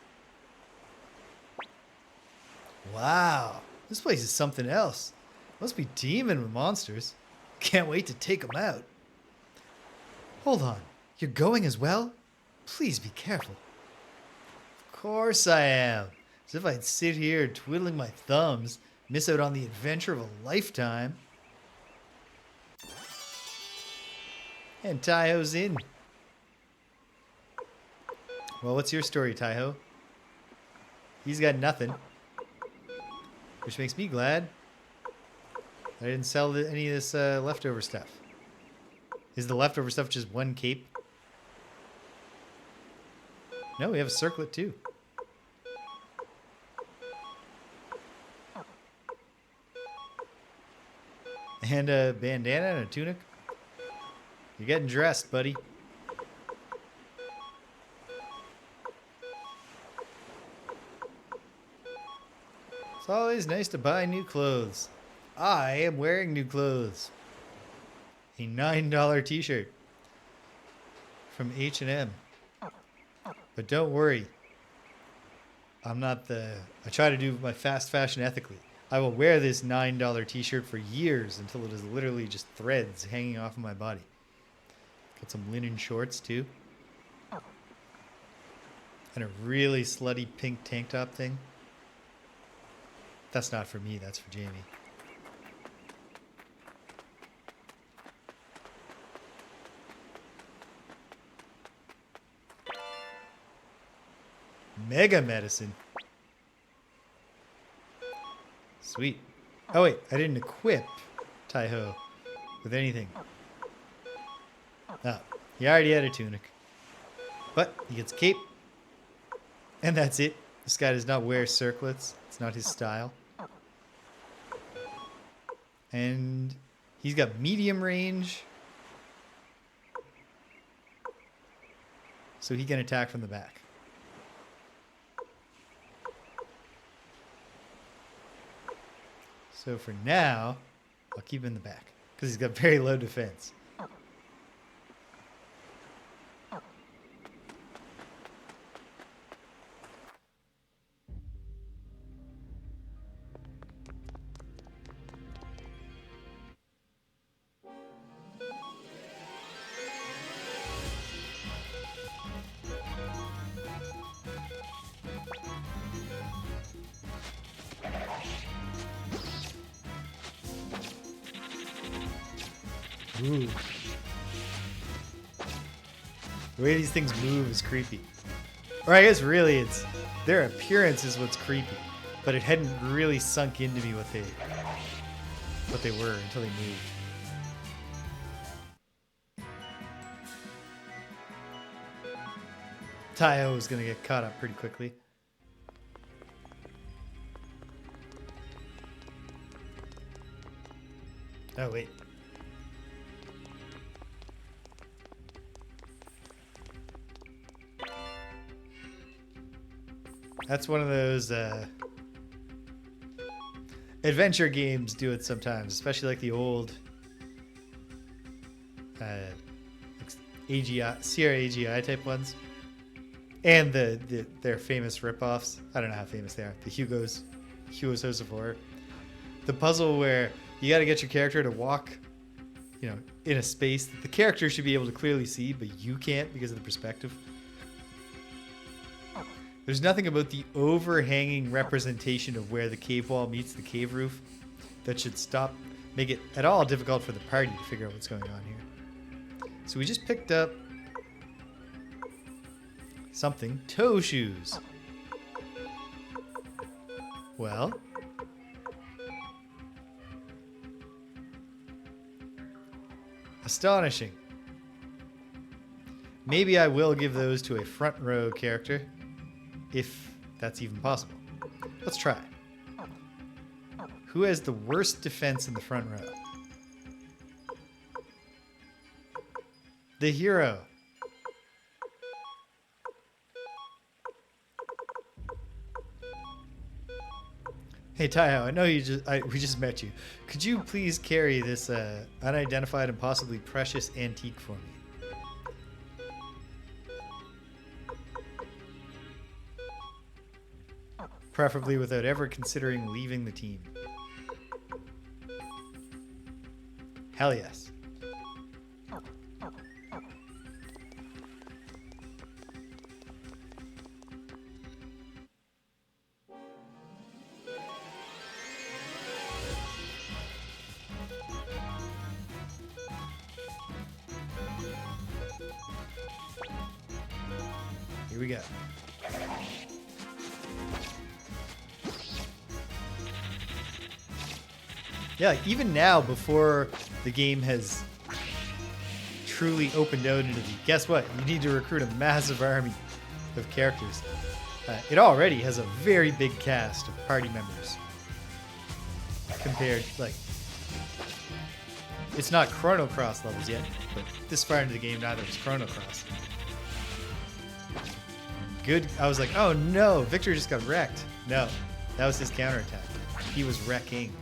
Wow. This place is something else. Must be teeming with monsters. Can't wait to take them out. Hold on. You're going as well? Please be careful. Of course I am. As if I'd sit here twiddling my thumbs, miss out on the adventure of a lifetime. And Tai Ho's in. Well, what's your story, Tai Ho? He's got nothing. Which makes me glad I didn't sell any of this leftover stuff. Is the leftover stuff just one cape? No, we have a circlet too. And a bandana and a tunic. You're getting dressed, buddy. It's always nice to buy new clothes. I am wearing new clothes. A $9 t-shirt from H&M. But don't worry. I try to do my fast fashion ethically. I will wear this $9 t-shirt for years until it is literally just threads hanging off of my body. Got some linen shorts too. And a really slutty pink tank top thing. That's not for me, that's for Jamie. Mega medicine. Sweet. Oh wait, I didn't equip Tai Ho with anything. Ah, he already had a tunic. But he gets a cape. And that's it. This guy does not wear circlets. It's not his style. And he's got medium range. So he can attack from the back. So for now, I'll keep him in the back. Because he's got very low defense. Ooh. The way these things move is creepy. Or I guess really it's their appearance is what's creepy. But it hadn't really sunk into me what they were until they moved. Tai Ho is gonna get caught up pretty quickly. Oh wait. That's one of those adventure games do it sometimes, especially like the old AGI, Sierra AGI type ones. And their famous ripoffs. I don't know how famous they are. The Hugo's House of Horror. The puzzle where you got to get your character to walk, you know, in a space that the character should be able to clearly see, but you can't because of the perspective. There's nothing about the overhanging representation of where the cave wall meets the cave roof that should make it at all difficult for the party to figure out what's going on here. So we just picked up something. Toe shoes. Well, astonishing. Maybe I will give those to a front row character, if that's even possible. Let's try. Who has the worst defense in the front row? The hero. Hey Tai Ho, I know we just met you. Could you please carry this unidentified and possibly precious antique for me? Preferably without ever considering leaving the team. Hell yes. Here we go. Yeah, like even now, before the game has truly opened out into the, guess what? You need to recruit a massive army of characters. It already has a very big cast of party members. Compared, like, it's not Chrono Cross levels yet, but this far into the game, neither is Chrono Cross. Good. I was like, oh no, Victor just got wrecked. No, that was his counterattack. He was wrecking.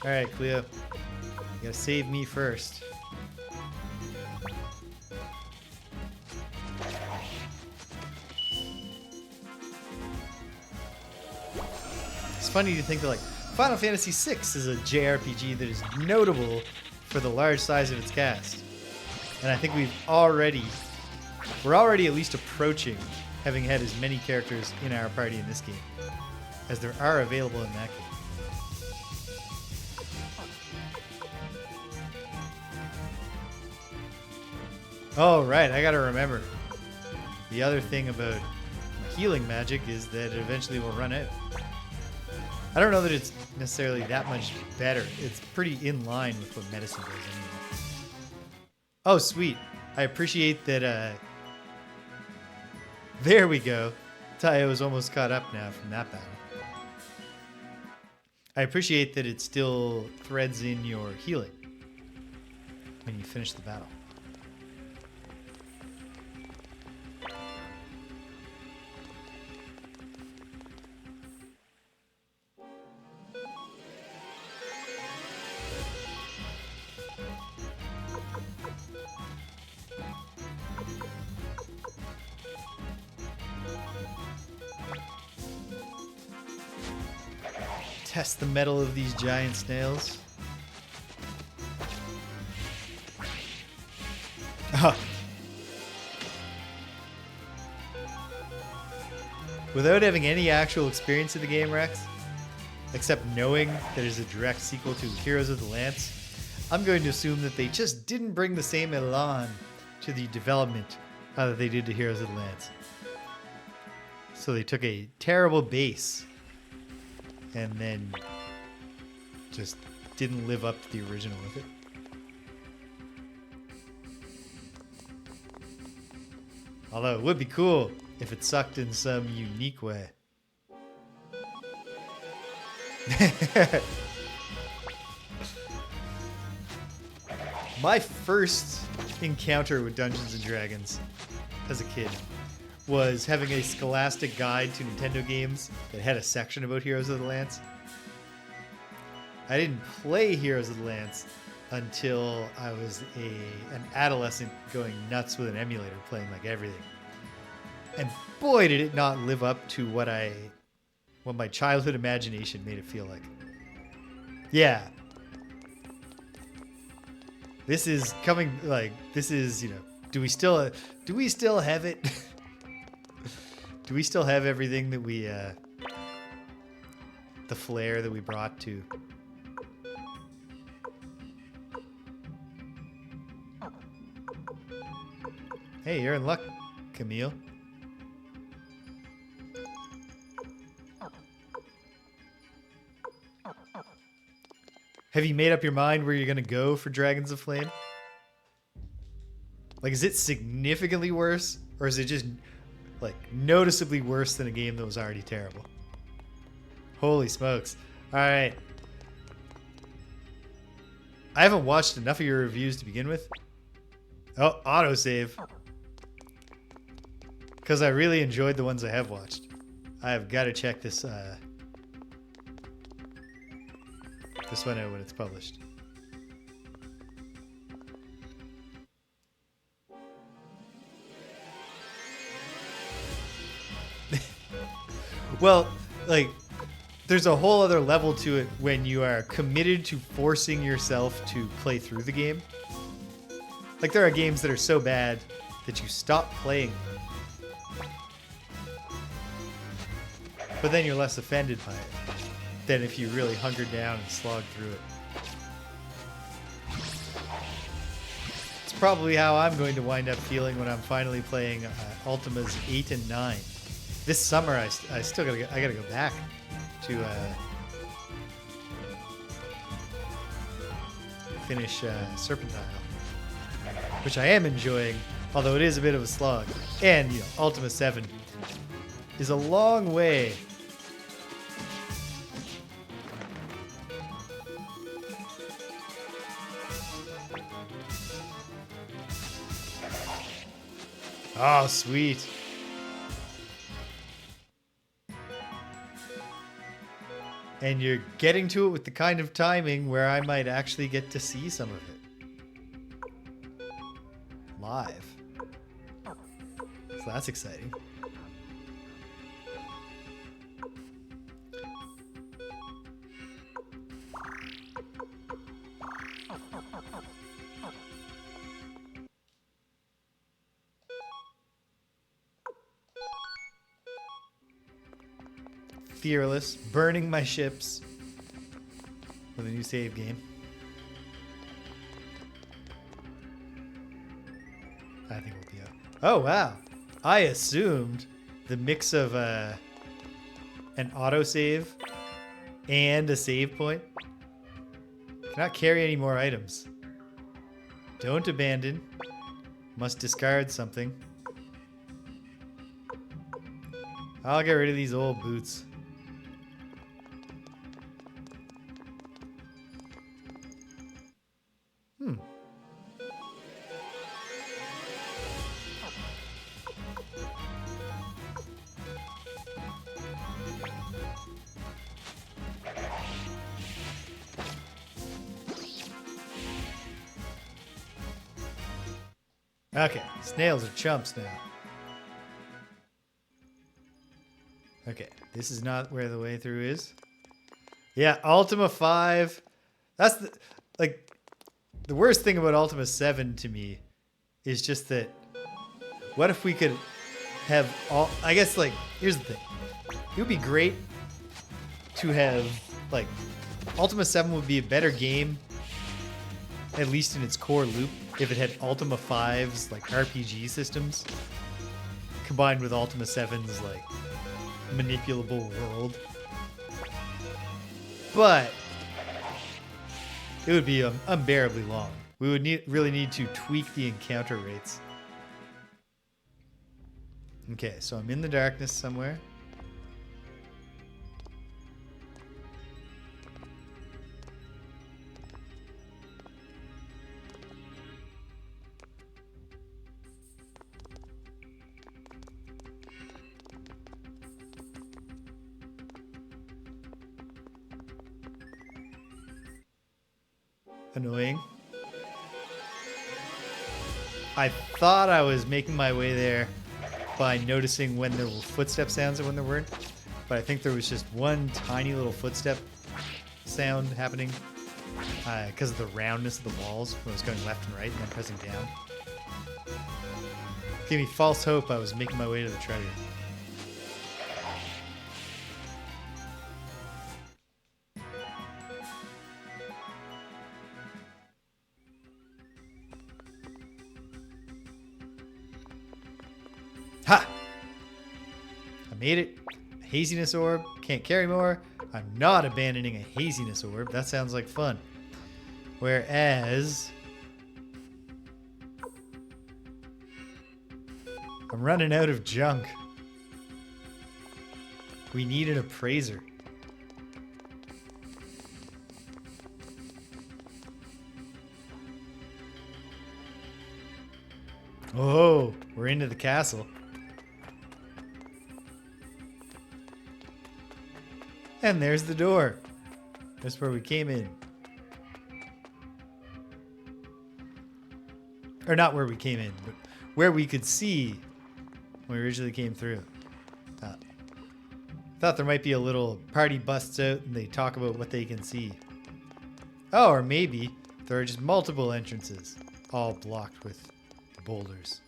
All right, Cleo, you gotta save me first. It's funny to think that like Final Fantasy VI is a JRPG that is notable for the large size of its cast, and I think we're already at least approaching having had as many characters in our party in this game as there are available in that game. Oh, right, I gotta remember. The other thing about healing magic is that it eventually will run out. I don't know that it's necessarily that much better. It's pretty in line with what medicine does anyway. Oh, sweet. I appreciate that, there we go. Tai Ho is almost caught up now from that battle. I appreciate that it still threads in your healing when you finish the battle. Test the metal of these giant snails. without having any actual experience in the game, Rex, except knowing that it's a direct sequel to Heroes of the Lance, I'm going to assume that they just didn't bring the same elan to the development that they did to Heroes of the Lance. So they took a terrible base and then just didn't live up to the original with it. Although it would be cool if it sucked in some unique way. My first encounter with Dungeons and Dragons as a kid was having a scholastic guide to Nintendo games that had a section about Heroes of the Lance. I didn't play Heroes of the Lance until I was an adolescent going nuts with an emulator, playing like everything. And boy, did it not live up to what my childhood imagination made it feel like. Yeah. This is coming, like, this is, you know, do we still have it? Do we still have everything that we, the flair that we brought to? Hey, you're in luck, Camille. Have you made up your mind where you're going to go for Dragons of Flame? Like, is it significantly worse? Or is it just, like, noticeably worse than a game that was already terrible? Holy smokes. Alright. I haven't watched enough of your reviews to begin with. Oh, autosave. Because I really enjoyed the ones I have watched. I've got to check this one out when it's published. Well, like, there's a whole other level to it when you are committed to forcing yourself to play through the game. Like, there are games that are so bad that you stop playing them. But then you're less offended by it than if you really hungered down and slogged through it. It's probably how I'm going to wind up feeling when I'm finally playing Ultimas 8 and 9. This summer, I still gotta go back to finish Serpentile, which I am enjoying, although it is a bit of a slog. And, you know, Ultima 7 is a long way. Oh, sweet. And you're getting to it with the kind of timing where I might actually get to see some of it live. So that's exciting. Fearless, burning my ships with a new save game. I think we'll be out. Oh, wow. I assumed the mix of an autosave and a save point. Cannot carry any more items. Don't abandon. Must discard something. I'll get rid of these old boots. Okay, snails are chumps now. Okay, this is not where the way through is. Yeah, Ultima 5. That's the worst thing about Ultima 7 to me is just that what if we could have all. I guess like here's the thing. It would be great to have like Ultima 7 would be a better game, at least in its core loop, if it had Ultima 5's like RPG systems combined with Ultima 7's like manipulable world. But it would be unbearably long. We would really need to tweak the encounter rates. Okay, so I'm in the darkness somewhere. Annoying. I thought I was making my way there by noticing when there were footstep sounds and when there weren't, but I think there was just one tiny little footstep sound happening because of the roundness of the walls when I was going left and right and then pressing down. Gave me false hope I was making my way to the treasure. Ha! I made it. Haziness orb. Can't carry more. I'm not abandoning a haziness orb. That sounds like fun. Whereas I'm running out of junk. We need an appraiser. Oh, we're into the castle. And there's the door. That's where we came in. Or not where we came in, but where we could see when we originally came through. Thought there might be a little party busts out and they talk about what they can see. Oh, or maybe there are just multiple entrances, all blocked with boulders.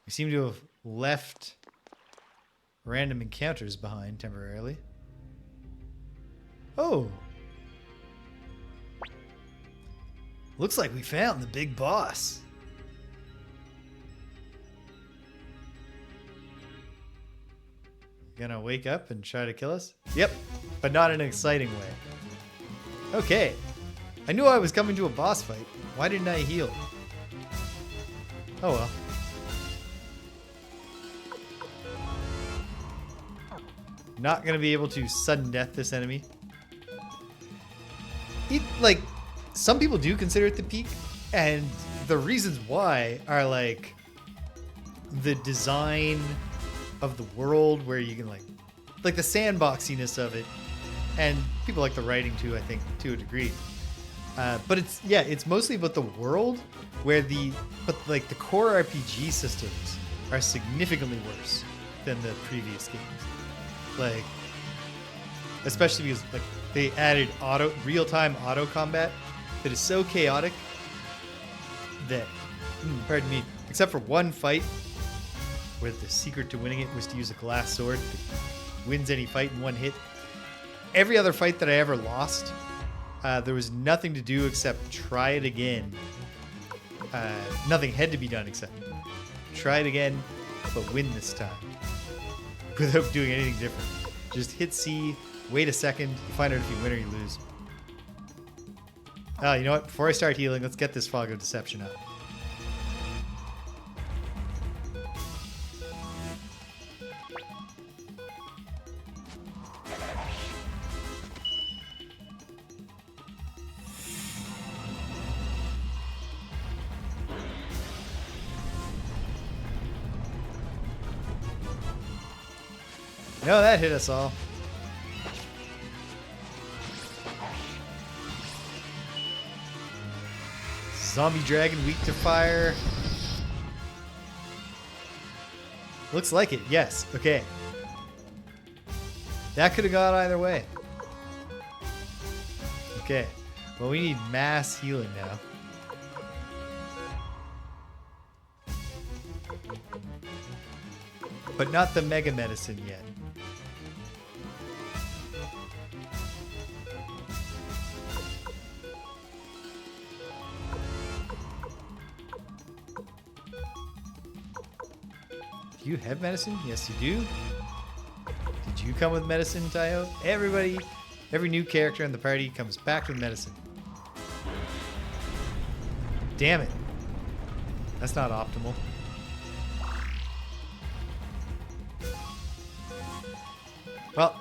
We seem to have left random encounters behind temporarily. Oh. Looks like we found the big boss. Gonna wake up and try to kill us? Yep, but not in an exciting way. Okay. I knew I was coming to a boss fight. Why didn't I heal? Oh well. Not gonna be able to sudden death this enemy. Like, some people do consider it the peak, and the reasons why are like the design of the world, where you can like the sandboxiness of it, and people like the writing too, I think, to a degree. But it's mostly about the world, where the core RPG systems are significantly worse than the previous games. Like, especially because like they added real-time auto combat that is so chaotic that, pardon me, except for one fight where the secret to winning it was to use a glass sword that wins any fight in one hit. Every other fight that I ever lost, there was nothing to do except try it again. Nothing had to be done except try it again, but win this time. Without doing anything different. Just hit C, wait a second, find out if you win or you lose. Oh, you know what? Before I start healing, let's get this Fog of Deception up. No, that hit us all. Zombie dragon weak to fire. Looks like it, yes. Okay. That could have gone either way. Okay. Well, we need mass healing now. but not the Mega Medicine yet. Do you have medicine? Yes, you do. Did you come with medicine, Tai Ho? Everybody, every new character in the party comes back with medicine. Damn it. That's not optimal. Well,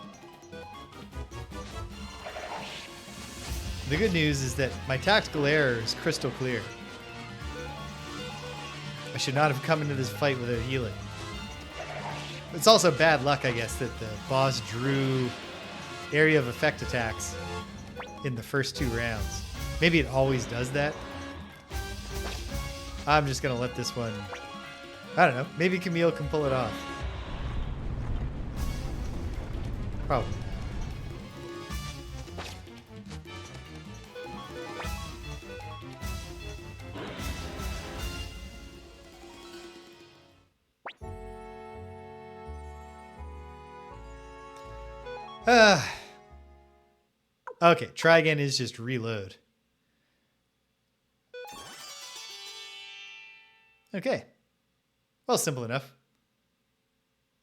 the good news is that my tactical error is crystal clear. I should not have come into this fight without healing. It's also bad luck, I guess, that the boss drew area of effect attacks in the first 2 rounds. Maybe it always does that. I'm just going to let this one... I don't know. Maybe Camille can pull it off. Probably not. Okay, try again is just reload. Okay. Well, simple enough.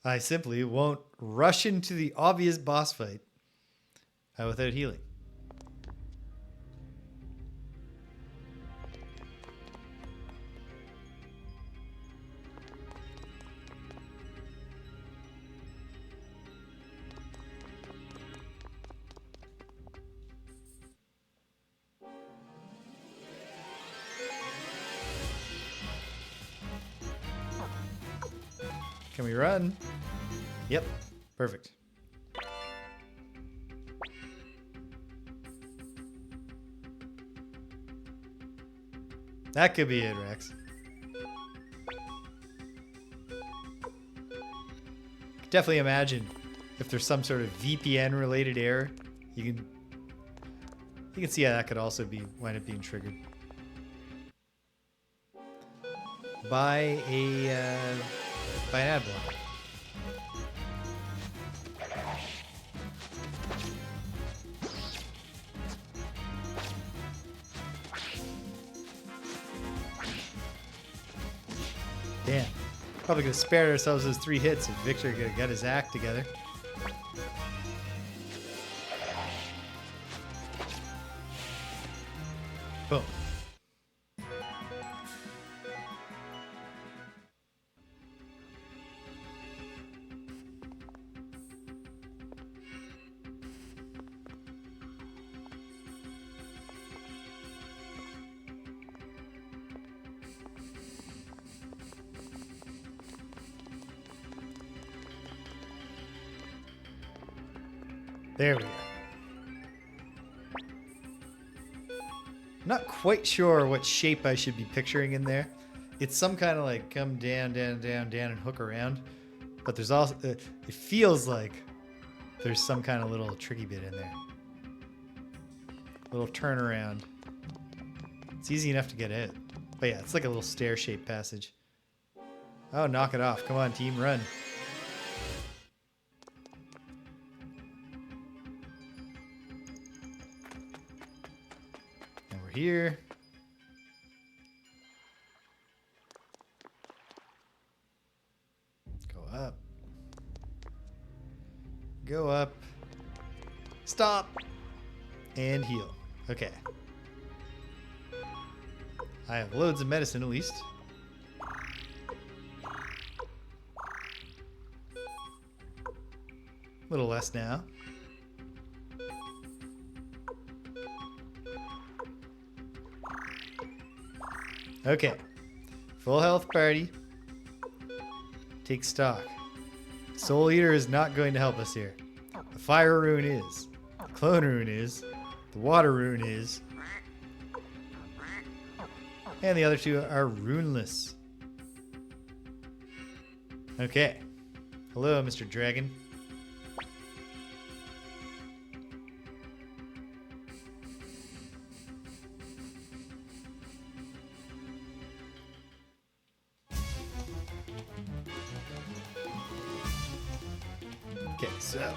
I simply won't rush into the obvious boss fight without healing. Can we run? Yep. Perfect. That could be it, Rex. Definitely imagine if there's some sort of VPN related error. You can see how that could also wind up being triggered by an ad block. Damn. Probably could have spared ourselves those 3 hits if Victor could have got his act together. Boom. There we go. Not quite sure what shape I should be picturing in there. It's some kind of like come down, down, down, down, and hook around. But there's also, it feels like there's some kind of little tricky bit in there. Little turnaround. It's easy enough to get out. But yeah, it's like a little stair-shaped passage. Oh, knock it off. Come on, team, run. Here. Go up. Go up. Stop. And heal. Okay. I have loads of medicine at least. A little less now. Okay, full health party. Take stock. Soul Eater is not going to help us here. The fire rune is. The clone rune is. The water rune is. And the other 2 are runeless. Okay. Hello, Mr. Dragon. So.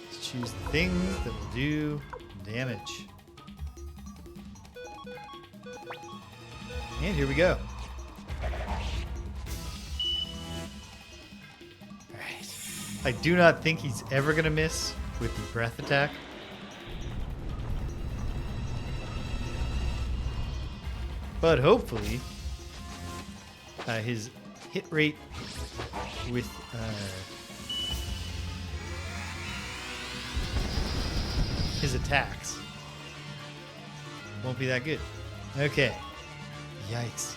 Let's choose the things that will do damage. And here we go. Alright. I do not think he's ever going to miss with the breath attack. But hopefully, his hit rate with his attacks won't be that good. Okay. Yikes.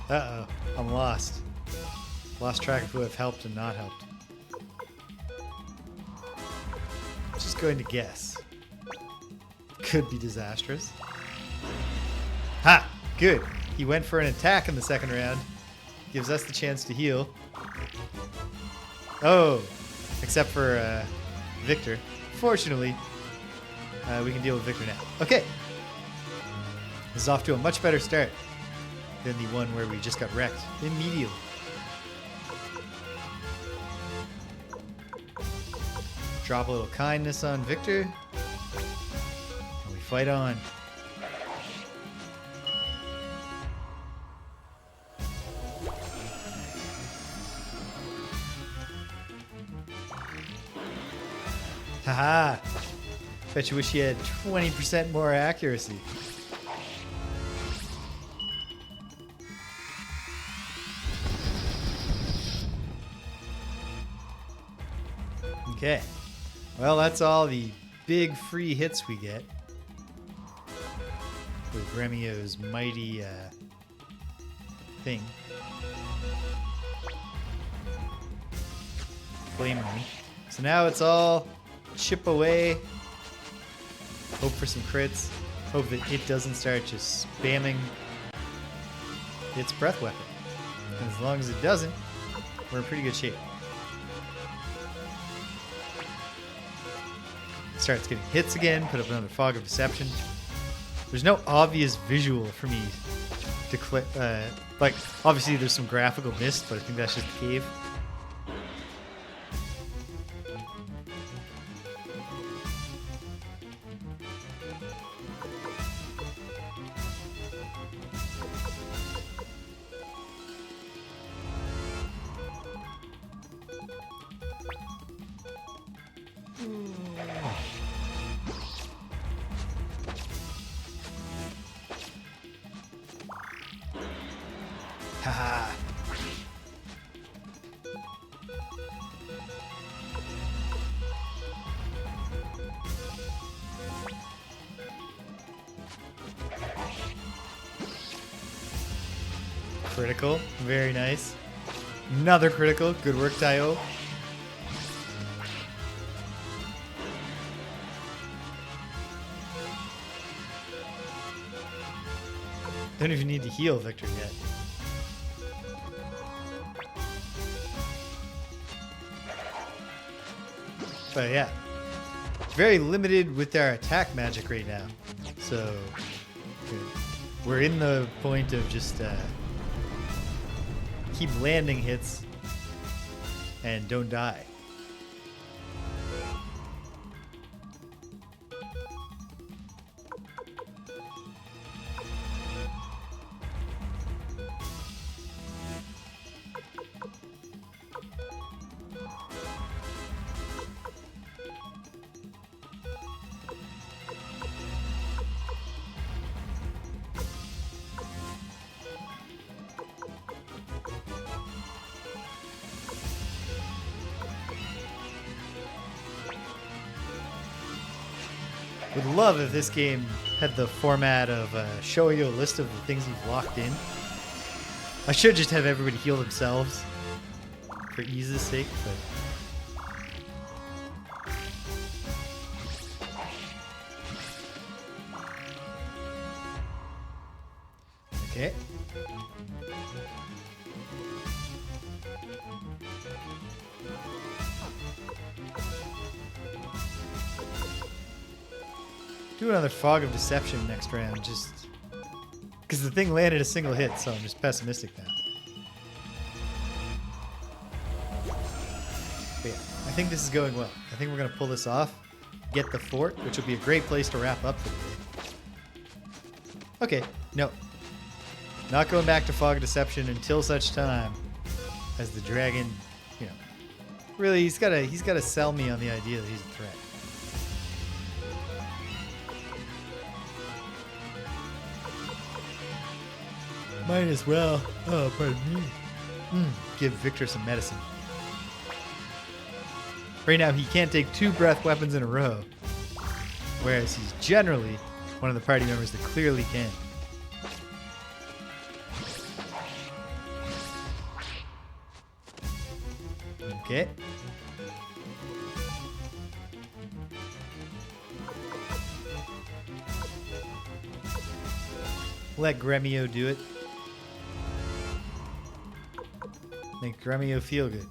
Uh-oh, I'm lost. Lost track of who I've helped and not helped. Just going to guess. Could be disastrous. Ha! Good. He went for an attack in the second round. Gives us the chance to heal. Oh! Except for Victor. Fortunately, we can deal with Victor now. Okay. This is off to a much better start than the one where we just got wrecked immediately. Drop a little kindness on Victor. And we fight on. Haha! Bet you wish you had 20% more accuracy. Okay, well that's all the big free hits we get with Remio's mighty thing. Flame Ring. So now it's all chip away, hope for some crits, hope that it doesn't start just spamming its breath weapon. And as long as it doesn't, we're in pretty good shape. Starts getting hits again, put up another Fog of Deception. There's no obvious visual for me to like, obviously there's some graphical mist, but I think that's just the cave. Haha. Critical. Very nice. Another critical. Good work, Tai Ho. Don't even need to heal Victor yet. But yeah, very limited with our attack magic right now. So we're in the point of just keep landing hits and don't die. Would love if this game had the format of showing you a list of the things you've locked in. I should just have everybody heal themselves for ease's sake, but... Okay. Do another Fog of Deception next round, just because the thing landed a single hit, so I'm just pessimistic now. But yeah, I think this is going well. I think we're going to pull this off, get the fort, which will be a great place to wrap up for the day. Okay, no. Not going back to Fog of Deception until such time as the dragon, you know, really, he's got to sell me on the idea that he's a threat. Might as well. Oh, pardon me. Give Victor some medicine. Right now, he can't take 2 breath weapons in a row, whereas he's generally one of the party members that clearly can. Okay. Let Gremio do it. Make Gremio feel good.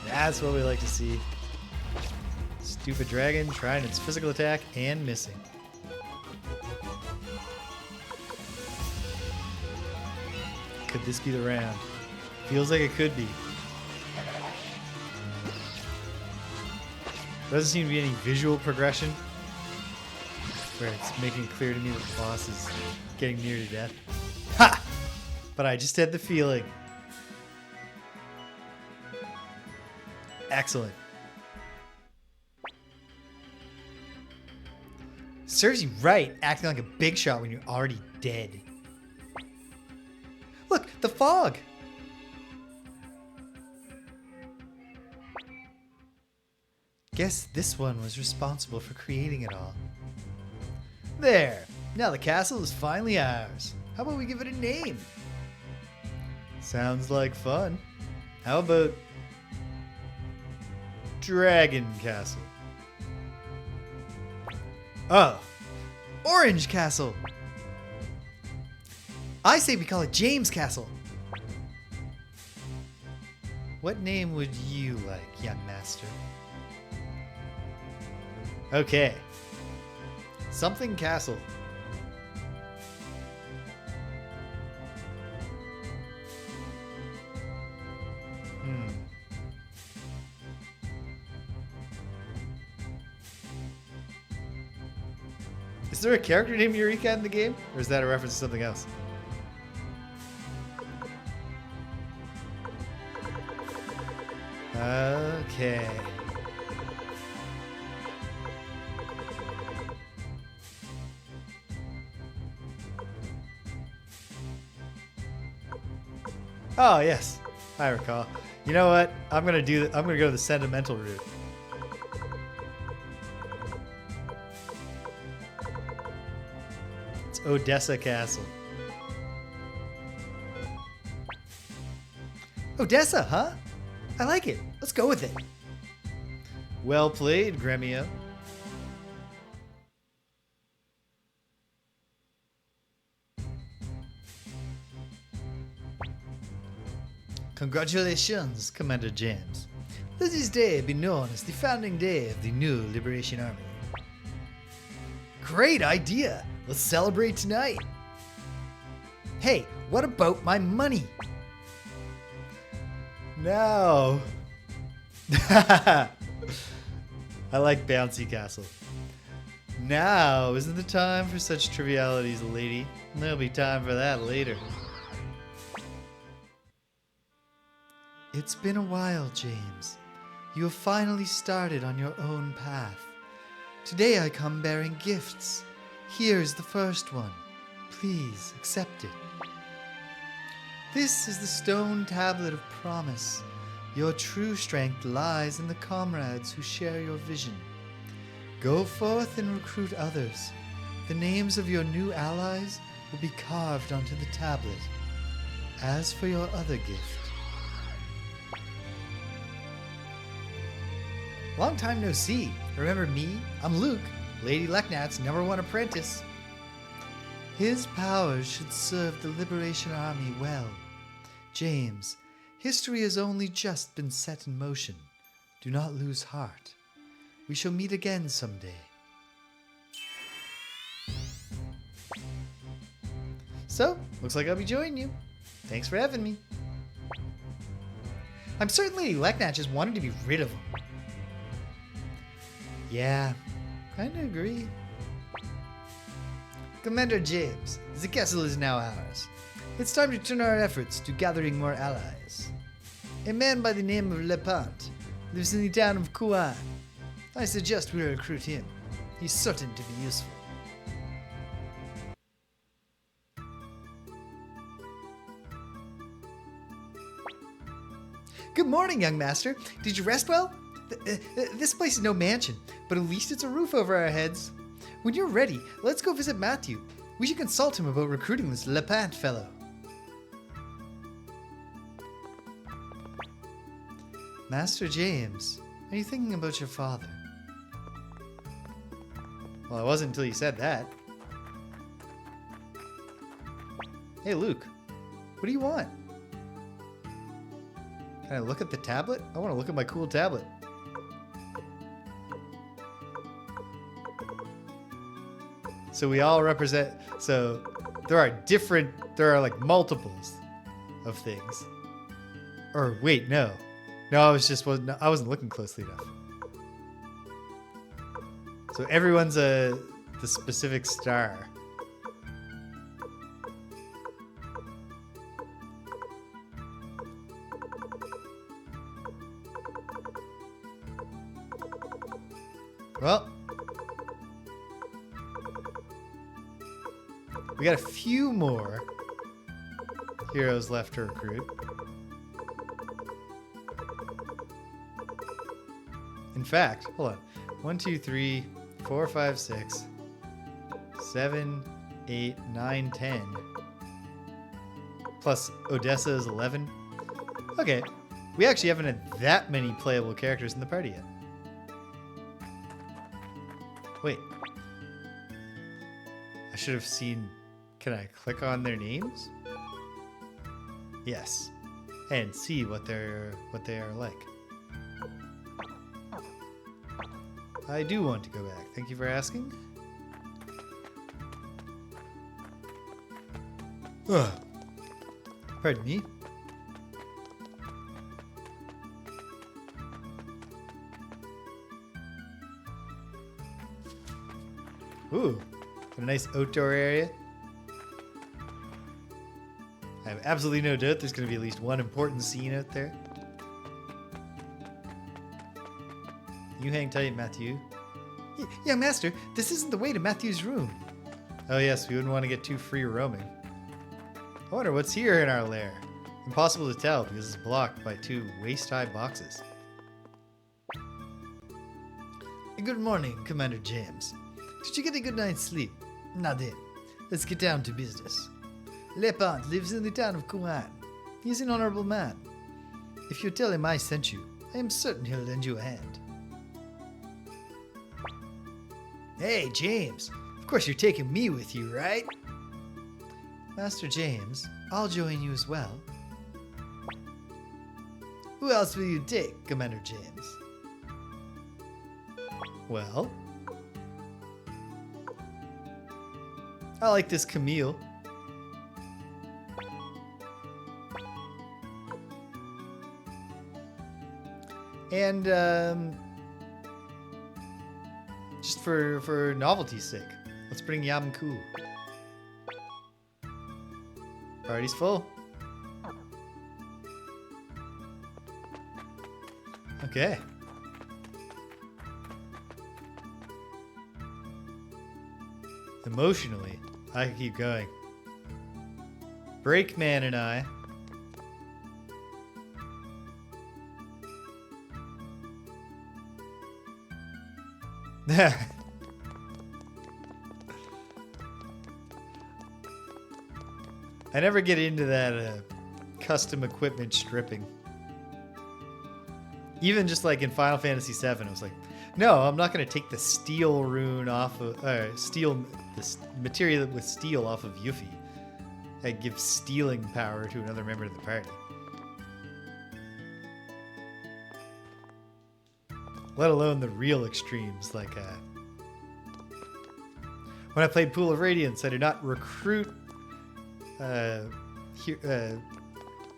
That's what we like to see. Stupid dragon trying its physical attack and missing. Could this be the round? Feels like it could be. There doesn't seem to be any visual progression where it's making it clear to me that the boss is getting near to death. Ha! But I just had the feeling. Excellent. Serves you right, acting like a big shot when you're already dead. Look, the fog! Guess this one was responsible for creating it all. There! Now the castle is finally ours. How about we give it a name? Sounds like fun. How about Dragon Castle? Oh, Orange Castle! I say we call it James Castle. What name would you like, young master? Okay. Something Castle. Is there a character named Eureka in the game? Or is that a reference to something else? Okay. Oh yes, I recall. You know what? I'm gonna go the sentimental route. It's Odessa Castle. Odessa, huh? I like it. Let's go with it. Well played, Gremio. Congratulations, Commander James. Let this day be known as the founding day of the new Liberation Army. Great idea! Let's celebrate tonight. Hey, what about my money? No. I like Bouncy Castle. Now isn't the time for such trivialities, lady. There'll be time for that later. It's been a while, James. You have finally started on your own path. Today I come bearing gifts. Here's the first one. Please accept it. This is the stone tablet of promise. Your true strength lies in the comrades who share your vision. Go forth and recruit others. The names of your new allies will be carved onto the tablet. As for your other gift... Long time no see. Remember me? I'm Luke, Lady Leknat's #1 apprentice. His powers should serve the Liberation Army well. James, history has only just been set in motion. Do not lose heart. We shall meet again someday. So, looks like I'll be joining you. Thanks for having me. I'm certain Lady Leknat just wanted to be rid of him. Yeah, kinda agree. Commander James, the castle is now ours. It's time to turn our efforts to gathering more allies. A man by the name of Lepant lives in the town of Kuan. I suggest we recruit him. He's certain to be useful. Good morning, young master. Did you rest well? This place is no mansion, but at least it's a roof over our heads. When you're ready, let's go visit Mathiu. We should consult him about recruiting this Lepant fellow. Master James, are you thinking about your father? Well, it wasn't until you said that. Hey, Luke, what do you want? Can I look at the tablet? I want to look at my cool tablet. So we all represent, so there are like multiples of things. Or wait, no. No, I wasn't looking closely enough. So everyone's the specific star. Well, we got a few more heroes left to recruit. In fact, hold on. 1, 2, 3, 4, 5, 6, 7, 8, 9, 10. Plus Odessa is 11. Okay, we actually haven't had that many playable characters in the party yet. Wait. I should have seen... Can I click on their names? Yes. And see what they are like. I do want to go back. Thank you for asking. Ugh. Pardon me. Ooh, what a nice outdoor area. I have absolutely no doubt there's going to be at least one important scene out there. You hang tight, Mathiu. Yeah, Master, this isn't the way to Mathiu's room. Oh yes, we wouldn't want to get too free roaming. I wonder what's here in our lair. Impossible to tell because it's blocked by 2 waist-high boxes. Good morning, Commander James. Did you get a good night's sleep? Not in. Let's get down to business. Lepant lives in the town of Kuan. He's an honorable man. If you tell him I sent you, I am certain he'll lend you a hand. Hey, James. Of course you're taking me with you, right? Master James, I'll join you as well. Who else will you take, Commander James? Well... I like this Camille. And just for novelty's sake, let's bring Yamku. Party's full. Okay. Emotionally, I can keep going. Brakeman and I. I never get into that custom equipment stripping. Even just like in Final Fantasy VII, I was like, no, I'm not going to take the steel rune off of this material with steel off of Yuffie. I give stealing power to another member of the party. Let alone the real extremes, like when I played Pool of Radiance, I did not recruit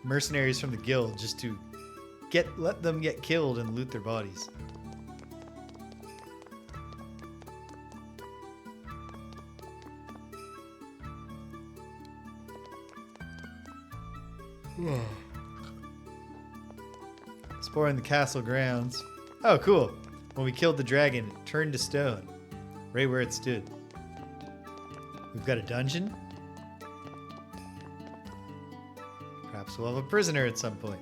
mercenaries from the guild just to let them get killed and loot their bodies. Exploring the castle grounds. Oh, cool. When we killed the dragon, it turned to stone. Right where it stood. We've got a dungeon. Perhaps we'll have a prisoner at some point.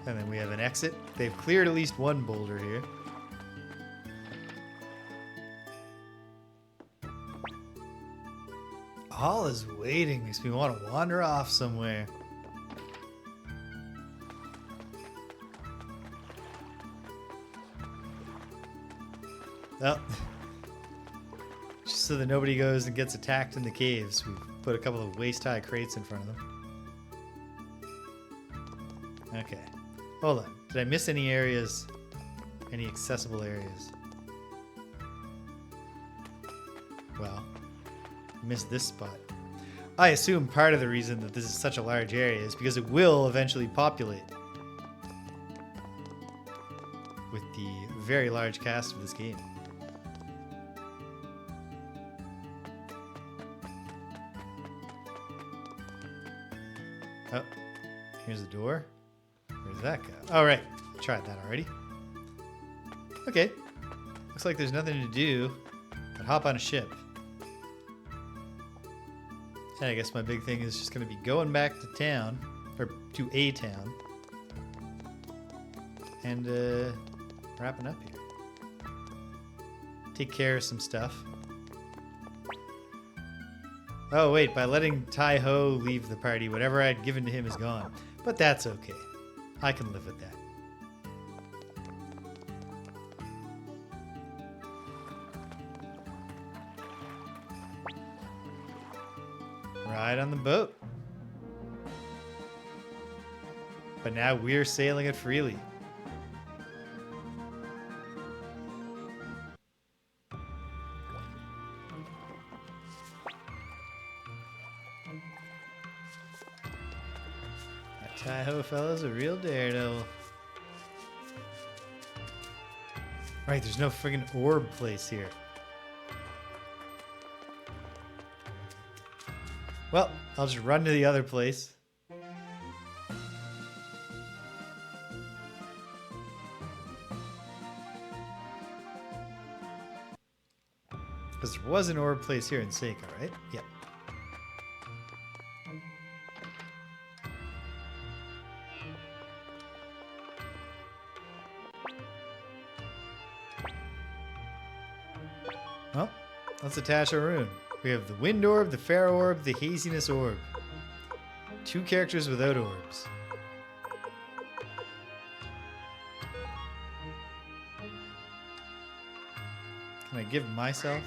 And then we have an exit. They've cleared at least one boulder here. All is waiting. Makes me want to wander off somewhere. Well, just so that nobody goes and gets attacked in the caves, we've put a couple of waist-high crates in front of them. Okay. Hold on. Did I miss any areas? Any accessible areas? Well, I missed this spot. I assume part of the reason that this is such a large area is because it will eventually populate with the very large cast of this game. Oh, here's the door. Where's that go? Oh, right. Tried that already. Okay. Looks like there's nothing to do but hop on a ship. And I guess my big thing is just going to be going back to town, or to a town, and wrapping up here. Take care of some stuff. Oh, wait, by letting Tai Ho leave the party, whatever I'd given to him is gone. But that's okay. I can live with that. Ride on the boat. But now we're sailing it freely. Tai Ho fella's a real daredevil. Right, there's no friggin' orb place here. Well, I'll just run to the other place. Because there was an orb place here in Seika, right? Yep. Well, let's attach a rune. We have the Wind Orb, the Pharaoh Orb, the Haziness Orb. 2 characters without orbs. Can I give myself?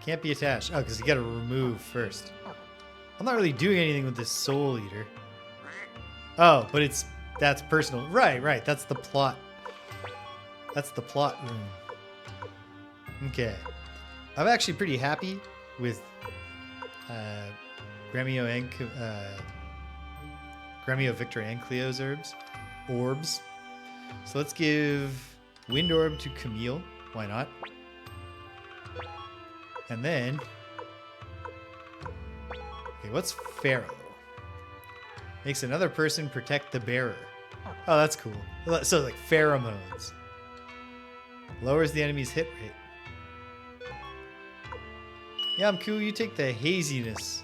Can't be attached. Oh, because you gotta remove first. I'm not really doing anything with this Soul Eater. Oh, but that's personal. Right. That's the plot. That's the plot rune. Okay. I'm actually pretty happy with Gremio Victor Ancleo's orbs. So let's give Wind Orb to Camille. Why not? And then... Okay, what's Pharaoh? Makes another person protect the bearer. Oh, that's cool. So like pheromones. Lowers the enemy's hit rate. Yamku, you take the haziness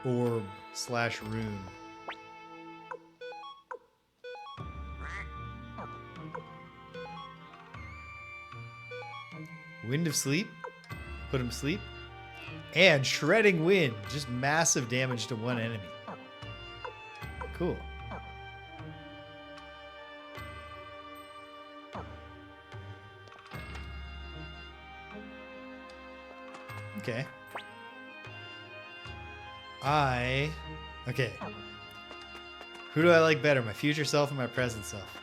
orb / rune. Wind of Sleep. Put him to sleep. And Shredding Wind. Just massive damage to one enemy. Cool. Okay. Okay. Who do I like better, my future self or my present self?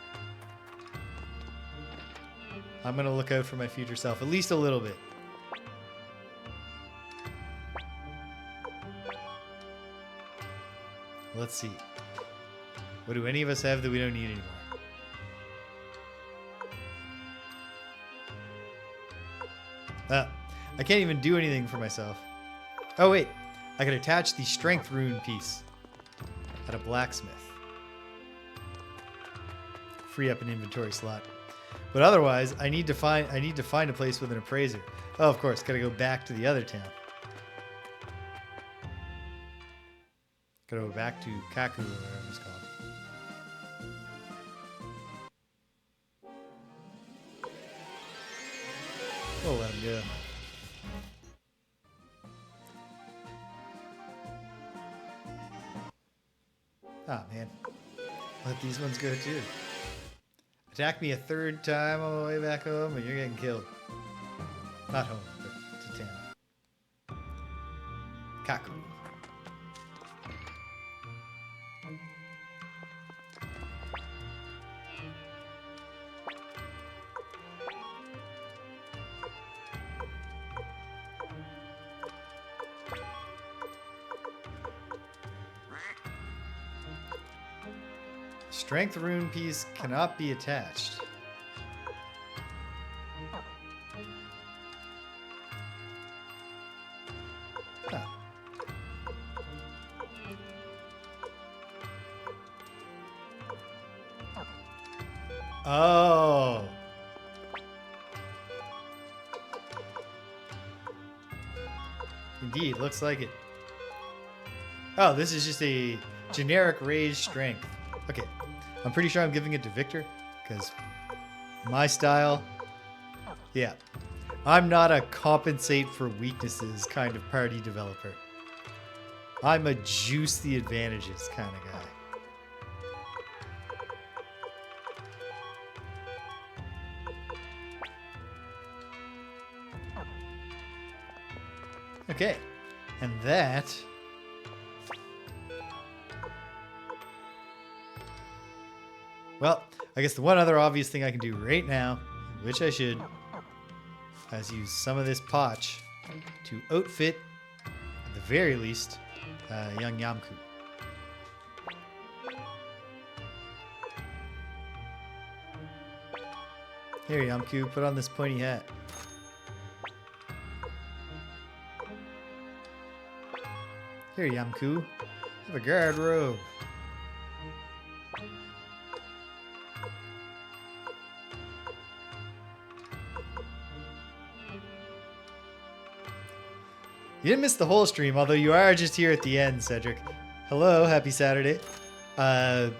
I'm going to look out for my future self, at least a little bit. Let's see. What do any of us have that we don't need anymore? I can't even do anything for myself. Oh, wait. I can attach the strength rune piece at a blacksmith. Free up an inventory slot. But otherwise, I need to find a place with an appraiser. Oh, of course, gotta go back to the other town. Gotta go back to Kaku, or whatever it's called. We'll let him go. Ah, man. Let these ones go too. Attack me a third time on the way back home and you're getting killed. Not home, but to town. Kaku. Strength rune piece cannot be attached. Huh. Oh. Indeed, looks like it. Oh, this is just a generic raised strength. Okay. I'm pretty sure I'm giving it to Victor, because my style, yeah. I'm not a compensate for weaknesses kind of party developer. I'm a juice the advantages kind of guy. Okay, and that... Well, I guess the one other obvious thing I can do right now, which I should, is use some of this potch to outfit, at the very least, young Yamku. Here, Yamku, put on this pointy hat. Here, Yamku, have a guard robe. You didn't miss the whole stream, although you are just here at the end, Cedric. Hello, happy Saturday. It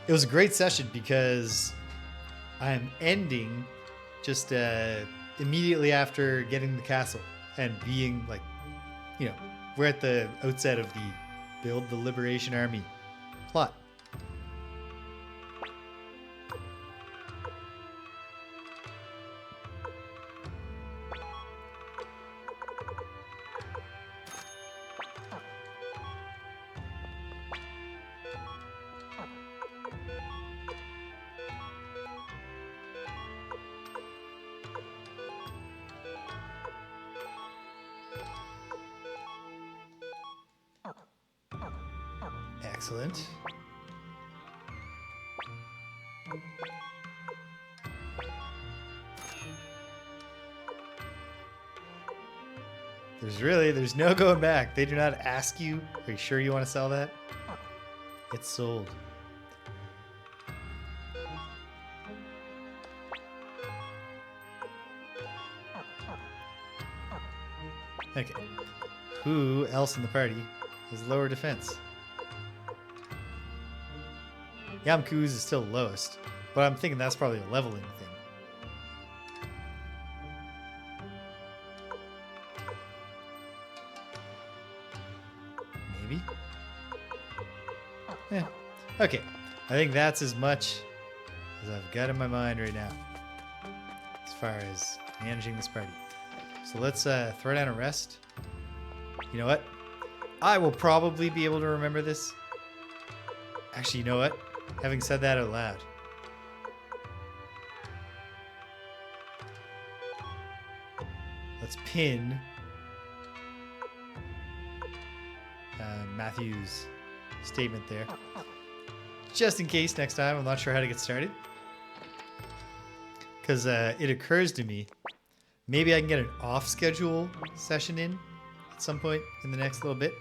was a great session because I'm ending just immediately after getting the castle and being like, you know, we're at the outset of the build the Liberation Army plot. Excellent. There's no going back. They do not ask you, are you sure you want to sell that? It's sold. Okay. Who else in the party has lower defense? Yamku's is still lowest, but I'm thinking that's probably a leveling thing. Maybe? Yeah. Okay. I think that's as much as I've got in my mind right now as far as managing this party. So let's throw down a rest. You know what? I will probably be able to remember this. Actually, you know what? Having said that out loud. Let's pin Mathiu's statement there. Just in case next time I'm not sure how to get started. Because it occurs to me, maybe I can get an off-schedule session in at some point in the next little bit.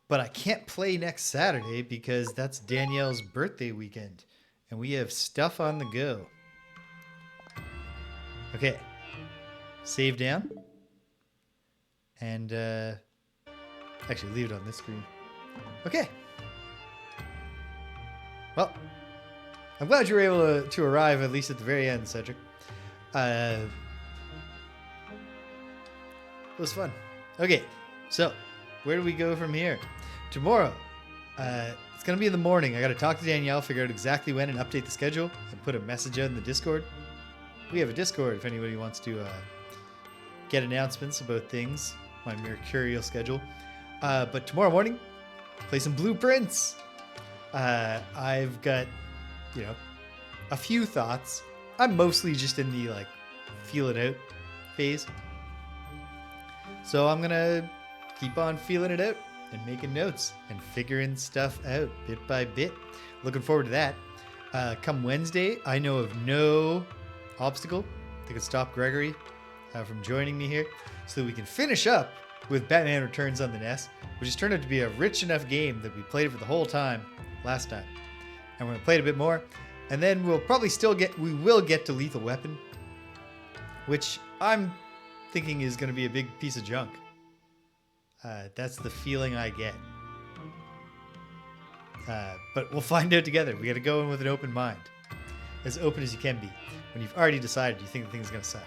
But I can't play next Saturday because that's Danielle's birthday weekend. And we have stuff on the go. Okay. Save down. And actually leave it on this screen. Okay. Well, I'm glad you were able to arrive at least at the very end, Cedric. It was fun. Okay, so where do we go from here? Tomorrow, it's going to be in the morning. I got to talk to Danielle, figure out exactly when, and update the schedule, and put a message out in the Discord. We have a Discord if anybody wants to get announcements about things, my mercurial schedule. But tomorrow morning, play some blueprints. I've got, a few thoughts. I'm mostly just in the, feel it out phase. So I'm going to keep on feeling it out and making notes and figuring stuff out bit by bit. Looking forward to that. Come Wednesday, I know of no obstacle that could stop Gregory from joining me here so that we can finish up with Batman Returns on the NES, which has turned out to be a rich enough game that we played it for the whole time last time. And we're going to play it a bit more. And then we'll probably we will get to Lethal Weapon, which I'm thinking is going to be a big piece of junk. That's the feeling I get. But we'll find out together. We got to go in with an open mind. As open as you can be. When you've already decided you think the thing's going to suck.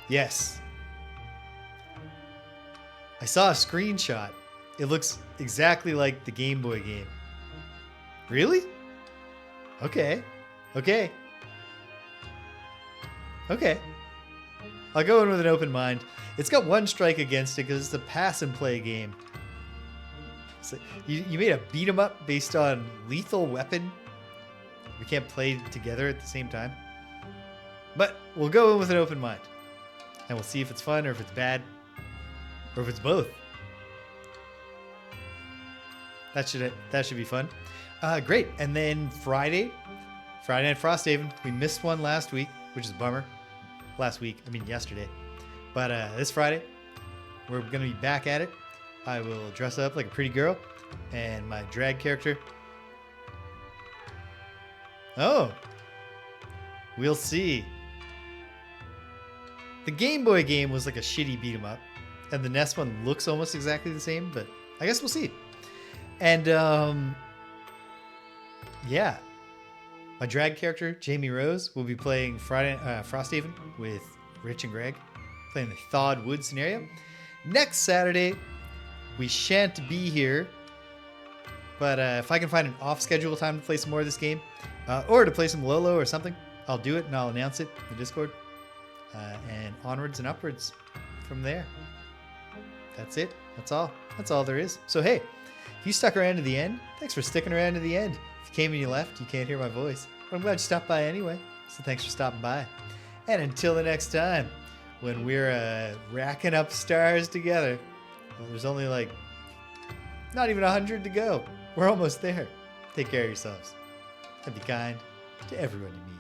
Yes. I saw a screenshot. It looks exactly like the Game Boy game. Really? Okay. Okay. Okay. I'll go in with an open mind. It's got one strike against it because it's a pass and play game. So you made a beat 'em up based on Lethal Weapon. We can't play together at the same time. But we'll go in with an open mind. And we'll see if it's fun or if it's bad. Or if it's both. That should be fun. Great. And then Friday Night Frosthaven. We missed one last week, which is a bummer. Yesterday. But this Friday, we're going to be back at it. I will dress up like a pretty girl. And my drag character. Oh. We'll see. The Game Boy game was like a shitty beat 'em up. And the NES one looks almost exactly the same, but I guess we'll see. And, yeah. My drag character, Jamie Rose, will be playing Frosthaven with Rich and Greg, playing the Thawed Wood scenario. Next Saturday, we shan't be here, but if I can find an off-schedule time to play some more of this game, or to play some Lolo or something, I'll do it and I'll announce it in the Discord. And onwards and upwards from there. That's it. That's all. That's all there is. So, hey, if you stuck around to the end, thanks for sticking around to the end. If you came and you left, you can't hear my voice. But I'm glad you stopped by anyway. So thanks for stopping by. And until the next time, when we're racking up stars together, well, there's only not even 100 to go. We're almost there. Take care of yourselves. And be kind to everyone you meet.